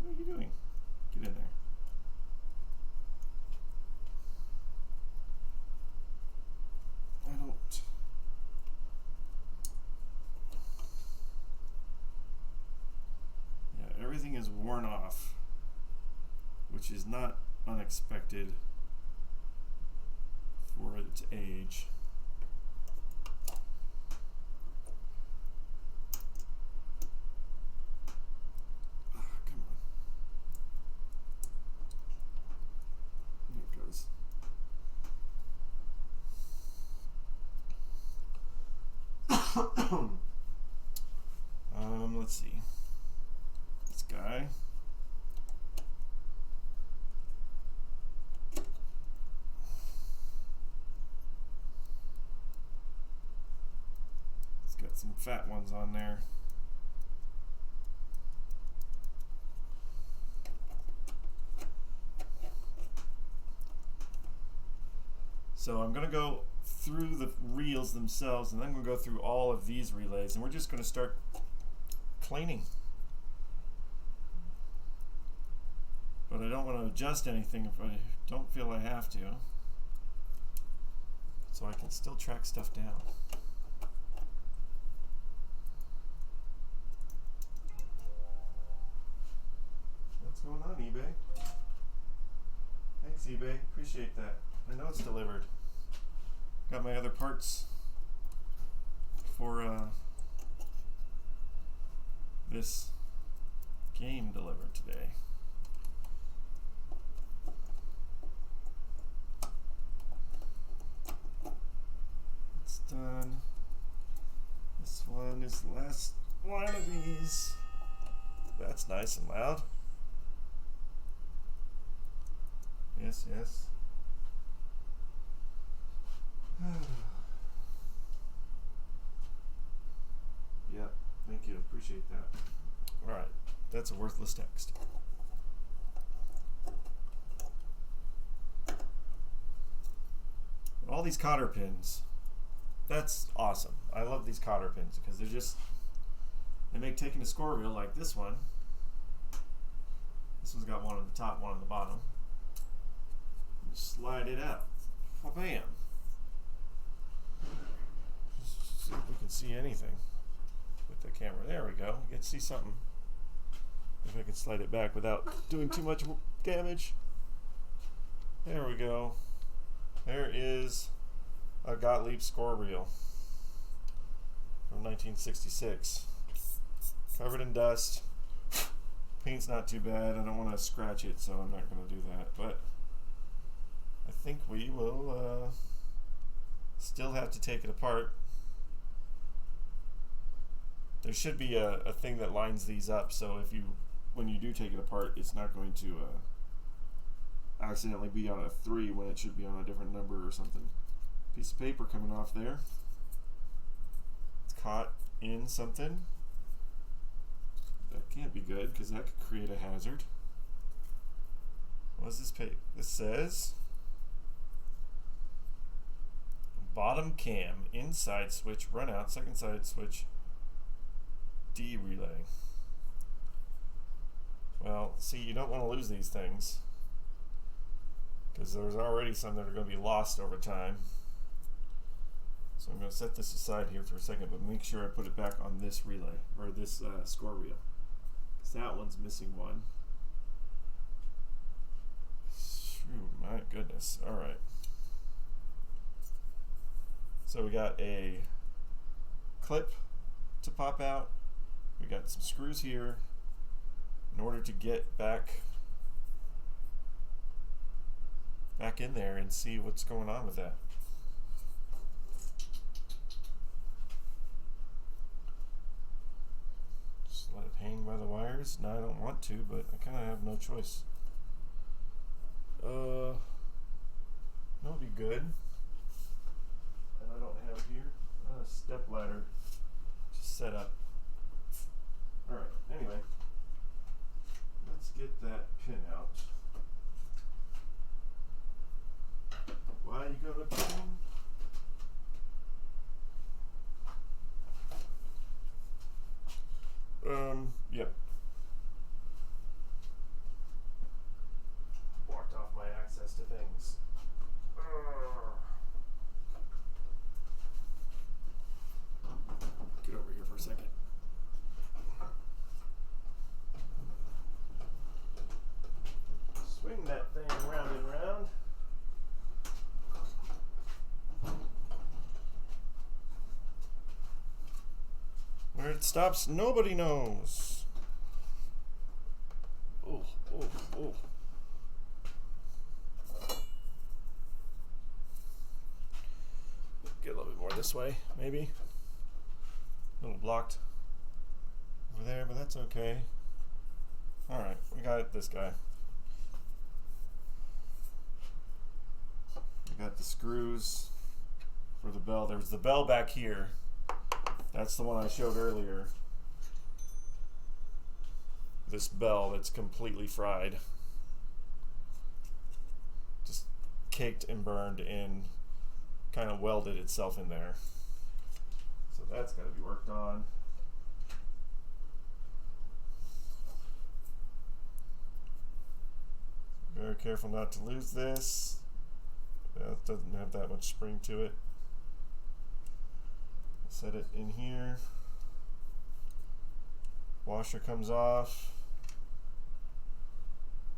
what are you doing? Get in there. I don't. Everything is worn off, which is not unexpected for its age. Come on. There it goes. Let's see. Guy. It's got some fat ones on there. So I'm going to go through the reels themselves, and then I'm going to go through all of these relays, and we're just going to start cleaning. But I don't want to adjust anything if I don't feel I have to. So I can still track stuff down. What's going on, eBay? Thanks, eBay. Appreciate that. I know it's delivered. Got my other parts for this game delivered today. Done. This one is the last one of these. That's nice and loud. Yes, yes. Yep, thank you. Appreciate that. Alright, that's a worthless text. All these cotter pins. That's awesome. I love these cotter pins because they make taking a score reel like this one. This one's got one on the top, one on the bottom. Just slide it out. Bam. see if we can see anything with the camera. There we go. We can see something. If I can slide it back without doing too much damage. There we go. There is a Gottlieb score reel from 1966. Covered in dust. Paint's not too bad. I don't want to scratch it, so I'm not going to do that. But I think we will still have to take it apart. There should be a thing that lines these up, so if you, when you do take it apart, it's not going to accidentally be on a 3 when it should be on a different number or something. Piece of paper coming off there. It's caught in something. That can't be good because that could create a hazard. What does this page? This says bottom cam, inside switch, run out, second side switch, D relay. Well, see, you don't want to lose these things because there's already some that are going to be lost over time. So I'm going to set this aside here for a second, but make sure I put it back on this relay, or this score reel. Because that one's missing one. Phew, my goodness. Alright. So we got a clip to pop out. We got some screws here in order to get back in there and see what's going on with that. Just let it hang by the wires. No, I don't want to, but I kind of have no choice. That would be good. And I don't have it here. A step ladder just set up. Alright, anyway. Let's get that pin out. Why you got a pin? Yep. Blocked off my access to things. Get over here for a second. Swing that thing round and round. Where it stops, nobody knows. Oh, oh, oh. Get a little bit more this way, maybe. A little blocked over there, but that's okay. Alright, we got it, this guy. We got the screws for the bell. There's the bell back here. That's the one I showed earlier. This bell that's completely fried. Just caked and burned and kind of welded itself in there. So that's got to be worked on. Very careful not to lose this. It doesn't have that much spring to it. Set it in here. Washer comes off.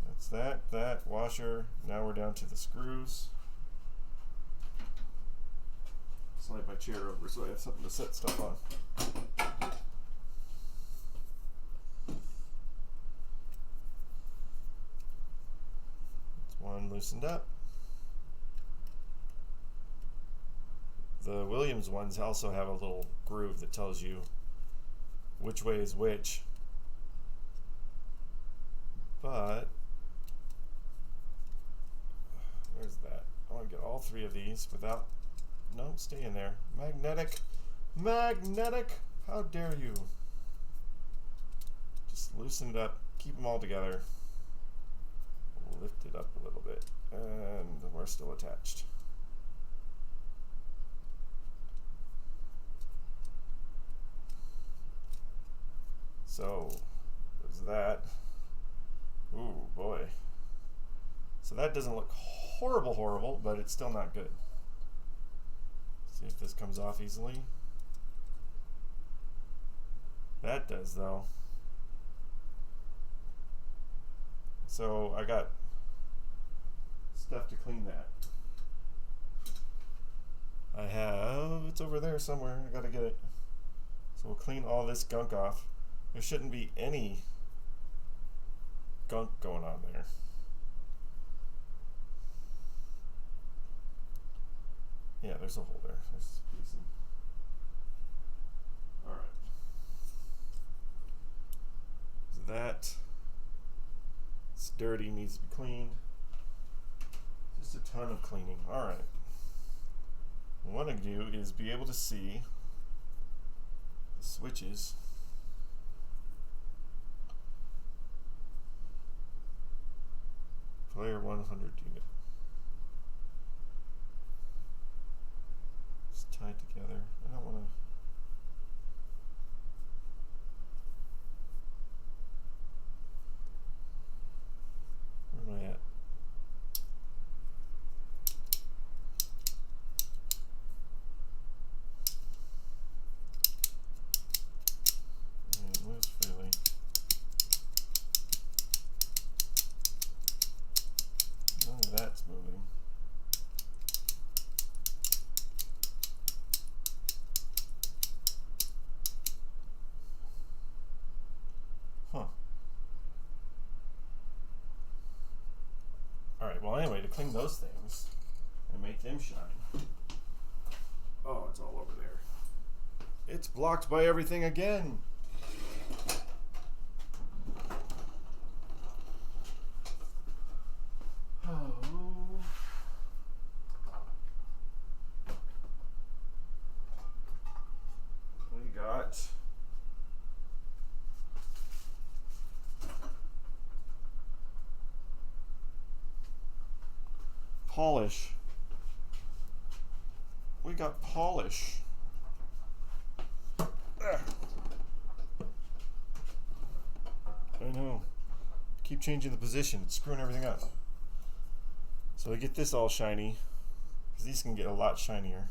That's that washer. Now we're down to the screws. Slide my chair over so I have something to set stuff on. That's one loosened up. The Williams ones also have a little groove that tells you which way is which. But where's that? I want to get all 3 of these without. No, stay in there. Magnetic. How dare you? Just loosen it up. Keep them all together. Lift it up a little bit, and we're still attached. So there's that. Ooh, boy. So that doesn't look horrible, but it's still not good. See if this comes off easily. That does though. So I got stuff to clean that. I have, it's over there somewhere. I gotta get it. So we'll clean all this gunk off. There shouldn't be any gunk going on there. Yeah, there's a hole there. That's decent. Alright. So that, it's dirty, needs to be cleaned. Just a ton of cleaning. Alright. What I want to do is be able to see the switches. Player 100 unit. It's tied together. I don't want to. Where am I at? And where's Freely? None of that's moving. Huh. Alright, well anyway, to clean those things and make them shine. Oh, it's all over there. It's blocked by everything again. Oh. We got polish. We got polish. I know. Keep changing the position. It's screwing everything up. So I get this all shiny, because these can get a lot shinier.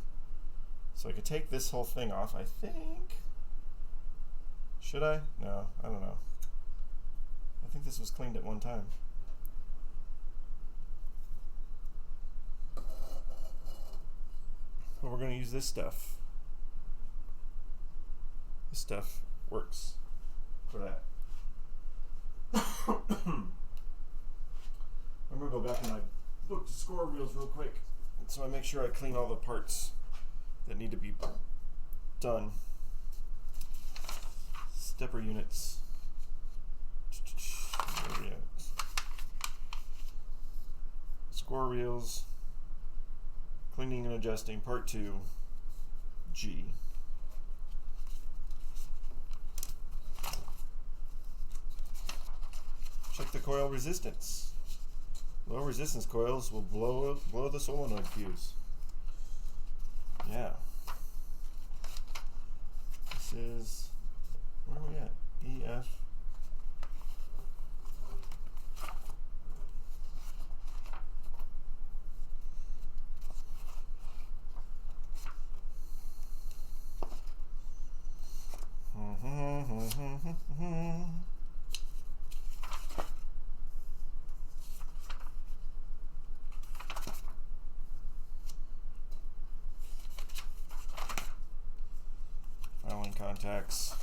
So I could take this whole thing off, I think. Should I? No, I don't know. I think this was cleaned at one time. But we're going to use this stuff. This stuff works for that. I'm going to go back in my book to score wheels real quick, so I make sure I clean all the parts that need to be done. Stepper units. Where are we at? Score wheels. Cleaning and adjusting, part 2, G. Check the coil resistance. Low resistance coils will blow the solenoid fuse. Yeah. This is, where are we at? EF. Filing contacts.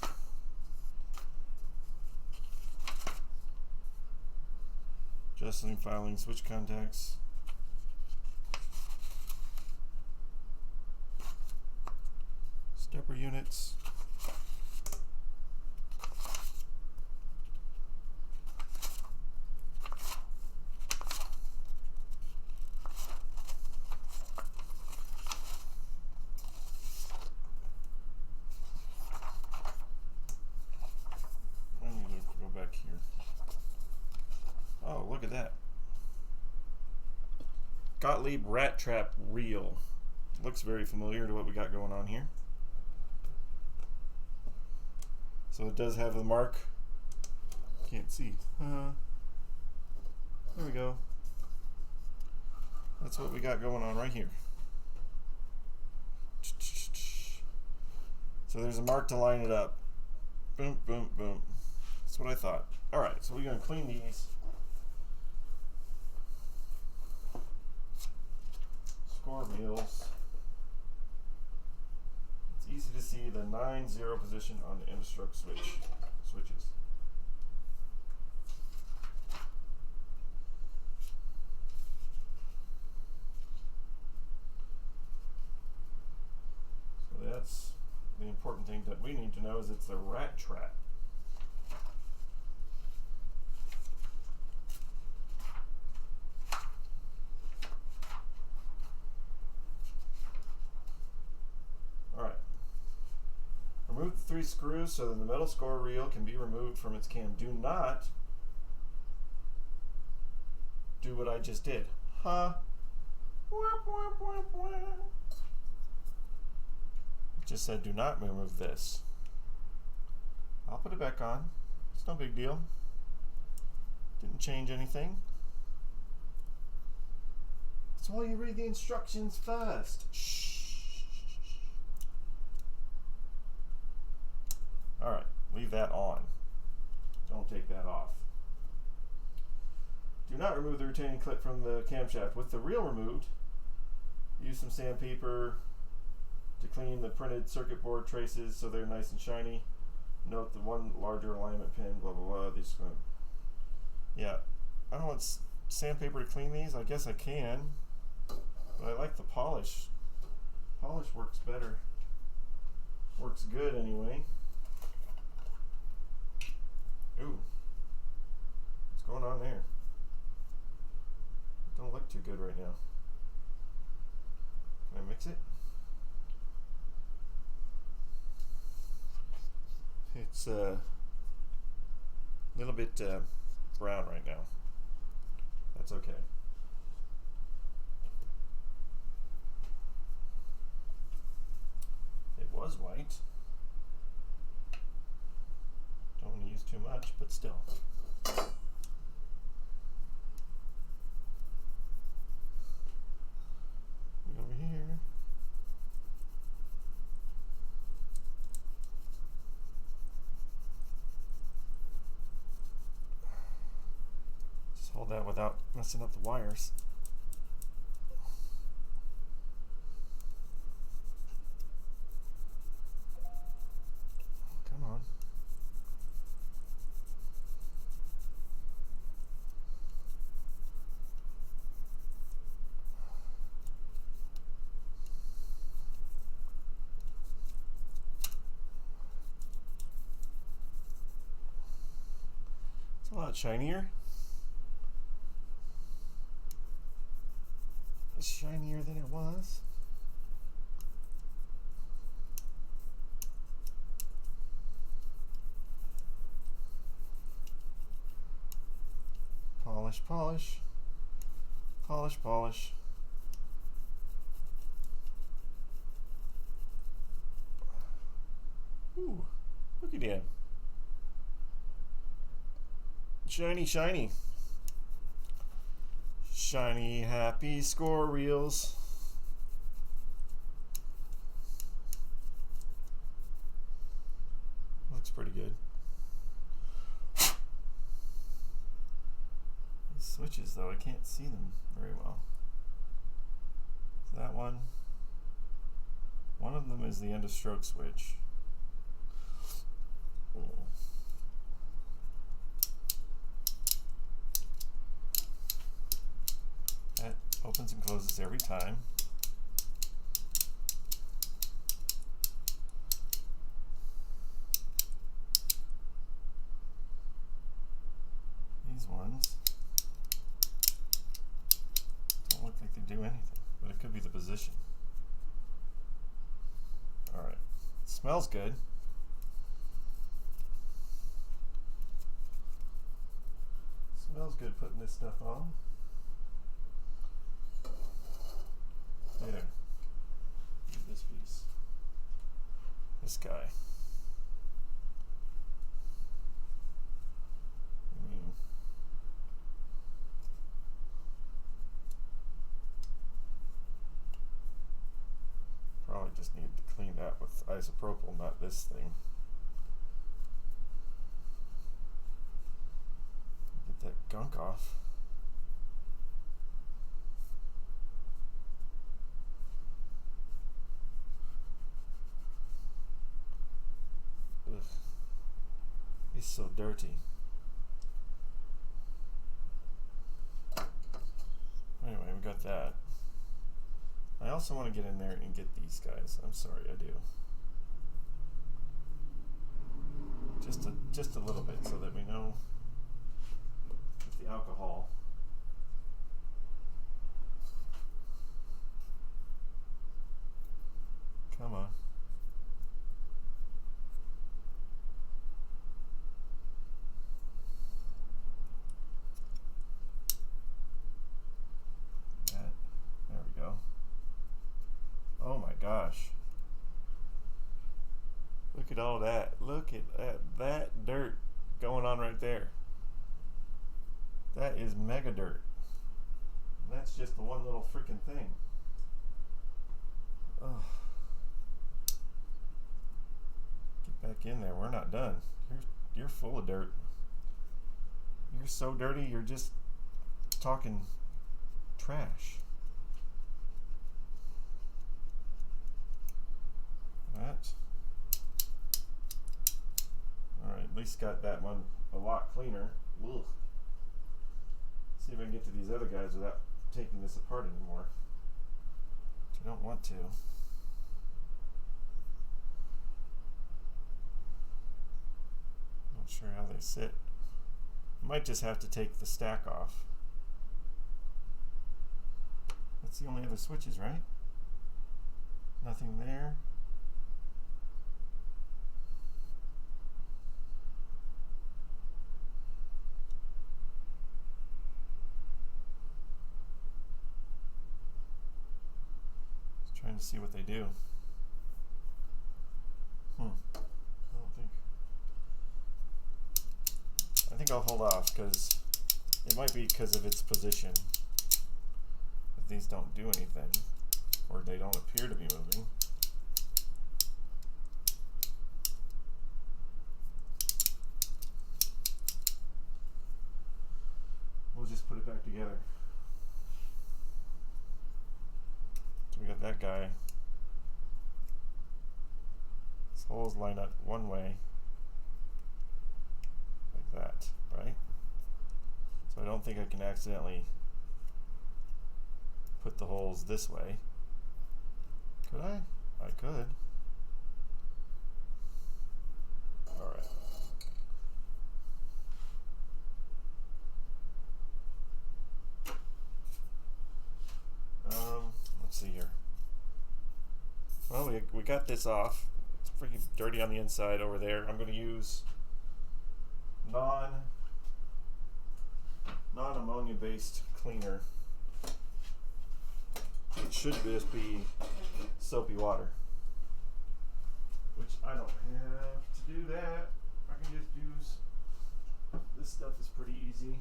Adjusting filing switch contacts. Stepper units. I need to go back here. Oh, look at that. Gottlieb rat trap reel. Looks very familiar to what we got going on here. So it does have the mark. Can't see. There we go. That's what we got going on right here. So there's a mark to line it up. Boom, boom, boom. That's what I thought. All right, so we're going to clean these. Score wheels. It's easy to see the 9-0 position on the end-of-stroke switches. So that's the important thing that we need to know is it's the rat trap. Remove the 3 screws so that the metal score reel can be removed from its cam. Do not do what I just did. Huh? It just said do not remove this. I'll put it back on. It's no big deal. Didn't change anything. That's why you read the instructions first. Shh. Alright, leave that on. Don't take that off. Do not remove the retaining clip from the camshaft. With the reel removed, use some sandpaper to clean the printed circuit board traces so they're nice and shiny. Note the one larger alignment pin, blah, blah, blah. These yeah, I don't want sandpaper to clean these. I guess I can, but I like the polish. Polish works better. Works good anyway. Ooh, what's going on there? Don't look too good right now. Can I mix it? It's a little bit brown right now. That's okay. It was white. Don't want to use too much, but still. Over here. Just hold that without messing up the wires. Come on. It's a lot shinier. It's shinier than it was. Polish, polish. Polish, polish. Ooh, look at him. Shiny, shiny. Shiny, happy score reels. Looks pretty good. These switches, though, I can't see them very well. So that one. One of them is the end of stroke switch. That opens and closes every time. These ones don't look like they do anything, but it could be the position. Alright, it smells good. Smells good putting this stuff on. There. Look at this piece. This guy. I mean, probably just need to clean that with isopropyl, not this thing. gunk off. Ugh. It's so dirty. Anyway, we got that. I also want to get in there and get these guys. I'm sorry, I do. Just a little bit so that we know the alcohol. Come on. There we go. Oh my gosh. Look at all that. Look at that dirt going on right there. That is mega dirt. And that's just the one little freaking thing. Ugh. Get back in there. We're not done. You're full of dirt. You're so dirty, you're just talking trash. That. Alright, at least got that one a lot cleaner. Ugh. See if I can get to these other guys without taking this apart anymore. Which I don't want to. Not sure how they sit. Might just have to take the stack off. That's the only other switches, right? Nothing there. Just trying to see what they do. I think I'll hold off because it might be because of its position. If these don't do anything, or they don't appear to be moving. We'll just put it back together. So we got that guy. His holes line up one way. That, right? So I don't think I can accidentally put the holes this way. Could I? I could. Alright. Let's see here. Well, we got this off. It's freaking dirty on the inside over there. I'm going to use non-ammonia based cleaner. It should just be soapy water, which I don't have to do that. I can just use this stuff. Is pretty easy.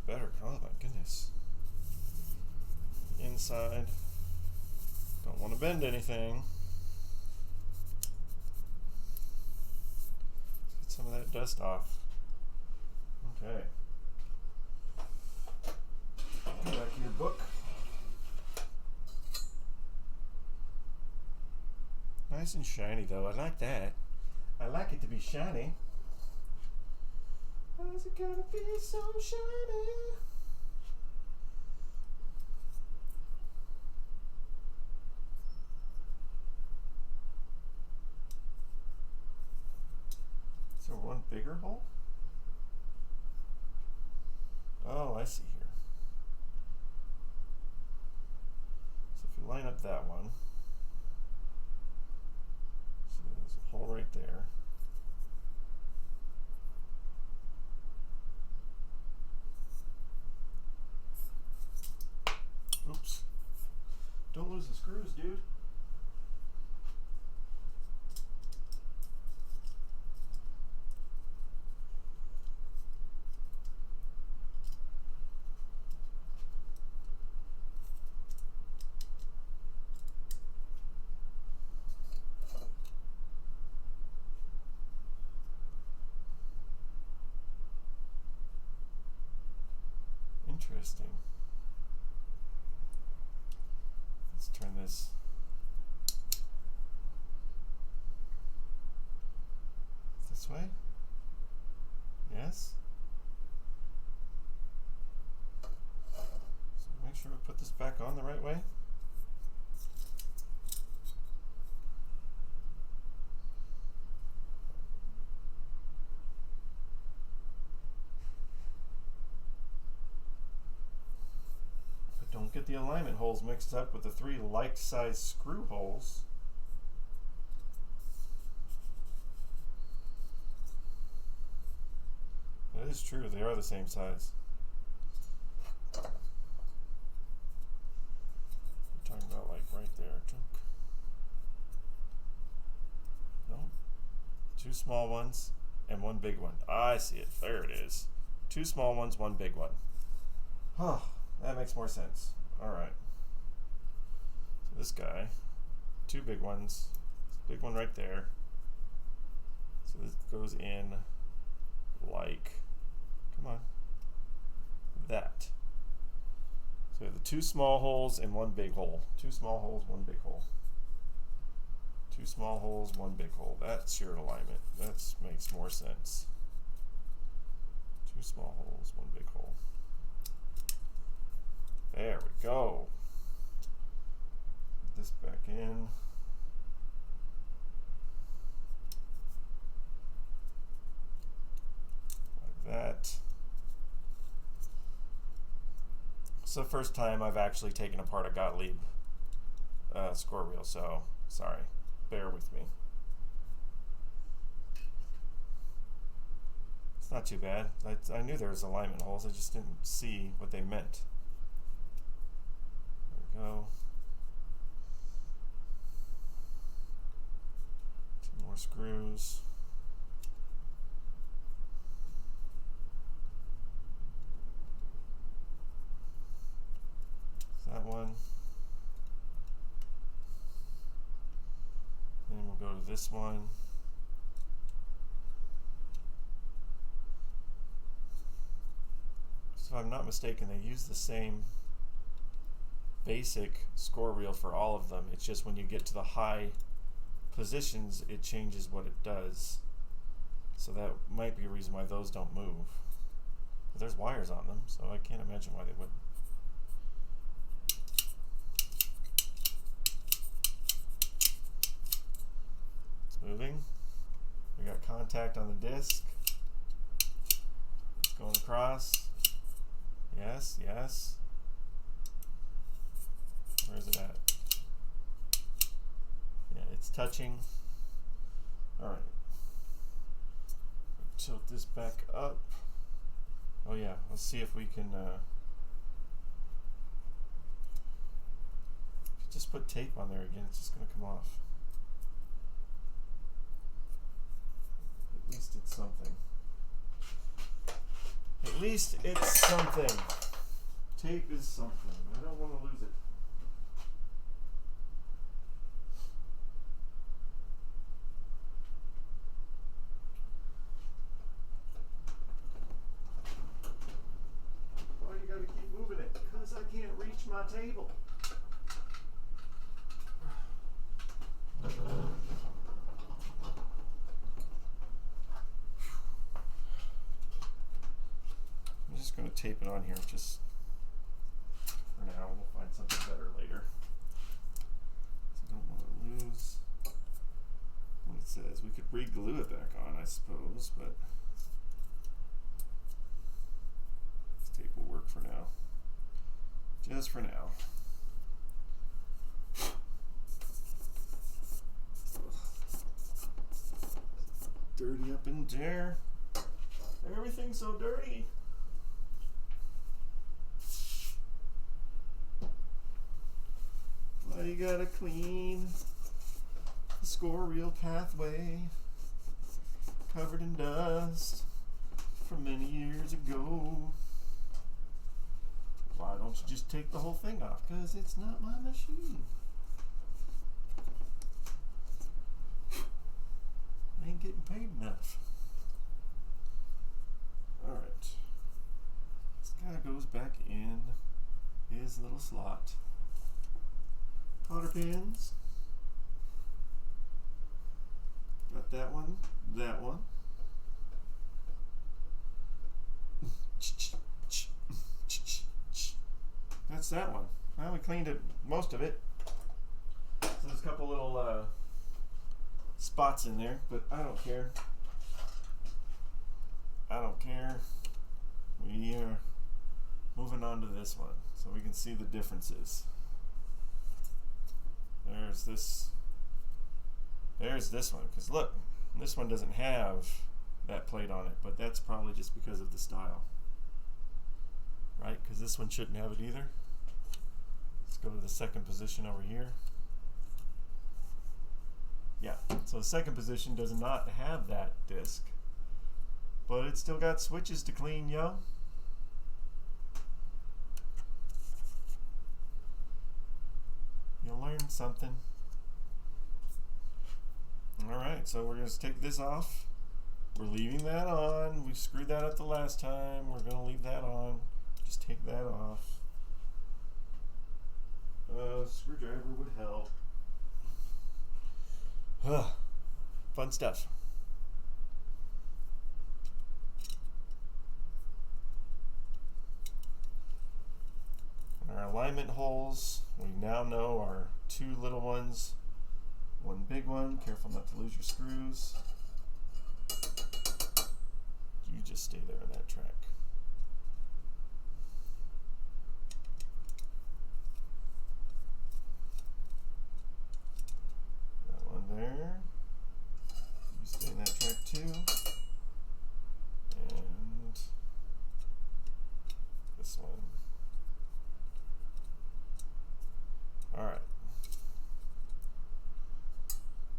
Better. Oh my goodness. Inside. Don't want to bend anything. Let's get some of that dust off. Okay. Go back to your book. Nice and shiny though. I like that. I like it to be shiny. Why's it gotta be so shiny? Is there one bigger hole? Oh, I see here. So if you line up that one, so there's a hole right there. Oops. Don't lose the screws, dude. Interesting. Let's turn this. This way? Yes? So make sure we put this back on the right way. But don't get the alignment holes mixed up with the 3 like-sized screw holes. That is true, they are the same size. I'm talking about like right there. No, 2 small ones and 1 big one. I see it, there it is. 2 small ones, 1 big one. Huh, that makes more sense. Alright. So this guy, 2 big ones, big one right there. So this goes in like, come on, that. So we have the 2 small holes and 1 big hole. 2 small holes, 1 big hole. 2 small holes, 1 big hole. That's your alignment. That makes more sense. 2 small holes, 1 big hole. There we go. Put this back in. Like that. It's the first time I've actually taken apart a Gottlieb score reel, so sorry. Bear with me. It's not too bad. I knew there was alignment holes. I just didn't see what they meant. There we go. 2 more screws. That one. Then we'll go to this one. So if I'm not mistaken, they use the same basic score reel for all of them. It's just when you get to the high positions, it changes what it does. So that might be a reason why those don't move. But there's wires on them, so I can't imagine why they wouldn't. Moving. We got contact on the disc. It's going across. Yes, yes. Where is it at? Yeah, it's touching. Alright. Tilt this back up. Oh yeah, let's see if we can just put tape on there again, it's just going to come off. At least it's something. At least it's something. Tape is something. I don't want to lose it. Why you gotta keep moving it? Because I can't reach my table. I'm just going to tape it on here just for now. We'll find something better later. So I don't want to lose what it says. We could re-glue it back on, I suppose, but this tape will work for now. Just for now. Dirty up in there. Everything's so dirty. Well, you gotta clean the score reel pathway covered in dust from many years ago. Why don't you just take the whole thing off? Because it's not my machine. I ain't getting paid enough. Alright. This guy goes back in. his little slot. Cotter pins. Got that one, that one. That's that one. Well, we cleaned it, most of it. So there's a couple little spots in there, but I don't care. I don't care. We are moving on to this one so we can see the differences. There's this one, because look, this one doesn't have that plate on it, but that's probably just because of the style, right? Because this one shouldn't have it either. Let's go to the second position over here. Yeah, so the second position does not have that disc, but it's still got switches to clean, yo. You'll learn something. Alright, so we're going to take this off. We're leaving that on. We screwed that up the last time. We're going to leave that on. Just take that off. Screwdriver would help. Fun stuff. Our alignment holes, we now know, are 2 little ones, 1 big one. Careful not to lose your screws. You just stay there on that track. That one there. You stay in that track too. And this one. Alright.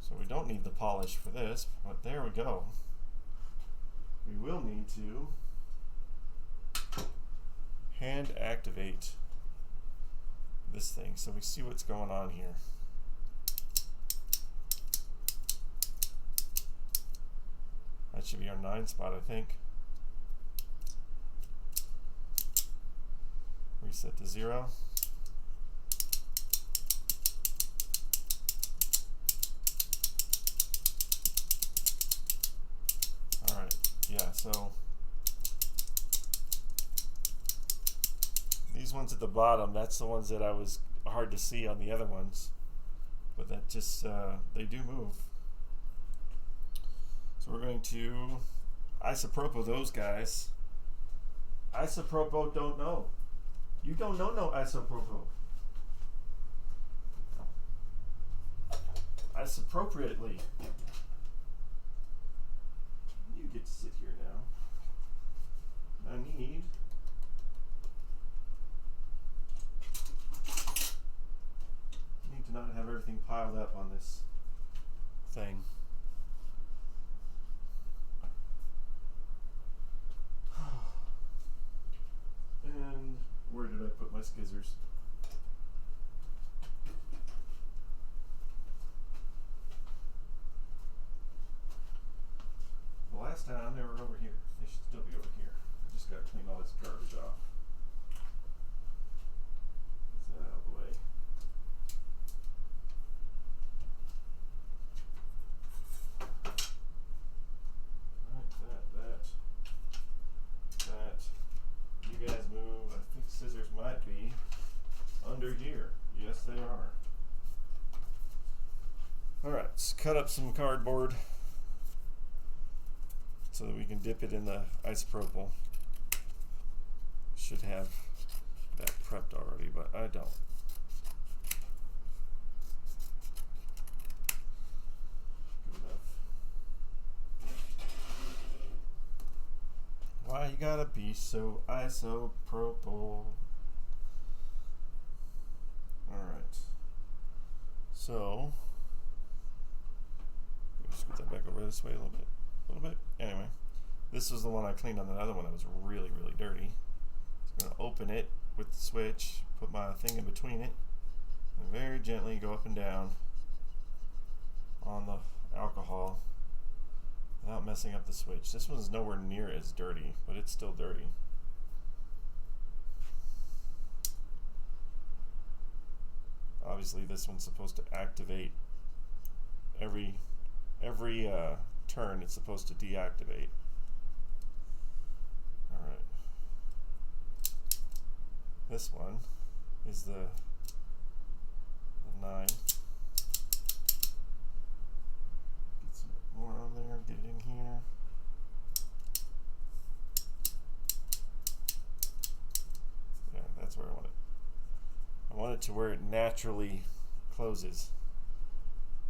So we don't need the polish for this, but there we go. We will need to hand activate this thing so we see what's going on here. That should be our 9 spot, I think. Reset to 0. Alright, yeah, so these ones at the bottom, that's the ones that I was hard to see on the other ones. But that just, they do move. So we're going to isopropyl those guys. Isopropyl don't know. You don't know no isopropyl. Isopropylately. You get to sit here now. I need to not have everything piled up on this thing. And where did I put my skizzers? The last time they were over here. They should still be over here. I just got to clean all this garbage off. Get that out of the way. That. You guys move. I think scissors might be under here. Yes, they are. Alright, let's cut up some cardboard so that we can dip it in the isopropyl. Should have that prepped already, but I don't. Good enough. Why you gotta be so isopropyl? Alright. So, scoot that back over this way a little bit. Anyway, this was the one I cleaned on the other one that was really, really dirty. So I'm going to open it with the switch, put my thing in between it, and very gently go up and down on the alcohol without messing up the switch. This one's nowhere near as dirty, but it's still dirty. obviously this one's supposed to activate every turn. It's supposed to deactivate. All right. This one is the 9. Get some more on there. Get it in here. Yeah, that's where I want it. I want it to where it naturally closes.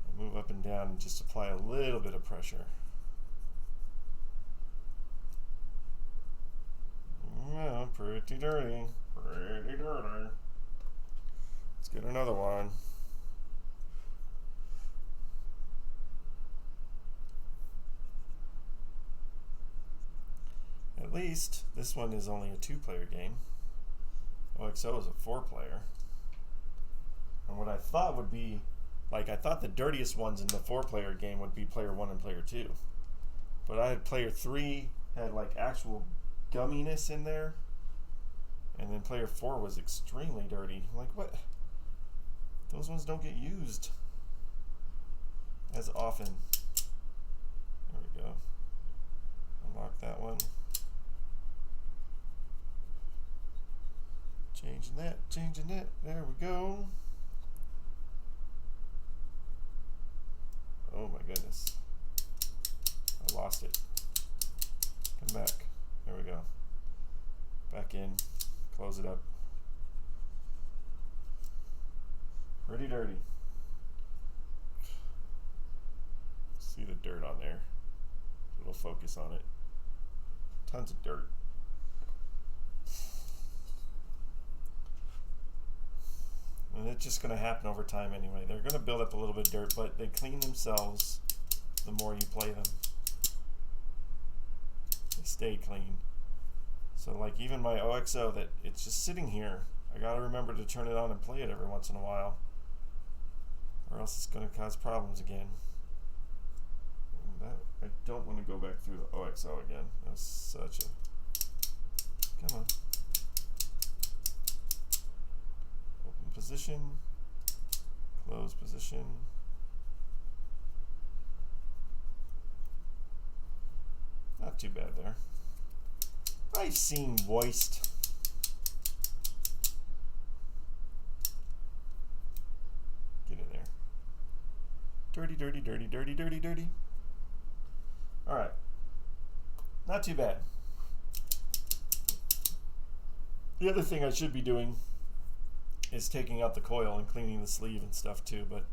I move up and down and just apply a little bit of pressure. Yeah, pretty dirty. Pretty dirty. Let's get another one. At least this one is only a 2-player game. OXO is a 4-player. And what I thought would be, like, I thought the dirtiest ones in the 4-player game would be player 1 and player 2. But I had player 3 had like actual gumminess in there. And then player 4 was extremely dirty. I'm like, what? Those ones don't get used as often. There we go. Unlock that one. Changing that. There we go. Oh my goodness. I lost it. Come back. There we go. Back in. Close it up. Pretty dirty. See the dirt on there. It'll focus on it. Tons of dirt. And it's just going to happen over time anyway. They're going to build up a little bit of dirt, but they clean themselves the more you play them. They stay clean. So like even my OXO that it's just sitting here, I got to remember to turn it on and play it every once in a while, or else it's going to cause problems again. And that, I don't want to go back through the OXO again. That's such a... Come on. Open position. Close position. Not too bad there. I've seen Voiced. Get in there. Dirty, dirty, dirty, dirty, dirty, dirty. Alright. Not too bad. The other thing I should be doing is taking out the coil and cleaning the sleeve and stuff too, but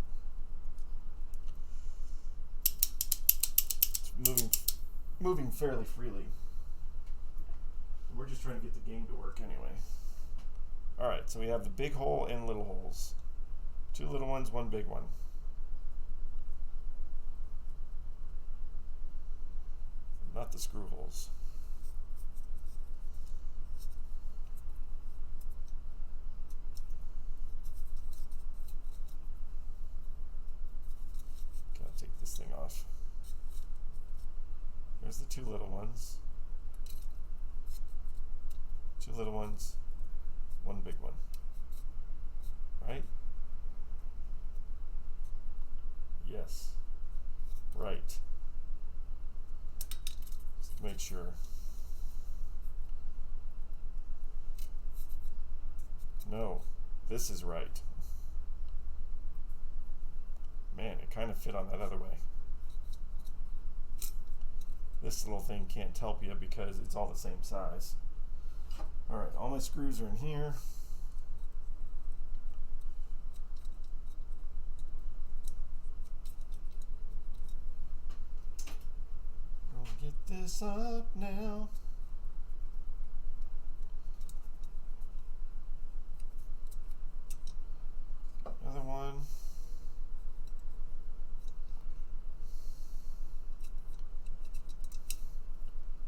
it's moving fairly freely. We're just trying to get the game to work anyway. Alright, so we have the big hole and little holes. 2 little ones, 1 big one. Not the screw holes. Gotta take this thing off. There's the 2 little ones. 2 little ones, 1 big one. Right? Yes. Right. Just make sure. No, this is right. Man, it kind of fit on that other way. This little thing can't help you because it's all the same size. Alright, all my screws are in here. Gonna get this up now. Another one.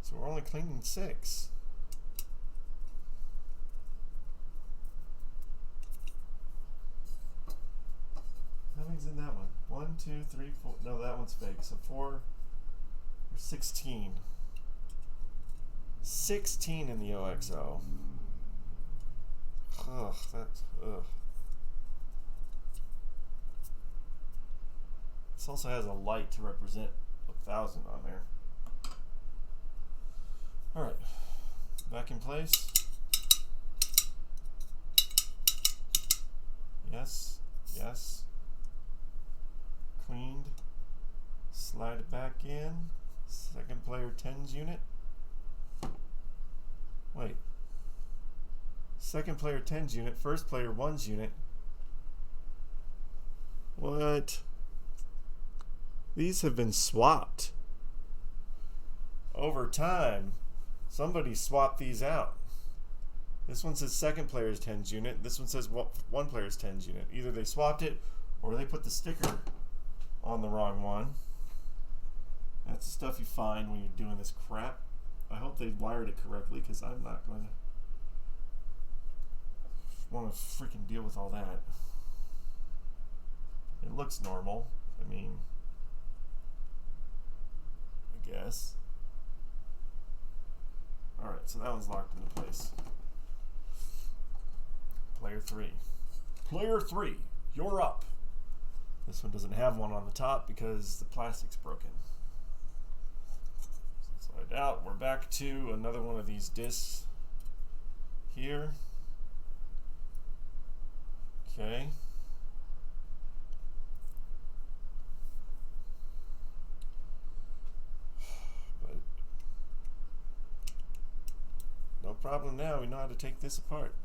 So we're only cleaning 6. How many's in that one? 1, 2, 3, 4. No, that one's fake. So 4 or 16. 16 in the OXO. Ugh, that's ugh. This also has a light to represent 1,000 on there. Alright, back in place. Yes, yes. Cleaned. Slide it back in. Second player 10's unit. Wait. Second player 10's unit, first player 1's unit. What? These have been swapped. Over time, somebody swapped these out. This one says second player's 10's unit. This one says one player's 10's unit. Either they swapped it or they put the sticker on the wrong one. That's the stuff you find when you're doing this crap. I hope they wired it correctly because I'm not going to want to freaking deal with all that. It looks normal. I mean, I guess. Alright, so that one's locked into place. Player 3. Player 3, you're up. This one doesn't have one on the top because the plastic's broken. So slide out. We're back to another one of these discs here. Okay. But no problem now. We know how to take this apart.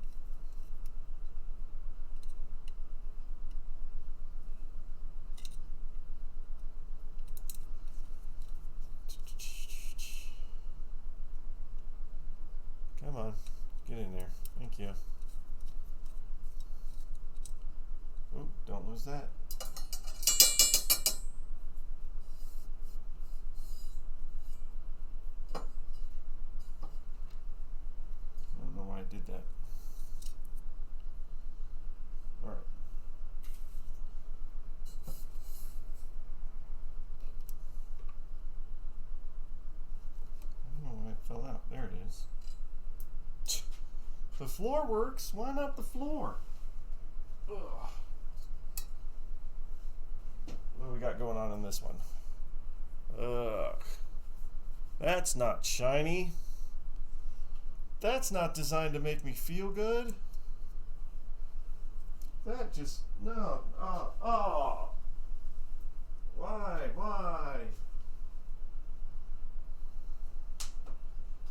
Come on, get in there. Thank you. Oh, don't lose that. I don't know why I did that. All right. I don't know why it fell out. There it is. The floor works. Why not the floor? Ugh. What do we got going on in this one? Ugh. That's not shiny. That's not designed to make me feel good. That just, no. Oh. Why?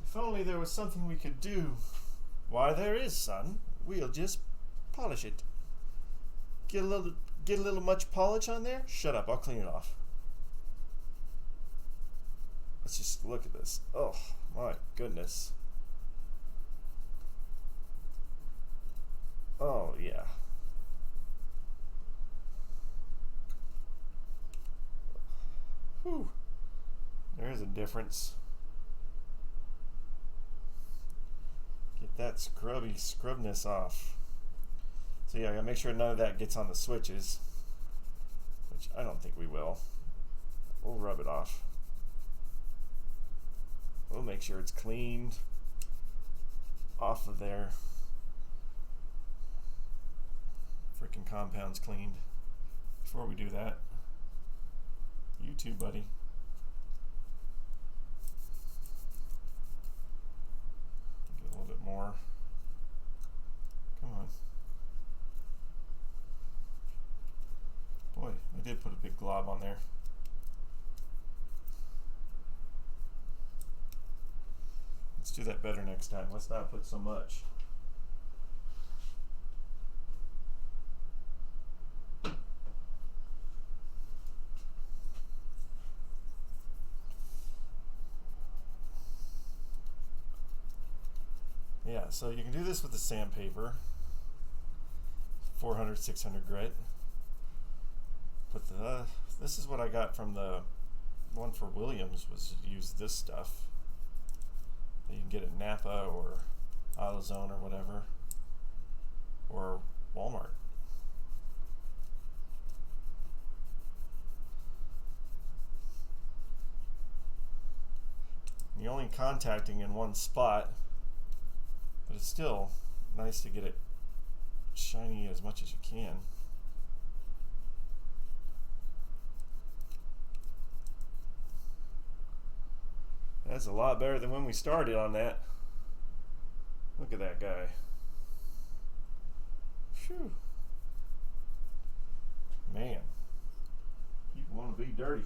If only there was something we could do. Why, there is, son. We'll just polish it. Get a little much polish on there? Shut up, I'll clean it off. Let's just look at this. Oh, my goodness. Oh, yeah. Whew. There's a difference. Get that scrubness off. So yeah, I gotta make sure none of that gets on the switches, which I don't think we will. We'll rub it off. We'll make sure it's cleaned off of there. Freaking compound's cleaned. Before we do that, you too, buddy. Get a little bit more. Come on. Boy, I did put a big glob on there. Let's do that better next time. Let's not put so much. Yeah, so you can do this with the sandpaper, 400, 600 grit. But this is what I got from the one for Williams, was to use this stuff. You can get at Napa or AutoZone or whatever, or Walmart. You're only contacting in one spot, but it's still nice to get it shiny as much as you can. That's a lot better than when we started on that. Look at that guy. Phew. Man. People want to be dirty.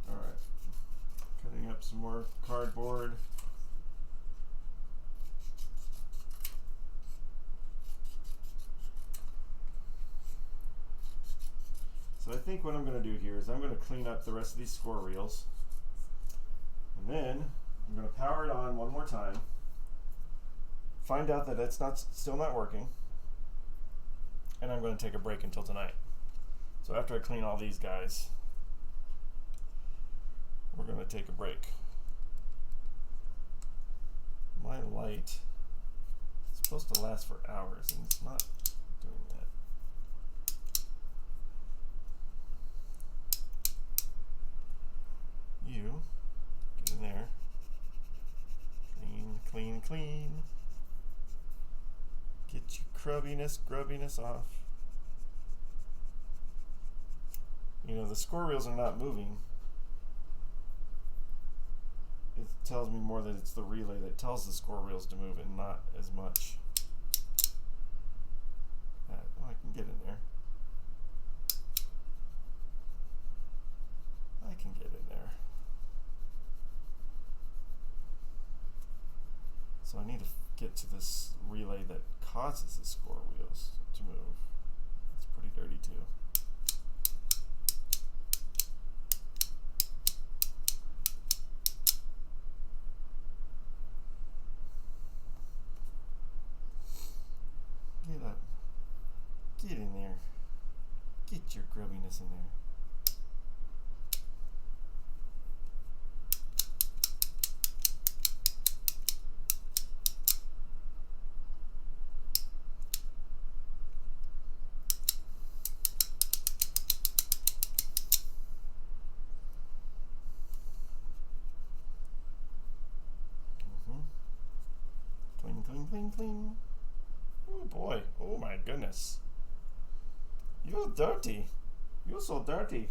Alright. Cutting up some more cardboard. So I think what I'm going to do here is I'm going to clean up the rest of these score reels. And then I'm going to power it on one more time. Find out that it's still not working. And I'm going to take a break until tonight. So after I clean all these guys, we're going to take a break. My light is supposed to last for hours and it's not doing that. You get in there. Clean, clean, clean. Get your grubbiness off. You know, the score reels are not moving. It tells me more that it's the relay that tells the score reels to move and not as much. Oh, I can get in there. I can get in there. So I need to get to this relay that causes the score wheels to move. It's pretty dirty too. Get up. Get in there. Get your grubbiness in there. Clean, clean, clean, clean. Oh boy. Oh my goodness. You're dirty. You're so dirty.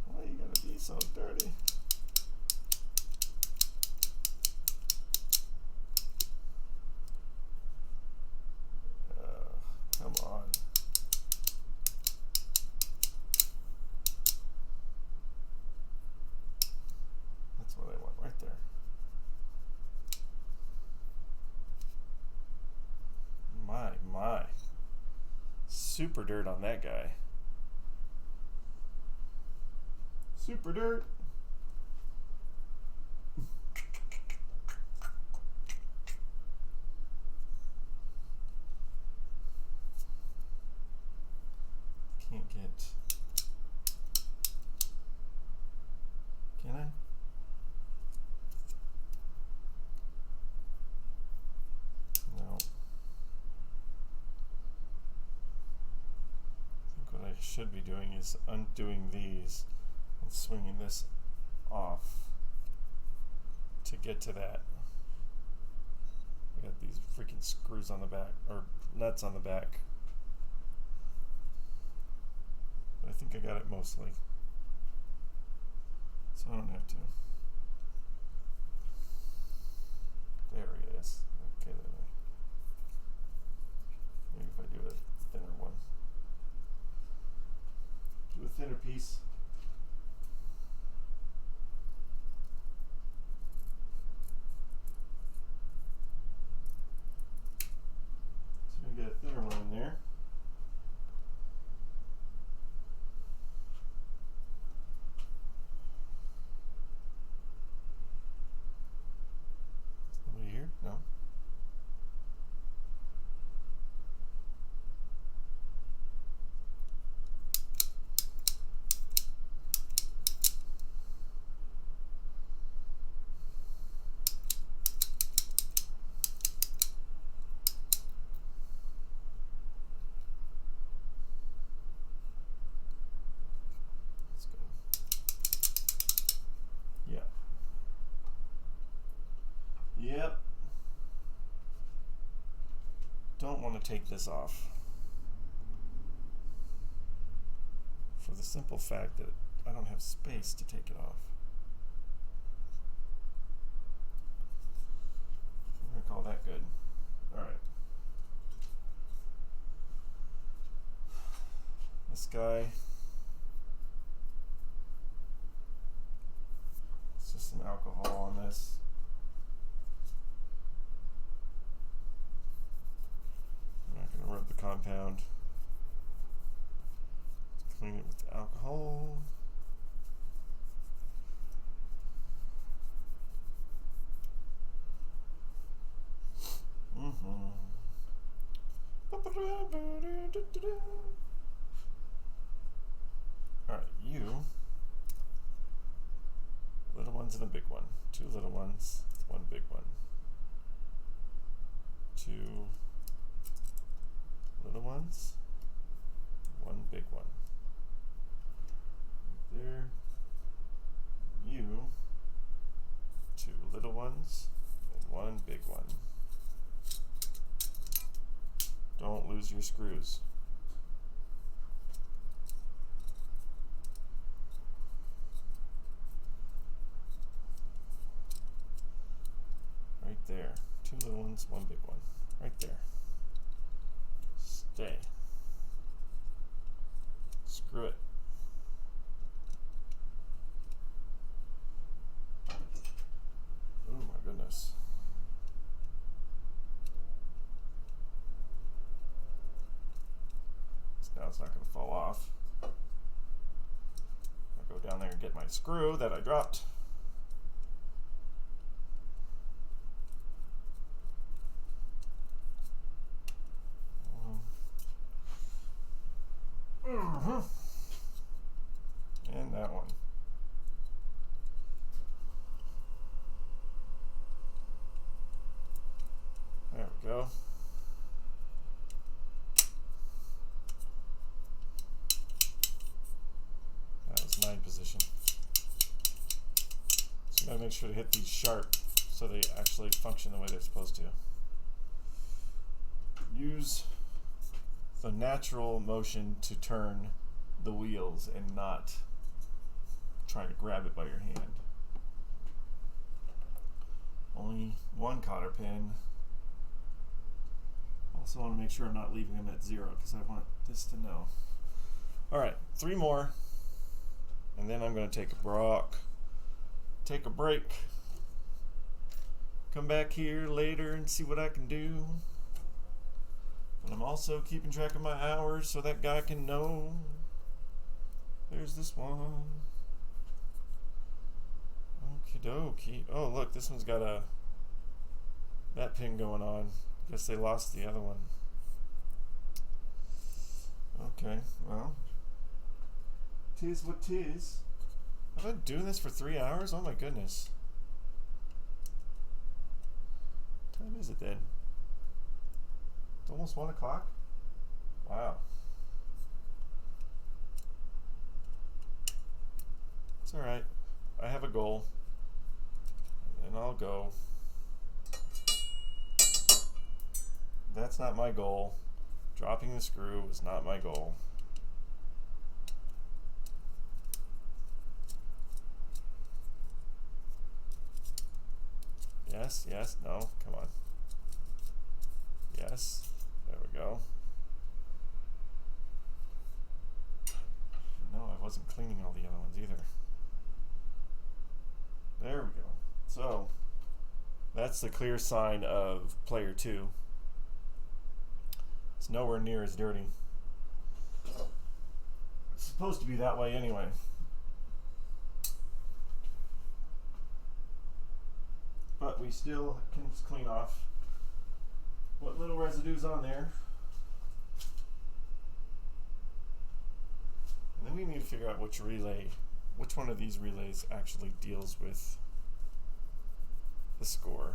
Why you gotta be so dirty? Come on. That's what I want right there. My. Super dirt on that guy. Super dirt. Can't get. Can I? No. I think what I should be doing is undoing these and swinging this off to get to that. We got these freaking screws on the back, or nuts on the back. But I think I got it mostly. So I don't have to. There he is. Okay, then. Maybe if I do a thinner one. Do a thinner piece. So we get a thinner one in there. Somebody here? No. Yep. Don't want to take this off. For the simple fact that I don't have space to take it off. We're going to call that good. Alright. This guy. It's just some alcohol on this. I'm not going to rub the compound. Let's clean it with alcohol. Alright, you. Little ones and a big one. 2 little ones, 1 big one. 2 little ones, 1 big one. Right there. You. 2 little ones and 1 big one. Don't lose your screws. Right there. 2 little ones, 1 big one. Right there. Stay. Screw it. Oh my goodness. Now it's not going to fall off. I'll go down there and get my screw that I dropped. And that one. There we go. That was 9 position. So you gotta make sure to hit these sharp so they actually function the way they're supposed to. Use the natural motion to turn the wheels and not try to grab it by your hand. Only 1 cotter pin. Also want to make sure I'm not leaving them at 0 because I want this to know. Alright, 3 more. And then I'm going to take a break. Come back here later and see what I can do. But I'm also keeping track of my hours so that guy can know. There's this one. Okie dokie. Oh, look, this one's got that pin going on. Guess they lost the other one. Okay, well. Tis what tis. I've been doing this for 3 hours? Oh my goodness. What time is it then? It's almost 1 o'clock? Wow. It's alright. I have a goal. And I'll go. That's not my goal. Dropping the screw is not my goal. Yes, yes, no, come on. Yes, there we go. No, I wasn't cleaning all the other ones either. There we go. So, that's the clear sign of player 2. It's nowhere near as dirty. It's supposed to be that way anyway. But we still can clean off what little residue's on there. And then we need to figure out which one of these relays actually deals with the score.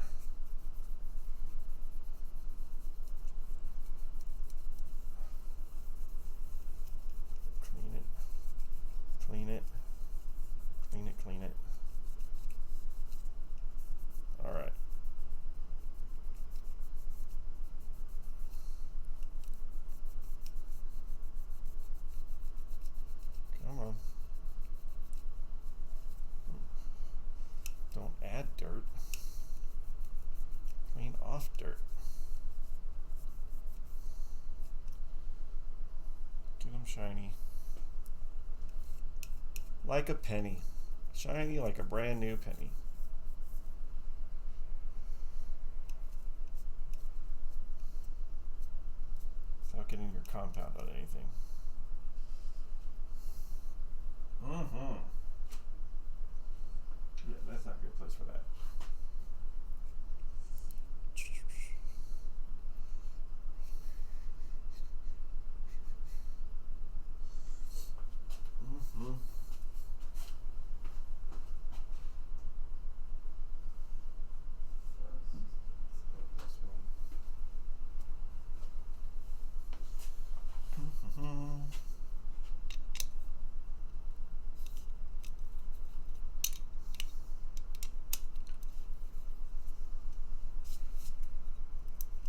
Clean it, clean it, clean it, clean it. All right. shiny. Like a penny. Shiny like a brand new penny. Without getting your compound on anything. Yeah, that's not a good place for that.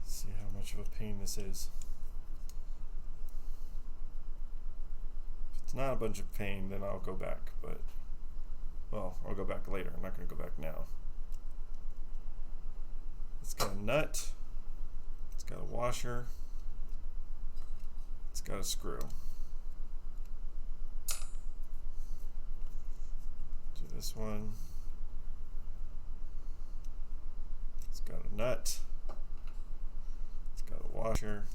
See how much of a pain this is. If it's not a bunch of pain, then I'll go back, but well, I'll go back later. I'm not going to go back now. It's got a nut. It's got a washer. It's got a screw. Do this one. It's got a nut. It's got a washer.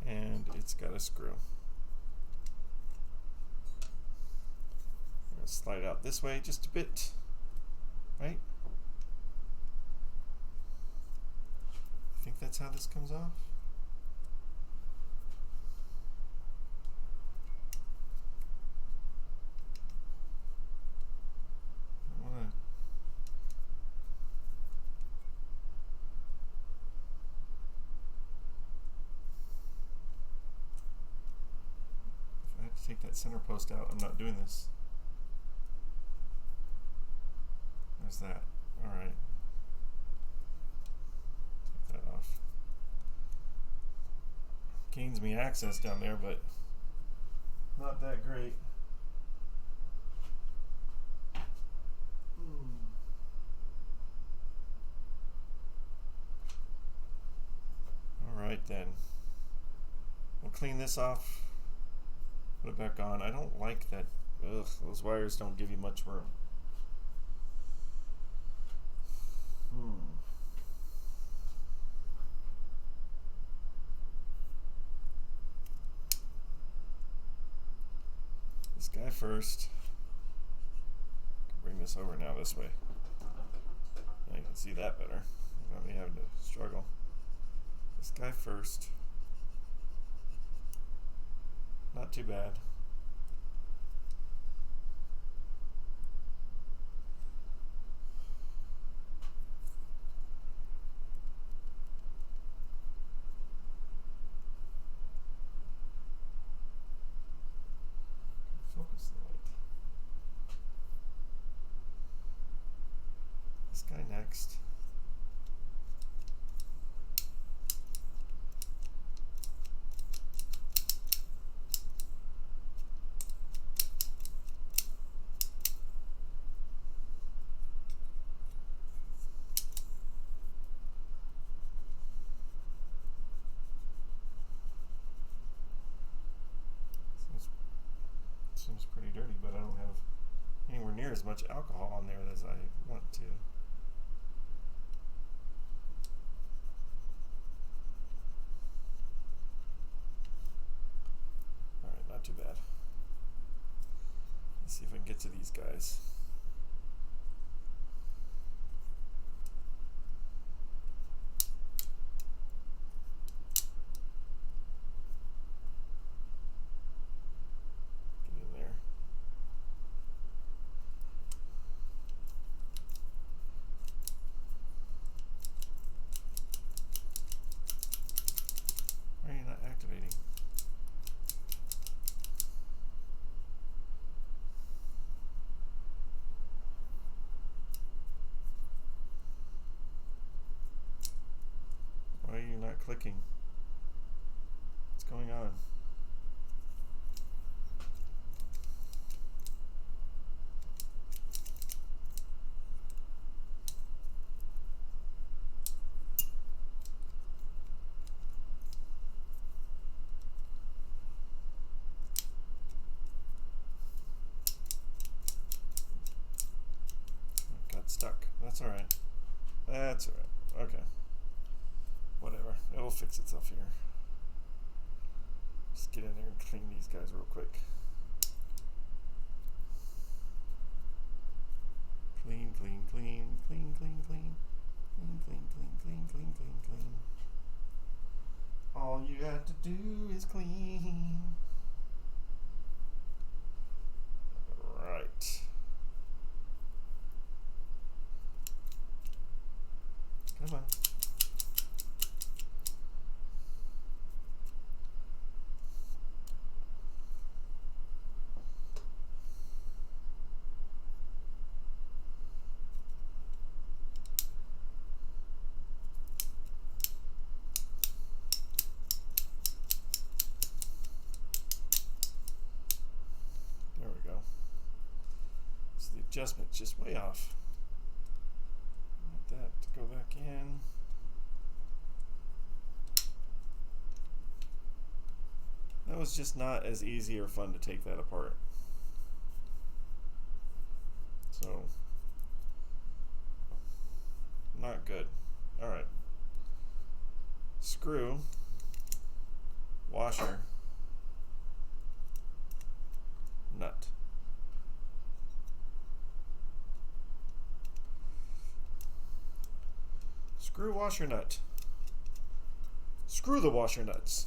And it's got a screw. I'm going to slide it out this way just a bit. Right? I think that's how this comes off. Take that center post out. I'm not doing this. There's that. Alright. Take that off. Gains me access down there, but not that great. Alright then. We'll clean this off. Put it back on. I don't like that. Ugh, those wires don't give you much room. This guy first. Bring this over now this way. Now you can see that better without me having to struggle. This guy first. Not too bad. Focus the light. This guy next. Seems pretty dirty, but I don't have anywhere near as much alcohol on there as I want to. Alright, not too bad. Let's see if I can get to these guys. Clicking. What's going on? alright. That's alright. Okay. Whatever. It'll fix itself here. Just get in there and clean these guys real quick. Clean, clean, clean, clean, clean, clean. Clean, clean, clean, clean, clean, clean, clean. All you got to do is clean. Right. Come on. There we go. So the adjustment's just way off. Want that to go back in. That was just not as easy or fun to take that apart. So, not good. Alright. Screw, washer, nut. Screw, washer, nut. Screw the washer nuts.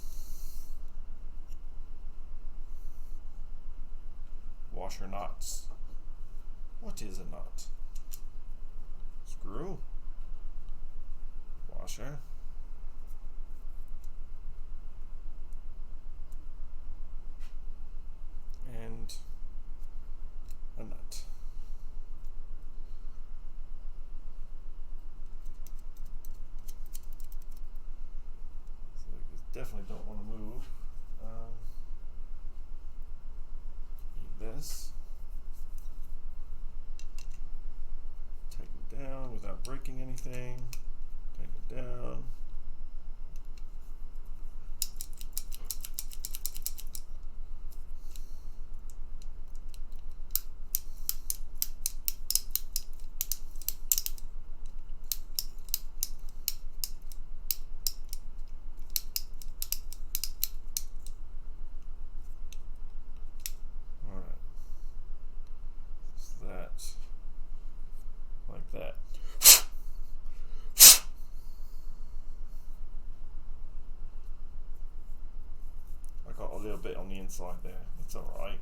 Washer knots. What is a knot? Screw. Washer. And a nut. So you definitely don't want to move. This. Tighten it down without breaking anything. Tighten it down. Like that. I got a little bit on the inside there. It's alright.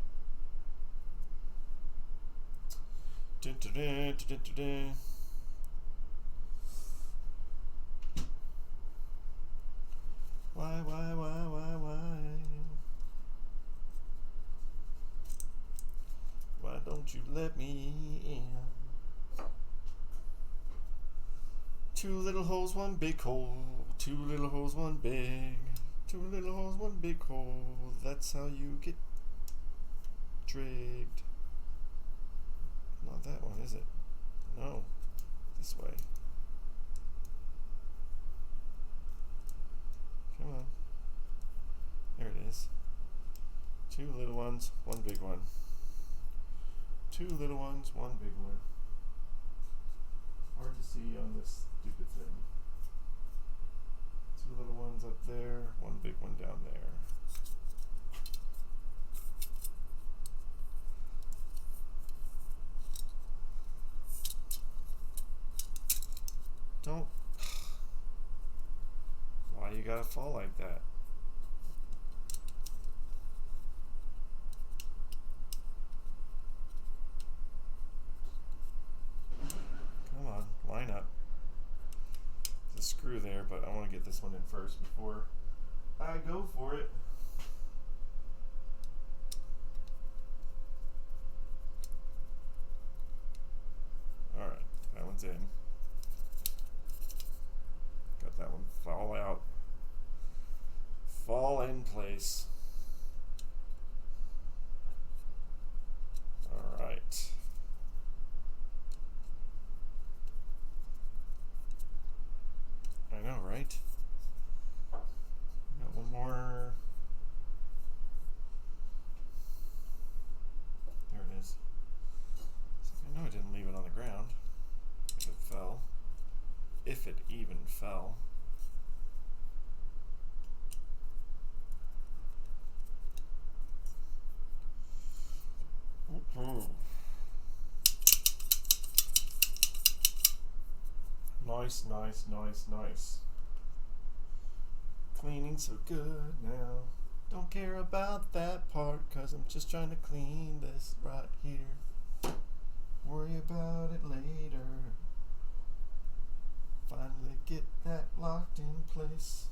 Why? Why don't you let me in? Two little holes, one big hole. Two little holes, one big. Two little holes, one big hole. That's how you get dragged. Not that one, is it? No. This way. Come on. There it is. Two little ones, one big one. Two little ones, one big one. Hard to see on this stupid thing. Two little ones up there, one big one down there. Don't. Why you gotta fall like that? Come on, line up. There's a screw there, but I want to get this one in first before I go for it. Alright, that one's in. Got that one fall out. Fall in place. Alright. I know, right? Got one more. There it is. I know I didn't leave it on the ground. If it fell. if it even fell. Nice, nice, nice, nice. Cleaning so good now. Don't care about that part, 'cause I'm just trying to clean this right here. Worry about it later. Finally get that locked in place.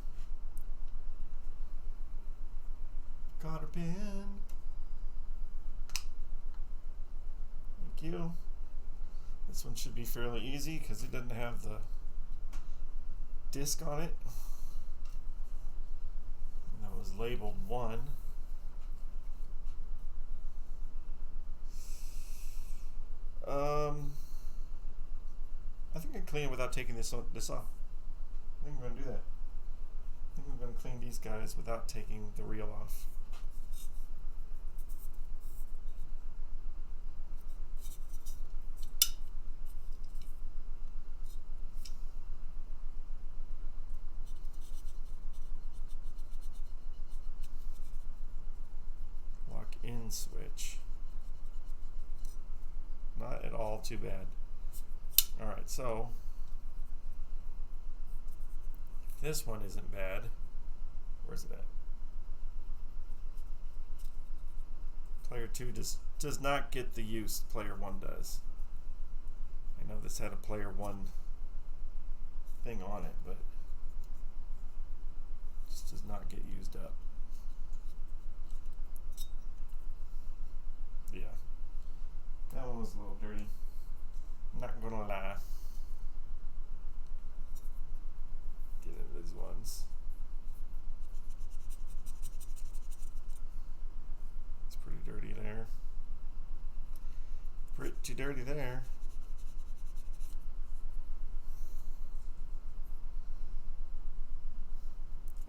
Cotter pin. Thank you. This one should be fairly easy because it doesn't have the disc on it. And that was labeled 1. I think I can clean it without taking this off. I think I'm going to do that. I think I'm going to clean these guys without taking the reel off. Lock in switch. Not at all too bad. Alright, so if this one isn't bad, where's it at? Player 2 does not get the use player 1 does. I know this had a player 1 thing on it, but it just does not get used up. Yeah. That one was a little dirty. Not gonna lie. Get into these ones. It's pretty dirty there. Pretty dirty there.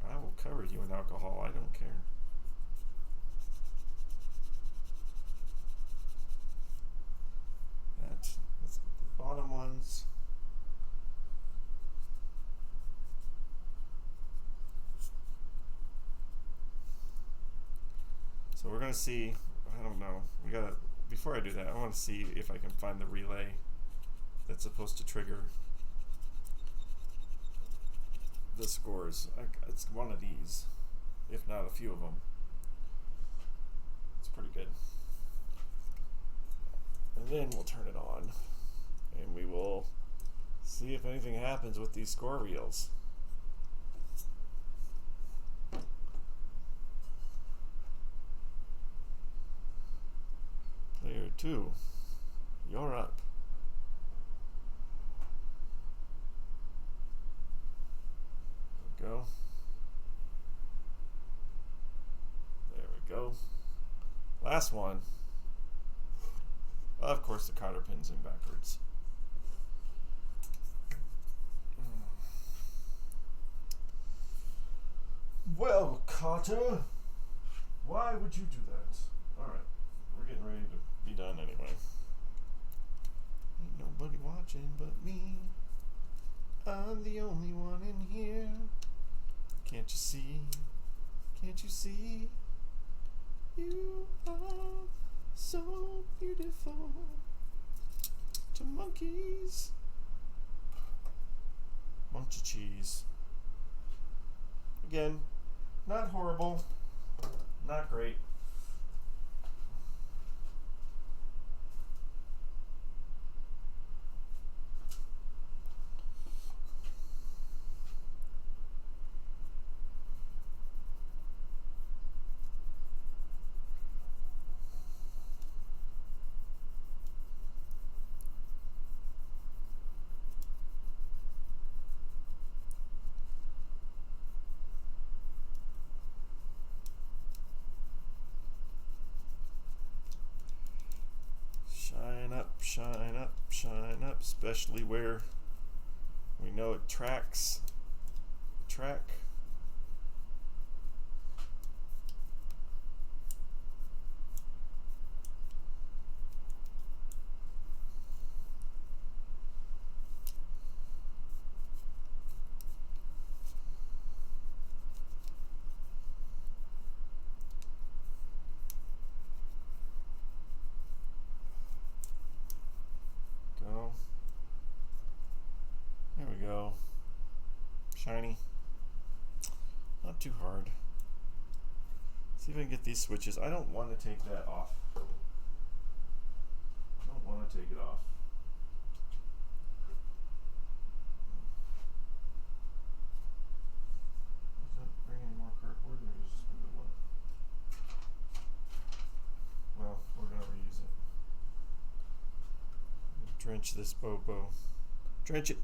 I will cover you in alcohol. I don't care. Let's get the bottom ones. So we're gonna see. I don't know. We gotta. Before I do that, I want to see if I can find the relay that's supposed to trigger the scores. It's one of these, if not a few of them. It's pretty good. And then we'll turn it on, and we will see if anything happens with these score reels. Player 2, you're up. There we go. There we go. Last one. Of course, the cotter pin's in backwards. Well, Cotter, why would you do that? Alright, we're getting ready to be done anyway. Ain't nobody watching but me. I'm the only one in here. Can't you see? Can't you see? You are so beautiful to monkeys. Bunch of cheese. Again, not horrible, not great. Shine up, shine up, especially where we know it tracks track. too hard. See if I can get these switches. I don't want to take that off. I don't want to take it off. Does that bring any more cardboard, or is it just going to one? Well, we're going to reuse it. Drench this Bobo. Drench it.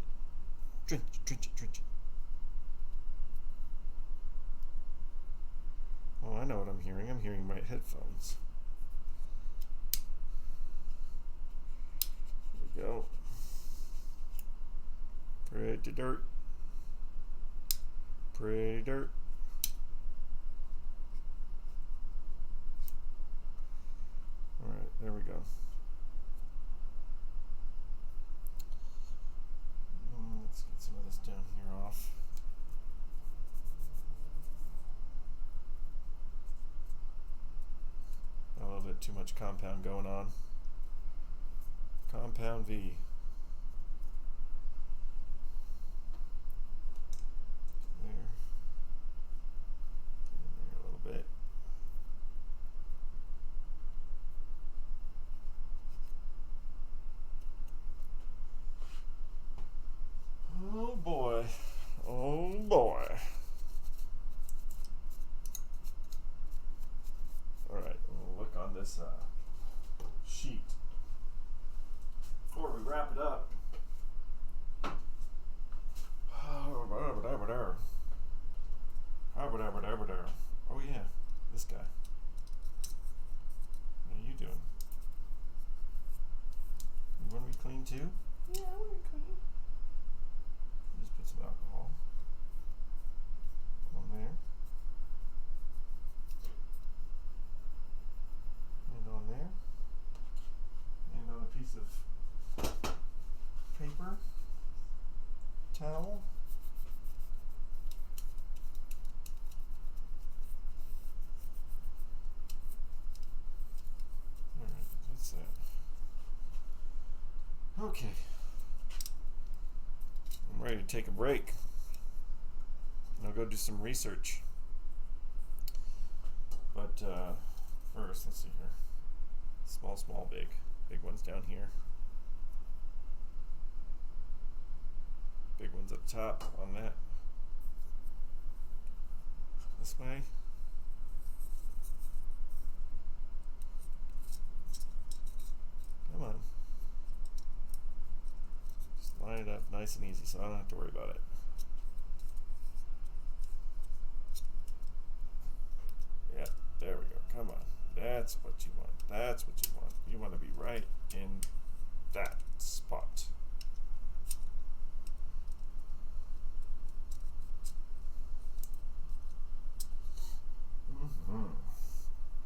Drench it, drench it, drench it. Oh, I know what I'm hearing. I'm hearing my headphones. There we go. Pretty dirt. Pretty dirt. Alright, there we go. Let's get some of this down here off. A little bit too much compound going on. Compound V. There. There a little bit. Oh boy. Oh boy. Alright, we'll look on this sheet before we wrap it up. Oh yeah, this guy. What are you doing? You want to be clean too? Yeah, I want to be clean. Just put some alcohol on there. And on there. And on a piece of paper, towel. Alright, that's that. Okay. I'm ready to take a break. I'll go do some research. But first, let's see here. Small, small, big. Big ones down here. Big ones up top on that. This way. Come on. Just line it up nice and easy so I don't have to worry about it. Yeah, there we go. Come on. That's what you want. That's what you want. You want to be right in that spot. Mm-hmm.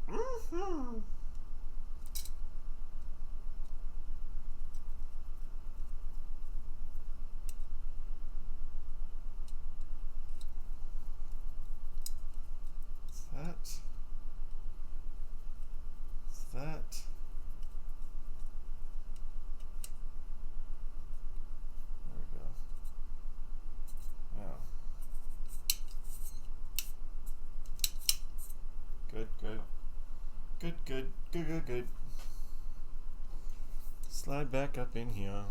Mm-hmm. That. There we go. Now. Good, good. Good, good, good, good, good. Slide back up in here.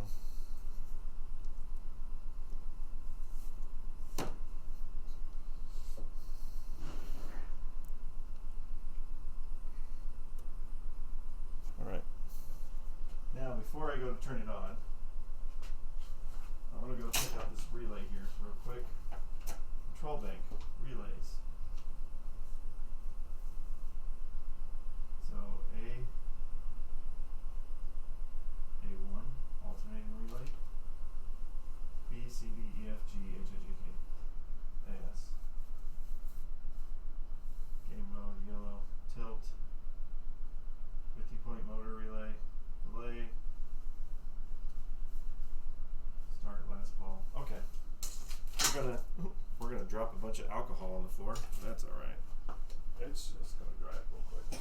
Now, before I go to turn it on, I want to go check out this relay here real quick. Control bank relays. So A1 alternating relay. B, C, D, E, F, G, H, I, J, K, A, S. Game mode, yellow, tilt. 50-point motor relay. Delay. Start last ball. Okay. We're gonna drop a bunch of alcohol on the floor. That's all right. It's just gonna dry up real quick.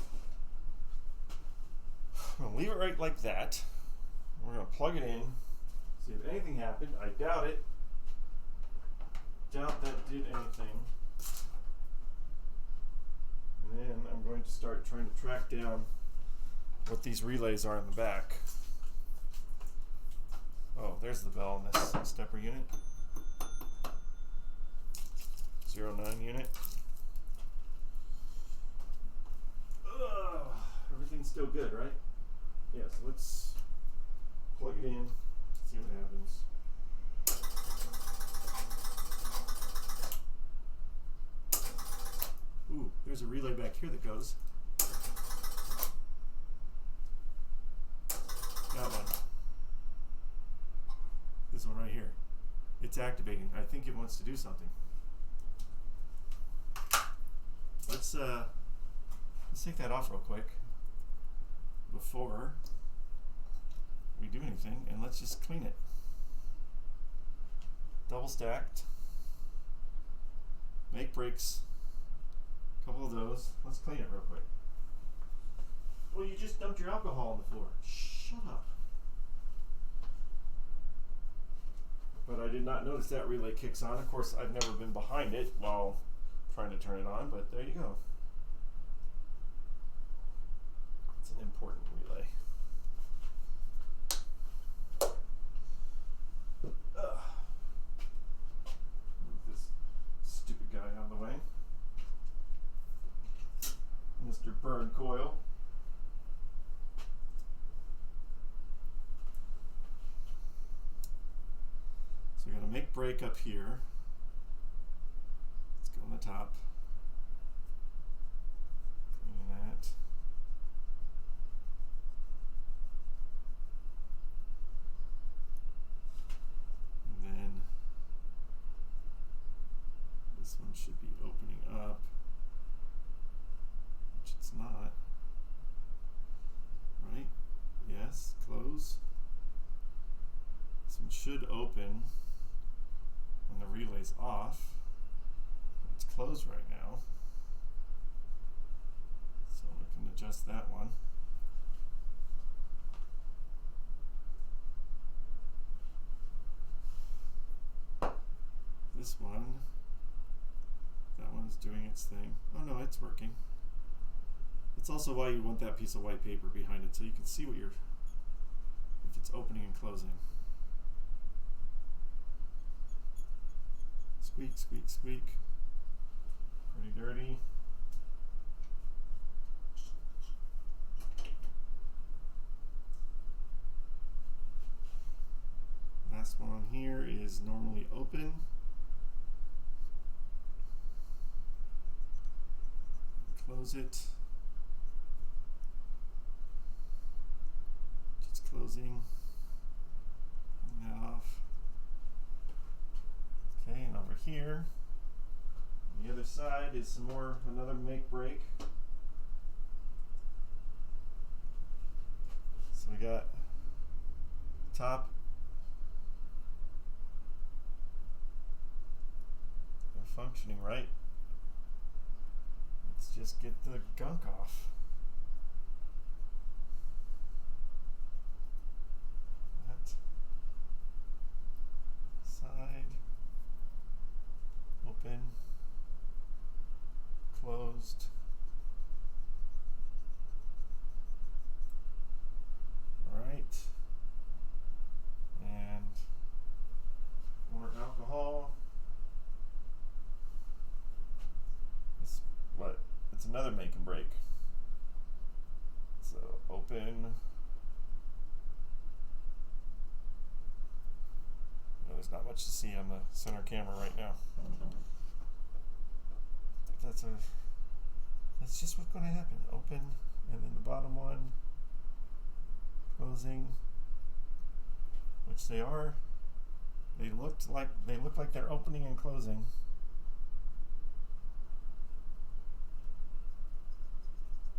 I'm gonna leave it right like that. We're gonna plug it in. See if anything happened. I doubt it. Doubt that did anything. And then I'm going to start trying to track down what these relays are in the back. Oh, there's the bell in this stepper unit. 09 unit. Everything's still good, right? Yeah, so let's plug it in, see what happens. Ooh, there's a relay back here that goes. That one. This one right here. It's activating. I think it wants to do something. Let's take that off real quick before we do anything, and let's just clean it. Double stacked. Make breaks. A couple of those. Let's clean it real quick. Well, you just dumped your alcohol on the floor. Shut up. But I did not notice that relay kicks on. Of course, I've never been behind it while trying to turn it on, but there you go. It's an important relay. Move this stupid guy out of the way. Mr. Burn Coil. So we got to make break up here. Let's go on the top. Clean that. And then this one should be opening up, which it's not. Right? Yes, close. This one should open when the relay's off. It's closed right now. So we can adjust that one. This one, that one's doing its thing. Oh no, it's working. That's also why you want that piece of white paper behind it, so you can see what if it's opening and closing. Squeak, squeak, squeak. Pretty dirty. Last one on here is normally open. Close it. Just closing. Turn that off. Okay, and over here, on the other side is another make break. So we got top. They're functioning right. Let's just get the gunk off. That side. Open, closed. All right, and more alcohol. It's another make and break. So open. There's not much to see on the center camera right now. That's just what's going to happen. Open, and then the bottom one closing, which they are. They look like they're opening and closing.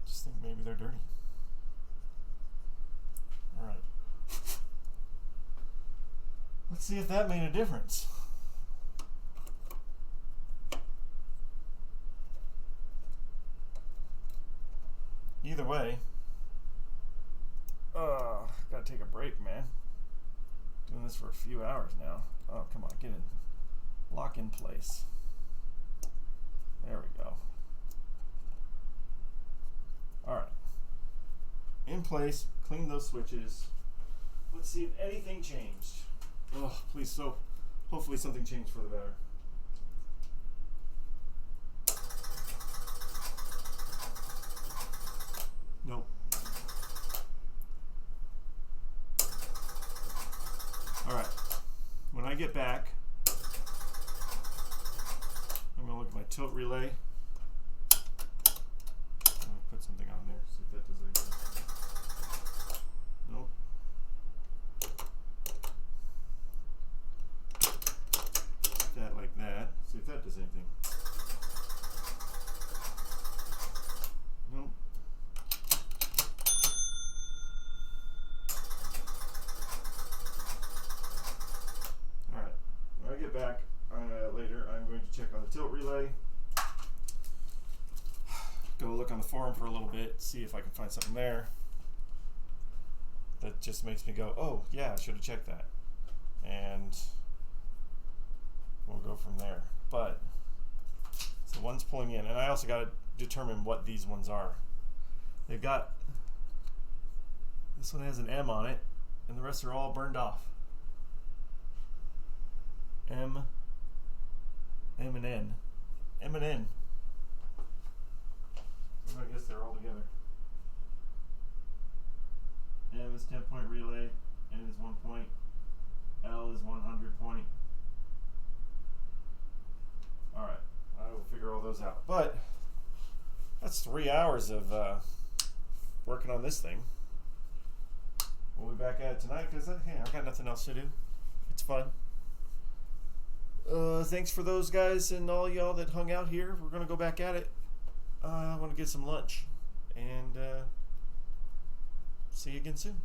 Just think maybe they're dirty. All right. Let's see if that made a difference. Either way, gotta take a break, man. Doing this for a few hours now. Oh, come on, get in. Lock in place. There we go. All right. In place, clean those switches. Let's see if anything changed. Oh, please, so hopefully something changed for the better. Nope. All right. When I get back, I'm going to look at my tilt relay. I'm going to put something on there, see if that does anything. Nope. That like that. See if that does anything. Nope. Alright. When I get back later, I'm going to check on the tilt relay. Go look on the forum for a little bit, see if I can find something there. That just makes me go, oh, yeah, I should have checked that. And we'll go from there. But so one's pulling in, and I also got to determine what these ones are. They've got, this one has an M on it, and the rest are all burned off. M and N. M and N. I guess they're all together. M is 10-point relay, N is 1 point, L is 100 point. Alright, I will figure all those out. But that's 3 hours of working on this thing. We'll be back at it tonight because hey, I've got nothing else to do. It's fun. Thanks for those guys and all y'all that hung out here. We're going to go back at it. I want to get some lunch. And see you again soon.